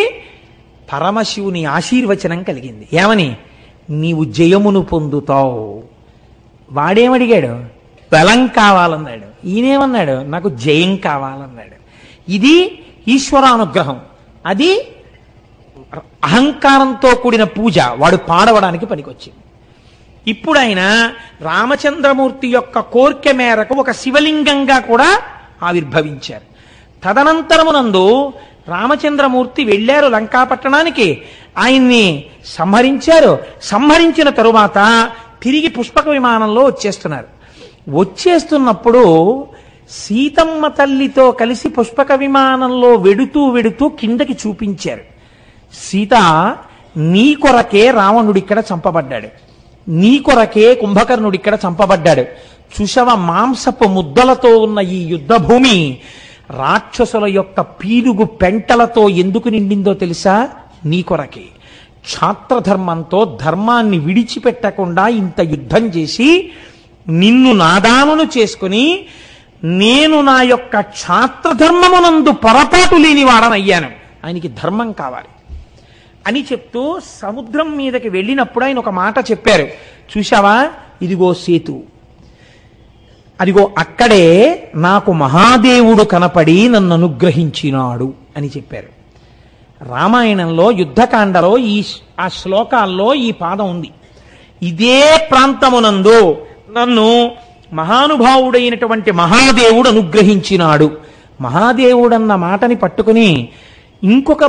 పరమశివుని ఆశీర్వచనం కలిగింది. ఏమని? నీవు జయమును పొందుతావు. వాడేమడిగాడు? బలం కావాలన్నాడు. ఈయనేమన్నాడు? నాకు జయం కావాలన్నాడు. ఇది ఈశ్వరానుగ్రహం. అది అహంకారంతో కూడిన పూజ, వాడు పాడవడానికి పనికొచ్చింది. ఇప్పుడు ఆయన రామచంద్రమూర్తి యొక్క కోరిక మేరకు ఒక శివలింగంగా కూడా ఆవిర్భవించారు. తదనంతరమునందు రామచంద్రమూర్తి వెళ్ళారు లంకాపట్టణానికి, ఆయన్ని సంహరించారు. సంహరించిన తరువాత తిరిగి పుష్పక విమానంలో వచ్చేస్తున్నారు. వచ్చేస్తున్నప్పుడు సీతమ్మ తల్లితో కలిసి పుష్పక విమానంలో వెడుతూ వెడుతూ కిందకి చూపించారు. సీత, నీ కొరకే రావణుడిక్కడ చంపబడ్డాడు, నీ కొరకే కుంభకర్ణుడిక్కడ చంపబడ్డాడు. చూశావా, మాంసపు ముద్దలతో ఉన్న ఈ యుద్ధ భూమి రాక్షసుల యొక్క పీలుగు పెంటలతో ఎందుకు నిండిందో తెలుసా? నీ కొరకే. క్షాత్రధర్మంతో ధర్మాన్ని విడిచిపెట్టకుండా ఇంత యుద్ధం చేసి నిన్ను నాదానును చేసుకుని నేను నా యొక్క క్షాత్రధర్మమునందు పొరపాటు లేని వాడనయ్యాను. ఆయనకి ధర్మం కావాలి అని చెప్తూ సముద్రం మీదకి వెళ్ళినప్పుడు ఆయన ఒక మాట చెప్పారు. చూశావా, ఇదిగో సేతు, అదిగో అక్కడే నాకు మహాదేవుడు కనపడి నన్ను అనుగ్రహించినాడు అని చెప్పారు. రామాయణంలో యుద్ధకాండలో ఆ శ్లోకాల్లో ఈ పాదం ఉంది. ఇదే ప్రాంతమునందు నన్ను మహానుభావుడైనటువంటి మహాదేవుడు అనుగ్రహించినాడు. మహాదేవుడన్న మాటని పట్టుకుని ఇంకొక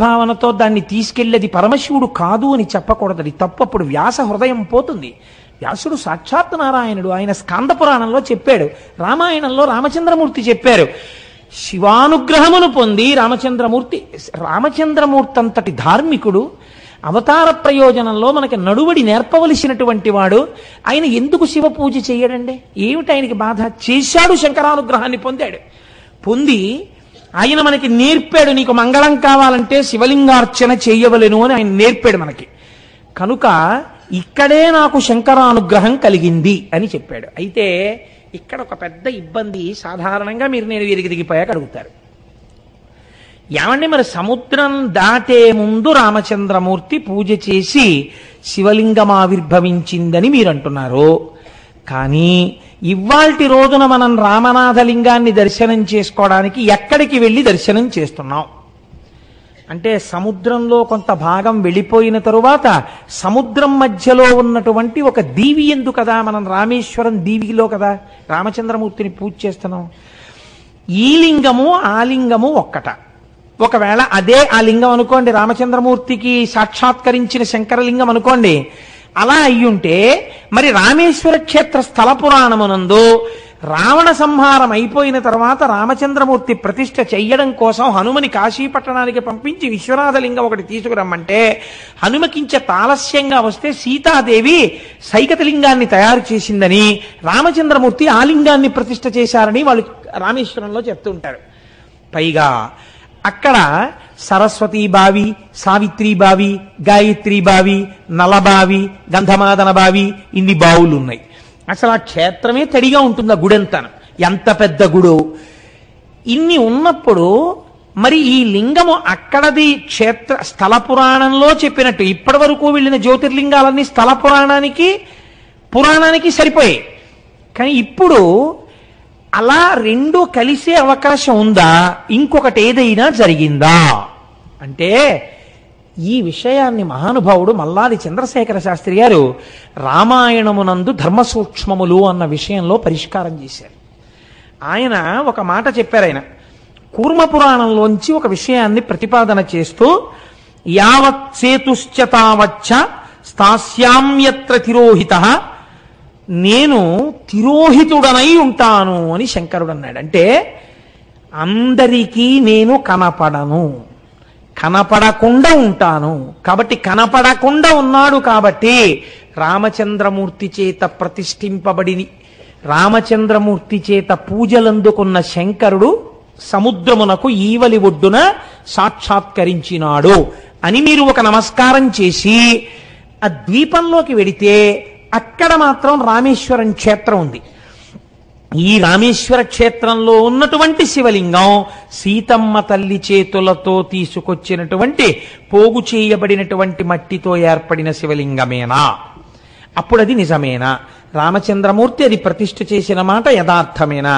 భావనతో దాన్ని తీసుకెళ్ళేది పరమశివుడు కాదు అని చెప్పకూడదు. అది తప్పు. అప్పుడు వ్యాస హృదయం పోతుంది. వ్యాసుడు సాక్షాత్ నారాయణుడు. ఆయన స్కాంద పురాణంలో చెప్పాడు, రామాయణంలో రామచంద్రమూర్తి చెప్పారు. శివానుగ్రహమును పొంది రామచంద్రమూర్తి అంతటి ధార్మికుడు, అవతార ప్రయోజనంలో మనకి నడువడి నేర్పవలసినటువంటి వాడు, ఆయన ఎందుకు శివ పూజ చేయడండి? ఏమిటి ఆయనకి బాధ? చేశాడు, శంకరానుగ్రహాన్ని పొందాడు. పొంది ఆయన మనకి నేర్పాడు, నీకు మంగళం కావాలంటే శివలింగార్చన చేయవలెను అని ఆయన నేర్పాడు మనకి. కనుక ఇక్కడే నాకు శంకరానుగ్రహం కలిగింది అని చెప్పాడు. అయితే ఇక్కడ ఒక పెద్ద ఇబ్బంది సాధారణంగా నేను వీరికి దిగిపోయాక అడుగుతారు, ఏమండి మరి సముద్రం దాటే ముందు రామచంద్రమూర్తి పూజ చేసి శివలింగం ఆవిర్భవించిందని మీరు అంటున్నారు, కానీ ఇవాల్టి రోజున మనం రామనాథలింగాన్ని దర్శనం చేసుకోవడానికి ఎక్కడికి వెళ్ళి దర్శనం చేస్తున్నాం అంటే, సముద్రంలో కొంత భాగం వెళ్ళిపోయిన తరువాత సముద్రం మధ్యలో ఉన్నటువంటి ఒక దీవి ఎందు కదా మనం రామేశ్వరం దీవిలో కదా రామచంద్రమూర్తిని పూజ చేస్తున్నాం. ఈ లింగము ఆ లింగము ఒక్కట. ఒకవేళ అదే ఆ లింగం అనుకోండి, రామచంద్రమూర్తికి సాక్షాత్కరించిన శంకరలింగం అనుకోండి, అలా అయ్యుంటే మరి రామేశ్వర క్షేత్ర స్థల పురాణమునందు రావణ సంహారం అయిపోయిన తర్వాత రామచంద్రమూర్తి ప్రతిష్ఠ చెయ్యడం కోసం హనుమని కాశీపట్టణానికి పంపించి విశ్వనాథలింగం ఒకటి తీసుకురమ్మంటే హనుమకించ ఆలస్యంగా వస్తే సీతాదేవి సైకతలింగాన్ని తయారు చేసిందని, రామచంద్రమూర్తి ఆ లింగాన్ని ప్రతిష్ఠ చేశారని వాళ్ళు రామేశ్వరంలో చెప్తుంటారు. పైగా అక్కడ సరస్వతీ బావి, సావిత్రి బావి, గాయత్రి బావి, నలబావి, గంధమాదన బావి, ఇన్ని బావులు ఉన్నాయి. అసలు ఆ క్షేత్రమే తడిగా ఉంటుంది, ఆ గుడంతాను. ఎంత పెద్ద గుడు! ఇన్ని ఉన్నప్పుడు మరి ఈ లింగము అక్కడది క్షేత్ర స్థల పురాణంలో చెప్పినట్టు ఇప్పటి వరకు వెళ్ళిన జ్యోతిర్లింగాలన్నీ స్థల పురాణానికి సరిపోయాయి. కానీ ఇప్పుడు అలా రెండు కలిసే అవకాశం ఉందా? ఇంకొకటి ఏదైనా జరిగిందా అంటే, ఈ విషయాన్ని మహానుభావుడు మల్లాది చంద్రశేఖర శాస్త్రి గారు రామాయణమునందు ధర్మ సూక్ష్మములు అన్న విషయంలో పరిష్కారం చేశారు. ఆయన ఒక మాట చెప్పారు. ఆయన కూర్మ పురాణంలోంచి ఒక విషయాన్ని ప్రతిపాదన చేస్తూ, యావత్ సేతుశ్చ తావచ్చ స్థాస్యామ్యత్ర తిరోహితః, నేను తిరోహితుడనై ఉంటాను అని శంకరుడు అన్నాడు. అంటే అందరికీ నేను కనపడకుండా ఉంటాను. కాబట్టి కనపడకుండా ఉన్నాడు కాబట్టి రామచంద్రమూర్తి చేత ప్రతిష్ఠింపబడి రామచంద్రమూర్తి చేత పూజలందుకున్న శంకరుడు సముద్రమునకు ఈవలి ఒడ్డున సాక్షాత్కరించినాడు అని మీరు ఒక నమస్కారం చేసి ఆ ద్వీపంలోకి వెడితే అక్కడ మాత్రం రామేశ్వరం క్షేత్రం ఉంది. ఈ రామేశ్వర క్షేత్రంలో ఉన్నటువంటి శివలింగం సీతమ్మ తల్లి చేతులతో తీసుకొచ్చినటువంటి పోగు చేయబడినటువంటి మట్టితో ఏర్పడిన శివలింగమేనా? అప్పుడు అది నిజమేనా? రామచంద్రమూర్తి అది ప్రతిష్ఠ చేసిన మాట యథార్థమేనా?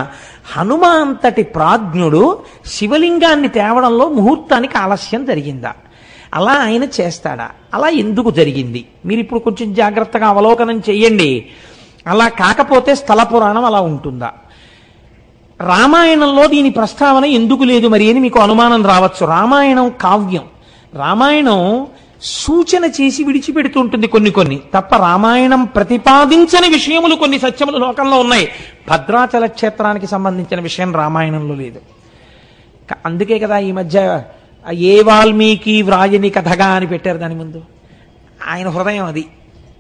హనుమ అంతటి ప్రాజ్ఞుడు శివలింగాన్ని తేవడంలో ముహూర్తానికి ఆలస్యం జరిగిందా? అలా ఆయన చేస్తాడా? అలా ఎందుకు జరిగింది? మీరు ఇప్పుడు కొంచెం జాగ్రత్తగా అవలోకనం చెయ్యండి. అలా కాకపోతే స్థల పురాణం అలా ఉంటుందా? రామాయణంలో దీని ప్రస్తావన ఎందుకు లేదు మరి అని మీకు అనుమానం రావచ్చు. రామాయణం కావ్యం. రామాయణం సూచన చేసి విడిచిపెడుతుంటుంది కొన్ని తప్ప రామాయణం ప్రతిపాదించని విషయములు కొన్ని సత్యములు లోకంలో ఉన్నాయి. భద్రాచల క్షేత్రానికి సంబంధించిన విషయం రామాయణంలో లేదు. అందుకే కదా ఈ మధ్య ఏ వాల్మీకి వ్రాయని కథగా అని పెట్టారు దాని ముందు. ఆయన హృదయం అది.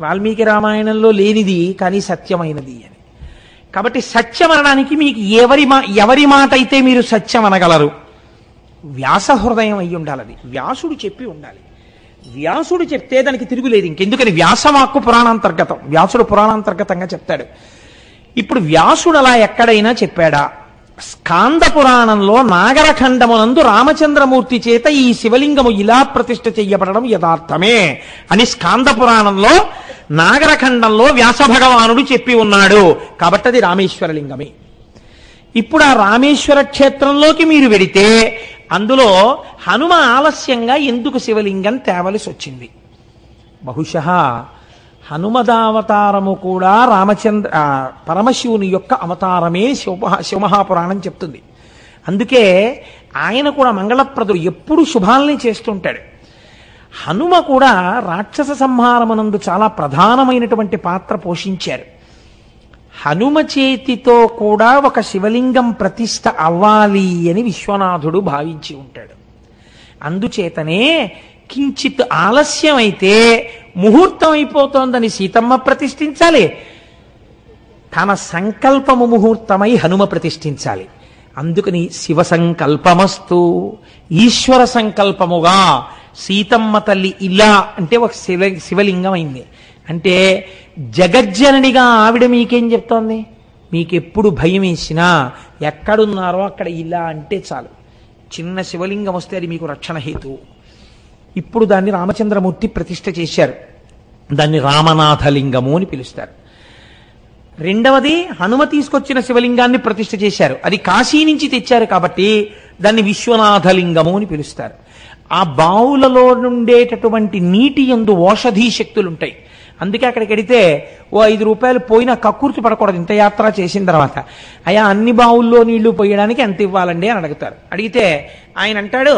వాల్మీకి రామాయణంలో లేనిది కానీ సత్యమైనది అని. కాబట్టి సత్యం అనడానికి మీకు ఎవరి మాట అయితే మీరు సత్యం అనగలరు? వ్యాస హృదయం అయి ఉండాలి. అది వ్యాసుడు చెప్పి ఉండాలి. వ్యాసుడు చెప్తే దానికి తిరుగులేదు ఇంకెందుకని. వ్యాసవాక్కు పురాణాంతర్గతం. వ్యాసుడు పురాణాంతర్గతంగా చెప్తాడు. ఇప్పుడు వ్యాసుడు అలా ఎక్కడైనా చెప్పాడా? స్కాంద పురాణంలో నాగరఖండమునందు రామచంద్రమూర్తి చేత ఈ శివలింగము ఇలా ప్రతిష్ఠ చెయ్యబడడం యథార్థమే అని స్కాంద పురాణంలో నాగరఖండంలో వ్యాస భగవానుడు చెప్పి ఉన్నాడు. కాబట్టి అది రామేశ్వరలింగమే. ఇప్పుడు ఆ రామేశ్వర క్షేత్రంలోకి మీరు వెడితే అందులో హనుమ ఆలస్యంగా ఎందుకు శివలింగం తేవలసి వచ్చింది? బహుశః హనుమదావతారము కూడా పరమశివుని యొక్క అవతారమే శివమహాపురాణం చెప్తుంది. అందుకే ఆయన కూడా మంగళప్రదుడు, ఎప్పుడు శుభాల్ని చేస్తుంటాడు. హనుమ కూడా రాక్షస సంహారమునందు చాలా ప్రధానమైనటువంటి పాత్ర పోషించారు. హనుమ చేతితో కూడా ఒక శివలింగం ప్రతిష్ఠ అవ్వాలి అని విశ్వనాథుడు భావించి ఉంటాడు. అందుచేతనే కించిత్ ఆలస్యం అయితే ముహూర్తం అయిపోతోందని సీతమ్మ ప్రతిష్ఠించాలి, తన సంకల్పము ముహూర్తమై హనుమ ప్రతిష్ఠించాలి. అందుకని శివ సంకల్పమస్తు, ఈశ్వర సంకల్పముగా సీతమ్మ తల్లి ఇలా అంటే ఒక శివలింగం అయింది. అంటే జగజ్జననిగా ఆవిడ మీకేం చెప్తోంది? మీకెప్పుడు భయం వేసినా ఎక్కడున్నారో అక్కడ ఇలా అంటే చాలు, చిన్న శివలింగం వస్తే అది మీకు రక్షణ హేతువు. ఇప్పుడు దాన్ని రామచంద్రమూర్తి ప్రతిష్ఠ చేశారు. దాన్ని రామనాథలింగము అని పిలుస్తారు. రెండవది హనుమ తీసుకొచ్చిన శివలింగాన్ని ప్రతిష్ఠ చేశారు. అది కాశీ నుంచి తెచ్చారు కాబట్టి దాన్ని విశ్వనాథలింగము అని పిలుస్తారు. ఆ బావులలో నుండేటటువంటి నీటి యందు ఓషధీ శక్తులు ఉంటాయి. అందుకే అక్కడికి వెడితే ఓ 5 రూపాయలు పోయినా కక్కుర్తి పడకూడదు. ఇంత యాత్ర చేసిన తర్వాత అయ్యా అన్ని బావుల్లో నీళ్లు పోయడానికి ఎంత ఇవ్వాలండి అని అడుగుతారు. అడిగితే ఆయన అంటాడు,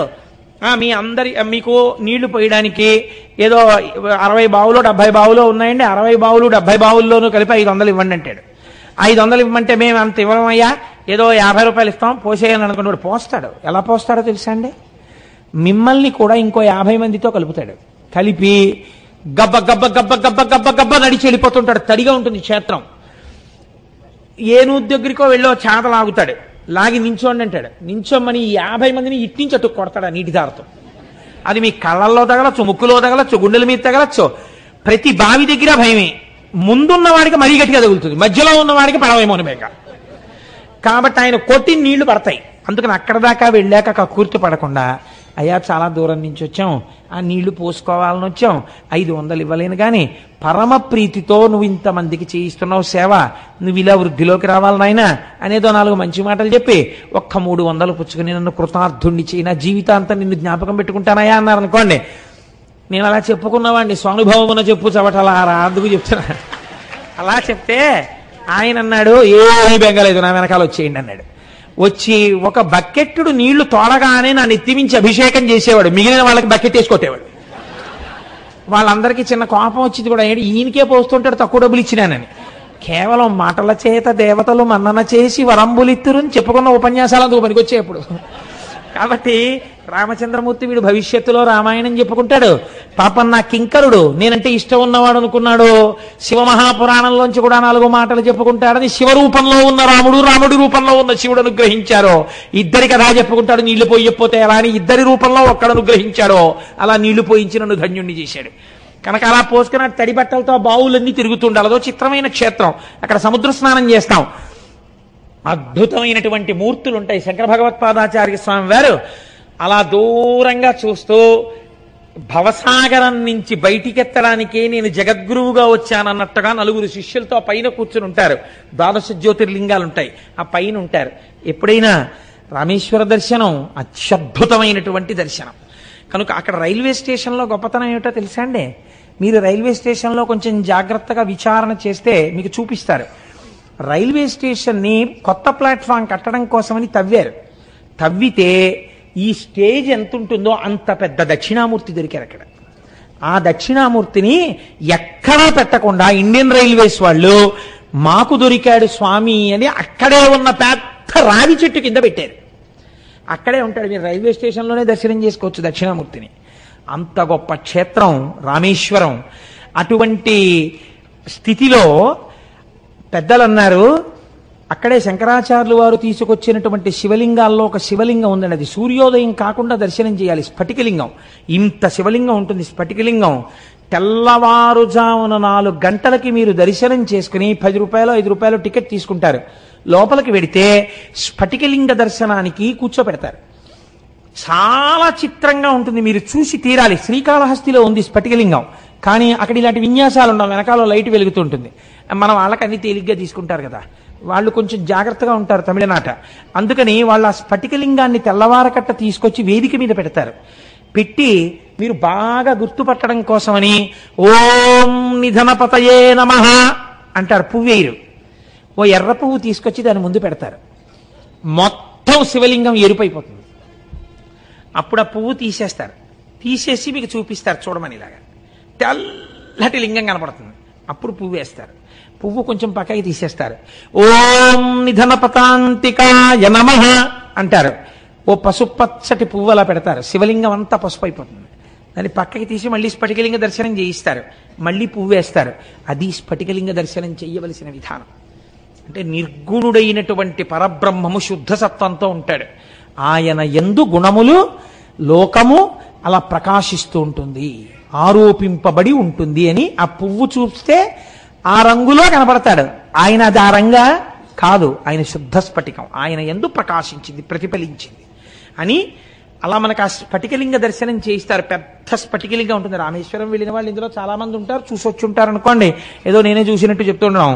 మీకు నీళ్లు పోయడానికి ఏదో 60 బావులు 70 బావులు ఉన్నాయండి, 60 బావులు 70 బావుల్లోనూ కలిపి 500 ఇవ్వండి అంటాడు. 500 ఇవ్వమంటే మేము అంత ఇవ్వమయ్యా, ఏదో 50 రూపాయలు ఇస్తాం పోసేయని అనుకున్నాడు. పోస్తాడు. ఎలా పోస్తాడో తెలుసా అండి? మిమ్మల్ని కూడా ఇంకో 50 మందితో కలుపుతాడు. కలిపి గబ్బ గబ్బ గబ్బ గబ్బ గబ్బ గబ్బ నడిచి వెళ్ళిపోతుంటాడు. తడిగా ఉంటుంది క్షేత్రం. ఏనుగు దగ్గరికో వెళ్ళో చేత లాగుతాడు. లాగి నించోండి అంటాడు. నించోమని 50 మందిని ఇట్టించి అటు కొడతాడు ఆ నీటి దారతో. అది మీ కళ్ళల్లో తగలచ్చు, ముక్కులో తగలచ్చు, గుండెల మీద తగలచ్చు. ప్రతి బావి దగ్గర భయమే. ముందున్న వాడికి మరీ గట్టిగా తగులుతుంది, మధ్యలో ఉన్న వాడికి పడవేమోని బేక. కాబట్టి ఆయన కొట్టి నీళ్లు పడతాయి. అందుకని అక్కడ దాకా వెళ్ళాక కక్కుర్తి పడకుండా, అయ్యా చాలా దూరం నుంచి వచ్చాం, ఆ నీళ్లు పోసుకోవాలని వచ్చాం, 500 ఇవ్వలేను కానీ పరమ ప్రీతితో నువ్వు ఇంతమందికి చేయిస్తున్నావు సేవ, నువ్వు ఇలా వృద్ధిలోకి రావాలి నాయనా అనేదో 4 మంచి మాటలు చెప్పి ఒక్క 300 పుచ్చుకుని నన్ను కృతార్థుణ్ణి చేయి, నా జీవితాంతం నిన్ను జ్ఞాపకం పెట్టుకుంటానయా అన్నారు అనుకోండి. నేను అలా చెప్పుకున్నవాడిని, స్వానుభవమున చెప్పు చవటలారా, అందుకు చెప్తున్నా. అలా చెప్తే ఆయన అన్నాడు, ఏ బెంగలేదు నా వెనకాల వచ్చేయండి అన్నాడు. వచ్చి ఒక బకెట్టుడు నీళ్లు తోడగానే నా నెత్తిమించి అభిషేకం చేసేవాడు. మిగిలిన వాళ్ళకి బకెట్ వేసుకొట్టేవాడు. వాళ్ళందరికీ చిన్న కోపం వచ్చింది కూడా, ఏంటి ఈయనకే పోస్తుంటాడు తక్కువ డబ్బులు ఇచ్చినానని. కేవలం మాటల చేత దేవతలు మన్నన చేసి వరంబులిత్తురని చెప్పుకున్న ఉపన్యాసాలు అందుకు పనికొచ్చేప్పుడు. కాబట్టి రామచంద్రమూర్తి వీడు భవిష్యత్తులో రామాయణం చెప్పుకుంటాడు. పాపం నా కింకరుడు నేనంటే ఇష్టం ఉన్నవాడు అనుకున్నాడు, శివమహాపురాణంలోంచి కూడా 4 మాటలు చెప్పుకుంటాడని శివరూపంలో ఉన్న రాముడి రూపంలో ఉన్న శివుడు అనుగ్రహించారో. ఇద్దరి కథ చెప్పుకుంటాడు, నీళ్లు పోయకపోతే ఎలా అని ఇద్దరి రూపంలో ఒక్కడు అనుగ్రహించాడో. అలా నీళ్లు పోయించి నన్ను ధన్యుణ్ణి చేశాడు. కనుక అలా పోసుకున్న తడి బట్టలతో బావులన్నీ తిరుగుతుండాలి. అదో చిత్రమైన క్షేత్రం. అక్కడ సముద్ర స్నానం చేస్తాం. అద్భుతమైనటువంటి మూర్తులు ఉంటాయి. శంకర భగవత్పాదాచార్య స్వామి వారు అలా దూరంగా చూస్తూ భవసాగరం నుంచి బయటికెత్తడానికే నేను జగద్గురువుగా వచ్చానన్నట్టుగా 4 శిష్యులతో పైన కూర్చుని ఉంటారు. 12 జ్యోతిర్లింగాలు ఉంటాయి, ఆ పైన ఉంటారు. ఎప్పుడైనా రామేశ్వర దర్శనం అత్యద్భుతమైనటువంటి దర్శనం. కనుక అక్కడ రైల్వే స్టేషన్లో గొప్పతనం ఏమిటో తెలుసా అండి? మీరు రైల్వే స్టేషన్లో కొంచెం జాగ్రత్తగా విచారణ చేస్తే మీకు చూపిస్తారు. రైల్వే స్టేషన్ని కొత్త ప్లాట్ఫామ్ కట్టడం కోసమని తవ్వారు. తవ్వితే ఈ స్టేజ్ ఎంత ఉంటుందో అంత పెద్ద దక్షిణామూర్తి దొరికారు అక్కడ. ఆ దక్షిణామూర్తిని ఎక్కడా పెట్టకుండా ఇండియన్ రైల్వేస్ వాళ్ళు మాకు దొరికాడు స్వామి అని అక్కడే ఉన్న పెద్ద రావి చెట్టు కింద పెట్టారు. అక్కడే ఉంటాడు. మీరు రైల్వే స్టేషన్లోనే దర్శనం చేసుకోవచ్చు దక్షిణామూర్తిని. అంత గొప్ప క్షేత్రం రామేశ్వరం. అటువంటి స్థితిలో పెద్దలు అన్నారు, అక్కడే శంకరాచార్యులు వారు తీసుకొచ్చినటువంటి శివలింగాల్లో ఒక శివలింగం ఉందండి. అది సూర్యోదయం కాకుండా దర్శనం చేయాలి. స్ఫటికలింగం. ఇంత శివలింగం ఉంటుంది. స్ఫటికలింగం తెల్లవారుజామున 4 గంటలకి మీరు దర్శనం చేసుకుని 10 రూపాయలు 5 రూపాయలు టికెట్ తీసుకుంటారు. లోపలికి వెడితే స్ఫటికలింగ దర్శనానికి కూర్చోపెడతారు. చాలా చిత్రంగా ఉంటుంది, మీరు చూసి తీరాలి. శ్రీకాళహస్తిలో ఉంది స్ఫటికలింగం, కానీ అక్కడ ఇలాంటి విన్యాసాలు ఉండవు. వెనకాల లైట్ వెలుగుతుంటుంది. మన వాళ్ళకి అన్ని తేలిగ్గా తీసుకుంటారు కదా, వాళ్ళు కొంచెం జాగ్రత్తగా ఉంటారు తమిళనాట. అందుకని వాళ్ళు ఆ స్ఫటికలింగాన్ని తెల్లవారకట్ట తీసుకొచ్చి వేదిక మీద పెడతారు. పెట్టి మీరు బాగా గుర్తుపట్టడం కోసమని ఓం నిధనపతయే నమః అంటారు. పువ్వేరు ఓ ఎర్ర పువ్వు తీసుకొచ్చి దాని ముందు పెడతారు. మొత్తం శివలింగం ఎరుపైపోతుంది. అప్పుడు ఆ పువ్వు తీసేస్తారు. తీసేసి మీకు చూపిస్తారు చూడమని ఇలాగా. తెల్లటి లింగం కనపడుతుంది. అప్పుడు పువ్వు వేస్తారు. పువ్వు కొంచెం పక్కకి తీసేస్తారు. ఓం నిధన పతాంతికాయ నమః అంటారు. ఓ పసుపచ్చటి పువ్వు అలా పెడతారు. శివలింగం అంతా పసుపు అయిపోతుంది. దాన్ని పక్కకి తీసి మళ్ళీ స్ఫటికలింగ దర్శనం చేయిస్తారు. మళ్ళీ పువ్వు వేస్తారు. అది స్ఫటికలింగ దర్శనం చేయవలసిన విధానం. అంటే నిర్గుణుడైనటువంటి పరబ్రహ్మము శుద్ధ సత్వంతో ఉంటాడు. ఆయన యందు గుణములు లోకము అలా ప్రకాశిస్తూ ఉంటుంది, ఆరోపింపబడి ఉంటుంది అని ఆ పువ్వు చూస్తే ఆ రంగులో కనపడతాడు. ఆయన అది ఆ రంగా కాదు, ఆయన శుద్ధ స్ఫటికం, ఆయన యందు ప్రకాశించింది, ప్రతిఫలించింది అని అలా మనకు ఆ స్ఫటికలింగ దర్శనం చేయిస్తారు. పెద్ద స్ఫటికలింగం ఉంటుంది. రామేశ్వరం వెళ్ళిన వాళ్ళు ఇందులో చాలా మంది ఉంటారు, చూసొచ్చి ఉంటారు అనుకోండి. ఏదో నేనే చూసినట్టు చెప్తున్నాం.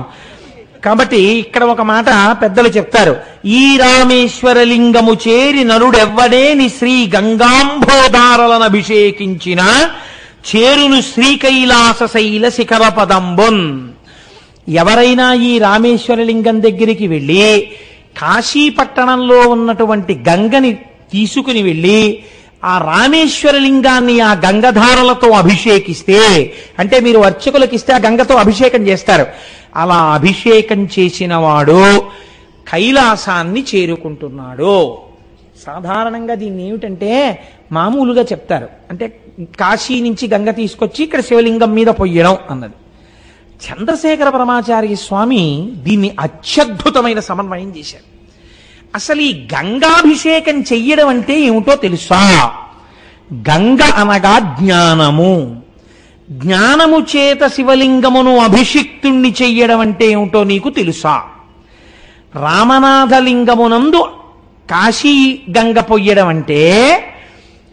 కాబట్టి ఇక్కడ ఒక మాట పెద్దలు చెప్తారు. ఈ రామేశ్వర లింగము చేరి నరుడెవ్వడేని శ్రీ గంగాంబోదారలను అభిషేకించిన చేరును శ్రీకైలాస శైల శిఖర పదంబున్. ఎవరైనా ఈ రామేశ్వర లింగం దగ్గరికి వెళ్ళి కాశీ పట్టణంలో ఉన్నటువంటి గంగని తీసుకుని వెళ్ళి ఆ రామేశ్వర లింగాన్ని ఆ గంగధారలతో అభిషేకిస్తే, అంటే మీరు అర్చకులకు ఇస్తే ఆ గంగతో అభిషేకం చేస్తారు, అలా అభిషేకం చేసిన వాడు కైలాసాన్ని చేరుకుంటున్నాడు. సాధారణంగా దీన్ని ఏమిటంటే మామూలుగా చెప్తారు. అంటే కాశీ నుంచి గంగ తీసుకొచ్చి ఇక్కడ శివలింగం మీద పొయ్యడం అన్నది. చంద్రశేఖర పరమాచార్య స్వామి దీన్ని అత్యద్భుతమైన సమన్వయం చేశారు. అసలు ఈ గంగాభిషేకం చెయ్యడం అంటే ఏమిటో తెలుసా? గంగ అనగా జ్ఞానము. జ్ఞానము చేత శివలింగమును అభిషిక్తుణ్ణి చెయ్యడం అంటే ఏమిటో నీకు తెలుసా? రామనాథలింగమునందు కాశీ గంగ పొయ్యడం అంటే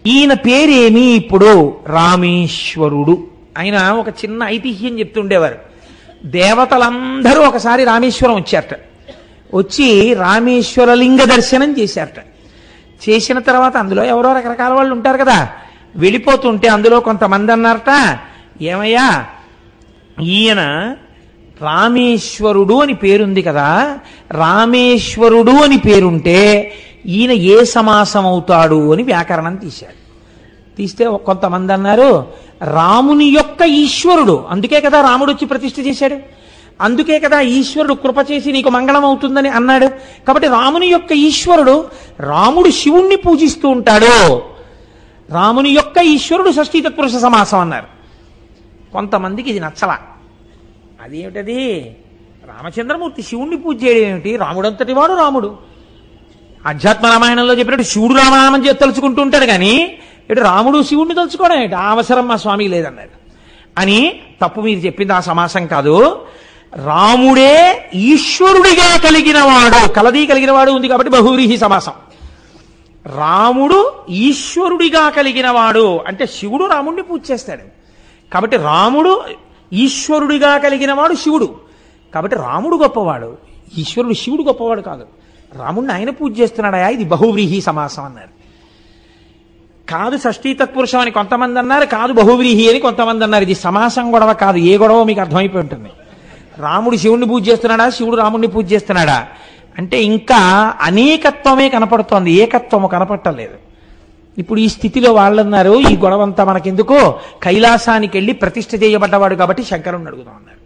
ఈయన పేరేమి? ఇప్పుడు రామేశ్వరుడు. ఆయన ఒక చిన్న ఐతిహ్యం చెప్తుండేవారు. దేవతలందరూ ఒకసారి రామేశ్వరం వచ్చారట. వచ్చి రామేశ్వర లింగ దర్శనం చేశారట. చేసిన తర్వాత అందులో ఎవరో రకరకాల వాళ్ళు ఉంటారు కదా, వెళ్ళిపోతుంటే అందులో కొంతమంది అన్నారట, ఏమయ్యా ఈయన రామేశ్వరుడు అని పేరుంది కదా, రామేశ్వరుడు అని పేరుంటే ఈయన ఏ సమాసం అవుతాడు అని వ్యాకరణం తీశాడు. తీస్తే కొంతమంది అన్నారు రాముని యొక్క ఈశ్వరుడు, అందుకే కదా రాముడు వచ్చి ప్రతిష్ఠ చేశాడు, అందుకే కదా ఈశ్వరుడు కృప చేసి నీకు మంగళం అవుతుందని అన్నాడు. కాబట్టి రాముని యొక్క ఈశ్వరుడు, రాముడు శివుణ్ణి పూజిస్తూ ఉంటాడు, రాముని యొక్క ఈశ్వరుడు షష్ఠీ తత్పురుష సమాసం అన్నారు. కొంతమందికి ఇది నచ్చల. అదేమిటది, రామచంద్రమూర్తి శివుణ్ణి పూజ చేయడం ఏమిటి, రాముడంతటి వాడు రాముడు. అధ్యాత్మ రామాయణంలో చెప్పినట్టు శివుడు రామనామం తలుచుకుంటూ ఉంటాడు కానీ ఇటు రాముడు శివుణ్ణి తలుచుకోవడం ఏంటి, ఆ అవసరం మా స్వామికి లేదన్నాడు అని. తప్పు మీరు చెప్పింది ఆ సమాసం కాదు. రాముడే ఈశ్వరుడిగా కలిగిన వాడు, కలది కలిగిన వాడు ఉంది కాబట్టి బహువ్రీహి సమాసం. రాముడు ఈశ్వరుడిగా కలిగిన వాడు అంటే శివుడు రాముడిని పూజ చేస్తాడు కాబట్టి రాముడు ఈశ్వరుడిగా కలిగిన వాడు శివుడు. కాబట్టి రాముడు గొప్పవాడు, ఈశ్వరుడు శివుడు గొప్పవాడు కాదు. రాముడిని ఆయన పూజ చేస్తున్నాడా, ఇది బహువ్రీహి సమాసం అన్నారు. కాదు షష్ఠీ తత్పురుషం అని కొంతమంది అన్నారు, కాదు బహువ్రీహి అని కొంతమంది అన్నారు. ఇది సమాసం గొడవ కాదు, ఏ గొడవ మీకు అర్థమైపోయి ఉంటుంది. రాముడు శివుణ్ణి పూజ చేస్తున్నాడా, శివుడు రాముడిని పూజ చేస్తున్నాడా అంటే ఇంకా అనేకత్వమే కనపడుతోంది, ఏకత్వము కనపట్టలేదు. ఇప్పుడు ఈ స్థితిలో వాళ్ళన్నారు ఈ గొడవంతా మనకెందుకో, కైలాసానికి వెళ్ళి ప్రతిష్ఠ చేయబడ్డవాడు కాబట్టి శంకరుడిని అడుగుదాం అన్నారు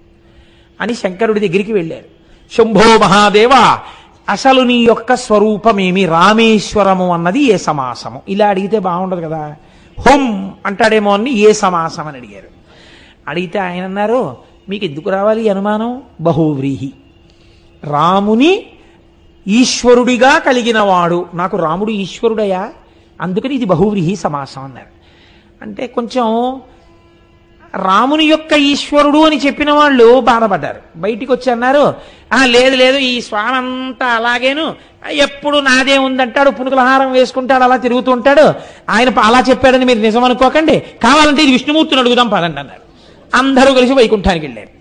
అని శంకరుడి దగ్గరికి వెళ్ళారు. శంభో మహాదేవ, అసలు నీ యొక్క స్వరూపమేమి, రామేశ్వరము అన్నది ఏ సమాసము? ఇలా అడిగితే బాగుండదు కదా, హుం అంటాడేమో అని ఏ సమాసం అని అడిగారు. అడిగితే ఆయన అన్నారు, మీకు ఎందుకు రావాలి అనుమానం, బహువ్రీహి, రాముని ఈశ్వరుడిగా కలిగిన వాడు, నాకు రాముడు ఈశ్వరుడయా, అందుకని ఇది బహువ్రీహి సమాసం అన్నారు. అంటే కొంచెం రాముని యొక్క ఈశ్వరుడు అని చెప్పిన వాళ్ళు బాధపడ్డారు. బయటికి వచ్చి అన్నారు, లేదు లేదు ఈ స్వామి అంతా అలాగేను, ఎప్పుడు నాదే ఉందంటాడు, పునుకులహారం వేసుకుంటాడు, అలా తిరుగుతుంటాడు, ఆయన అలా చెప్పాడని మీరు నిజం అనుకోకండి, కావాలంటే ఇది విష్ణుమూర్తిని అడుగుదాం పదండి అన్నారు. అందరూ కలిసి వైకుంఠానికి వెళ్ళారు.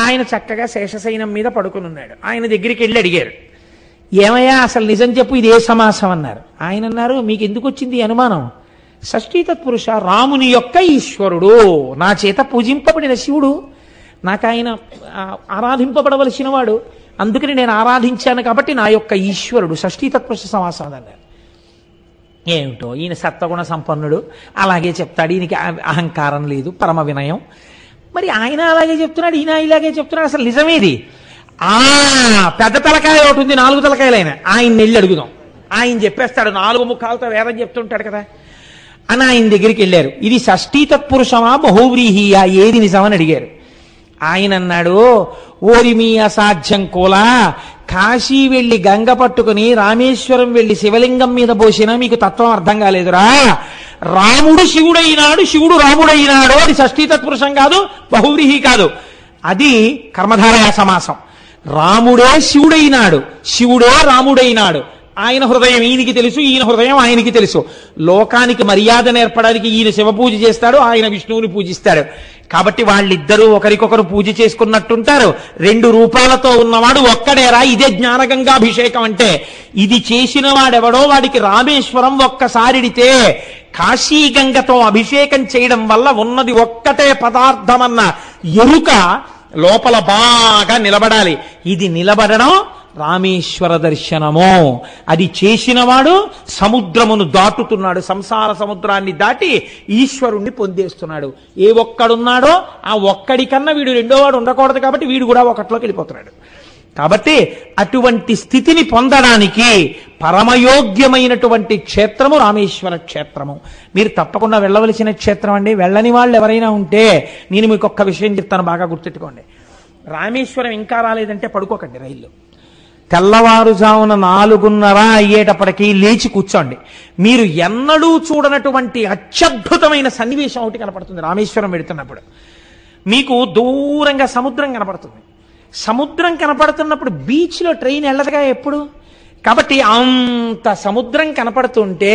ఆయన చక్కగా శేషశయనం మీద పడుకుని ఉన్నాడు. ఆయన దగ్గరికి వెళ్ళి అడిగారు, ఏమయ్యా అసలు నిజం చెప్పు, ఇది ఏ సమాసం అన్నారు. ఆయన అన్నారు, మీకు ఎందుకు వచ్చింది ఈ అనుమానం, షష్ఠీ తత్పురుష రాముని యొక్క ఈశ్వరుడు, నా చేత పూజింపబడిన శివుడు, నాకు ఆయన ఆరాధింపబడవలసిన వాడు, అందుకని నేను ఆరాధించాను కాబట్టి నా యొక్క ఈశ్వరుడు, షష్ఠీ తత్పురుష సమాసం అన్నారు. ఏమిటో ఈయన సత్వగుణ సంపన్నుడు, అలాగే చెప్తాడు, ఈయనకి అహంకారం లేదు, పరమ వినయం. మరి ఆయన అలాగే చెప్తున్నాడు, ఈయన ఇలాగే చెప్తున్నాడు, అసలు నిజమేది? పెద్ద తలకాయ ఒకటి ఉంది, 4 తలకాయలైన ఆయన వెళ్ళి అడుగుదాం. ఆయన చెప్పేస్తాడు, 4 ముఖాలతో వేదం చెప్తుంటాడు కదా అని ఆయన దగ్గరికి వెళ్ళారు. ఇది షష్ఠీ తత్పురుషమా బహువ్రీహియా, ఏది నిజమని అడిగారు. ఆయన అన్నాడు, ఓరి మీ అసాధ్యం కోలా, కాశీ వెళ్ళి గంగ పట్టుకుని రామేశ్వరం వెళ్ళి శివలింగం మీద పోసినా మీకు తత్వం అర్థం కాలేదురా. రాముడు శివుడైనాడు, శివుడు రాముడైనాడు, అది షష్ఠీ తత్పురుషం కాదు, బహువ్రీహి కాదు, అది కర్మధారయ సమాసం. రాముడే శివుడైనాడు, శివుడే రాముడైనాడు. ఆయన హృదయం ఈయనకి తెలుసు, ఈయన హృదయం ఆయనకి తెలుసు. లోకానికి మర్యాద నేర్పడానికి ఈయన శివ పూజ చేస్తాడు, ఆయన విష్ణువుని పూజిస్తాడు. కాబట్టి వాళ్ళిద్దరూ ఒకరికొకరు పూజ చేసుకున్నట్టుంటారు. 2 రూపాలతో ఉన్నవాడు ఒక్కడేరా, ఇదే జ్ఞానగంగాభిషేకం అంటే. ఇది చేసిన వాడెవడో వాడికి రామేశ్వరం ఒక్కసారిడితే కాశీ గంగతో అభిషేకం చేయడం వల్ల ఉన్నది ఒక్కటే పదార్థమన్న ఎరుక లోపల బాగా నిలబడాలి. ఇది నిలబడడం రామేశ్వర దర్శనము. అది చేసినవాడు సముద్రమును దాటుతున్నాడు, సంసార సముద్రాన్ని దాటి ఈశ్వరుణ్ణి పొందేస్తున్నాడు. ఏ ఒక్కడున్నాడో ఆ ఒక్కడి కన్నా వీడు రెండోవాడు ఉండకూడదు, కాబట్టి వీడు కూడా ఒకటిలోకి వెళ్ళిపోతున్నాడు. కాబట్టి అటువంటి స్థితిని పొందడానికి పరమయోగ్యమైనటువంటి క్షేత్రము రామేశ్వర క్షేత్రము. మీరు తప్పకుండా వెళ్ళవలసిన క్షేత్రం అండి. వెళ్ళని వాళ్ళు ఎవరైనా ఉంటే నేను మీకు ఒక్క విషయం చెప్తాను, బాగా గుర్తెట్టుకోండి. రామేశ్వరం ఇంకా రాలేదంటే పడుకోకండి, రైల్లో తెల్లవారుజామున 4:30 అయ్యేటప్పటికీ లేచి కూర్చోండి. మీరు ఎన్నడూ చూడనటువంటి అత్యద్భుతమైన సన్నివేశం ఒకటి కనపడుతుంది రామేశ్వరం వెడుతున్నప్పుడు. మీకు దూరంగా సముద్రం కనపడుతుంది. సముద్రం కనపడుతున్నప్పుడు బీచ్లో ట్రైన్ వెళ్ళదుగా ఎప్పుడు. కాబట్టి అంత సముద్రం కనపడుతుంటే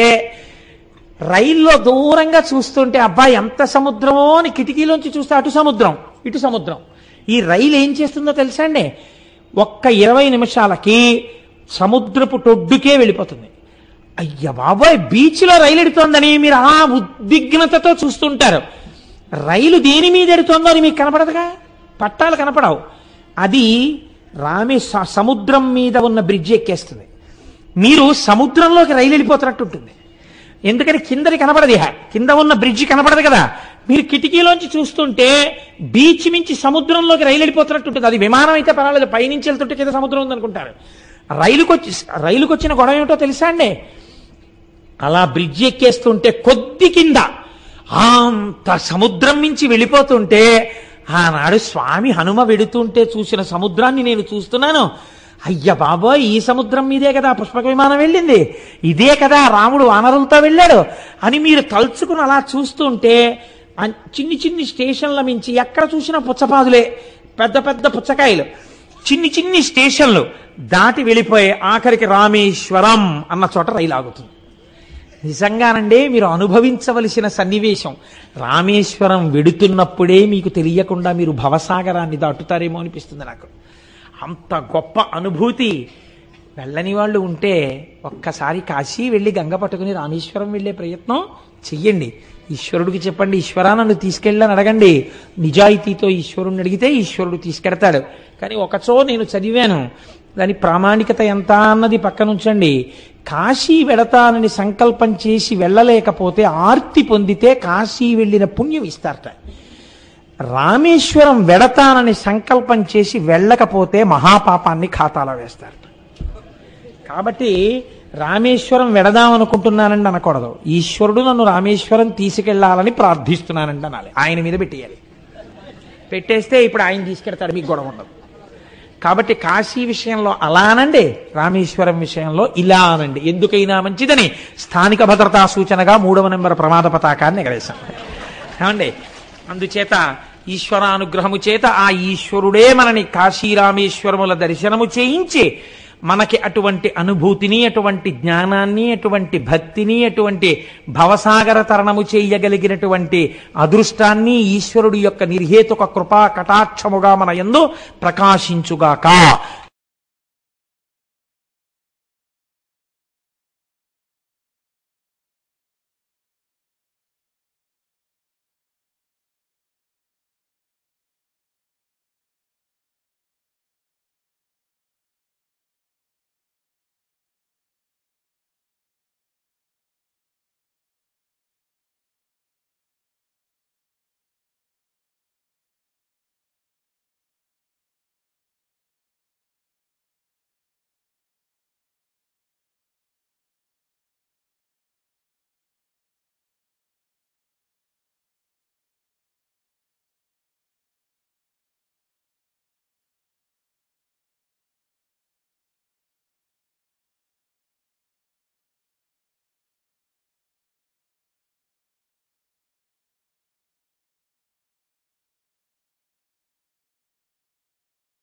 రైల్లో దూరంగా చూస్తుంటే అబ్బా ఎంత సముద్రమో అని కిటికీలోంచి చూస్తే అటు సముద్రం ఇటు సముద్రం. ఈ రైలు ఏం చేస్తుందో తెలుసా అండి, ఒక్క 20 నిమిషాలకి సముద్రపు టొడ్డుకే వెళ్ళిపోతుంది. అయ్య బాబోయ్, బీచ్లో రైలు ఎడుతోందని మీరు ఆ ఉద్విగ్నతతో చూస్తుంటారు. రైలు దేని మీద ఎడుతోందో అని మీకు కనపడదుగా, పట్టాలు కనపడవు. అది సముద్రం మీద ఉన్న బ్రిడ్జ్ ఎక్కేస్తుంది. మీరు సముద్రంలోకి రైలు వెళ్ళిపోతున్నట్టు ఉంటుంది. ఎందుకని కిందది కనపడదు, కింద ఉన్న బ్రిడ్జ్ కనపడదు కదా. మీరు కిటికీలోంచి చూస్తుంటే బీచ్ నుంచి సముద్రంలోకి రైలు వెళ్ళిపోతున్నట్టు ఉంటుంది. అది విమానం అయితే పర్వాలేదు, పైనుంచి వెళ్తుంటే కింద సముద్రం ఉందనుకుంటారు. రైలుకి వచ్చిన గొడవ ఏమిటో తెలుసా అండి, అలా బ్రిడ్జ్ ఎక్కేస్తుంటే కొద్ది కింద అంత సముద్రం నుంచి వెళ్ళిపోతుంటే ఆనాడు స్వామి హనుమ వెడుతుంటే చూసిన సముద్రాన్ని నేను చూస్తున్నాను. అయ్య బాబోయ్, ఈ సముద్రం మీదే కదా పుష్పక విమానం వెళ్ళింది, ఇదే కదా రాముడు వానరులతో వెళ్ళాడు అని మీరు తలుచుకుని అలా చూస్తుంటే చిన్ని చిన్ని స్టేషన్ల మించి ఎక్కడ చూసినా పుచ్చపాదులే, పెద్ద పెద్ద పుచ్చకాయలు, చిన్ని చిన్ని స్టేషన్లు దాటి వెళ్ళిపోయి ఆఖరికి రామేశ్వరం అన్న చోట రైలు ఆగుతుంది. నిజంగానండి మీరు అనుభవించవలసిన సన్నివేశం. రామేశ్వరం వెడుతున్నప్పుడే మీకు తెలియకుండా మీరు భవసాగరాన్ని దాటుతారేమో అనిపిస్తుంది నాకు. అంత గొప్ప అనుభూతి. వెళ్ళని వాళ్ళు ఉంటే ఒక్కసారి కాశీ వెళ్ళి గంగ పట్టుకుని రామేశ్వరం వెళ్ళే ప్రయత్నం చెయ్యండి. ఈశ్వరుడికి చెప్పండి, ఈశ్వరా నన్ను తీసుకెళ్ళని అడగండి. నిజాయితీతో ఈశ్వరుణ్ణి అడిగితే ఈశ్వరుడు తీసుకెడతాడు. కానీ ఒకచో నేను చదివాను, దాని ప్రామాణికత ఎంత అన్నది పక్కనుంచండి. కాశీ వెడతానని సంకల్పం చేసి వెళ్ళలేకపోతే ఆర్తి పొందితే కాశీ వెళ్ళిన పుణ్యం ఇస్తారట. రామేశ్వరం వెడతానని సంకల్పం చేసి వెళ్ళకపోతే మహాపాపాన్ని ఖాతాలో వేస్తారట. కాబట్టి రామేశ్వరం వెడదామనుకుంటున్నానండి అనకూడదు. ఈశ్వరుడు నన్ను రామేశ్వరం తీసుకెళ్లాలని ప్రార్థిస్తున్నానండి అనాలి. ఆయన మీద పెట్టేయాలి. పెట్టేస్తే ఇప్పుడు ఆయన తీసుకెడతాడు, మీకు గొడవ ఉండదు. కాబట్టి కాశీ విషయంలో అలా అనండి, రామేశ్వరం విషయంలో ఇలా అనండి. ఎందుకైనా మంచిదని స్థానిక భద్రతా సూచనగా 3వ నెంబర్ ప్రమాద పతాకాన్ని ఎగరేశాం. ఏమండి, అందుచేత ఈశ్వరానుగ్రహము చేత ఆ ఈశ్వరుడే మనని కాశీ రామేశ్వరముల దర్శనము చేయించి మనకి అటువంటి అనుభూతిని, అటువంటి జ్ఞానాన్ని, అటువంటి భక్తిని, అటువంటి భవసాగర తరణము చేయగలిగినటువంటి అదృష్టాన్ని ఈశ్వరుడి యొక్క నిర్హేతుక కృపా కటాక్షముగా మన యందు ప్రకాశించుగాక.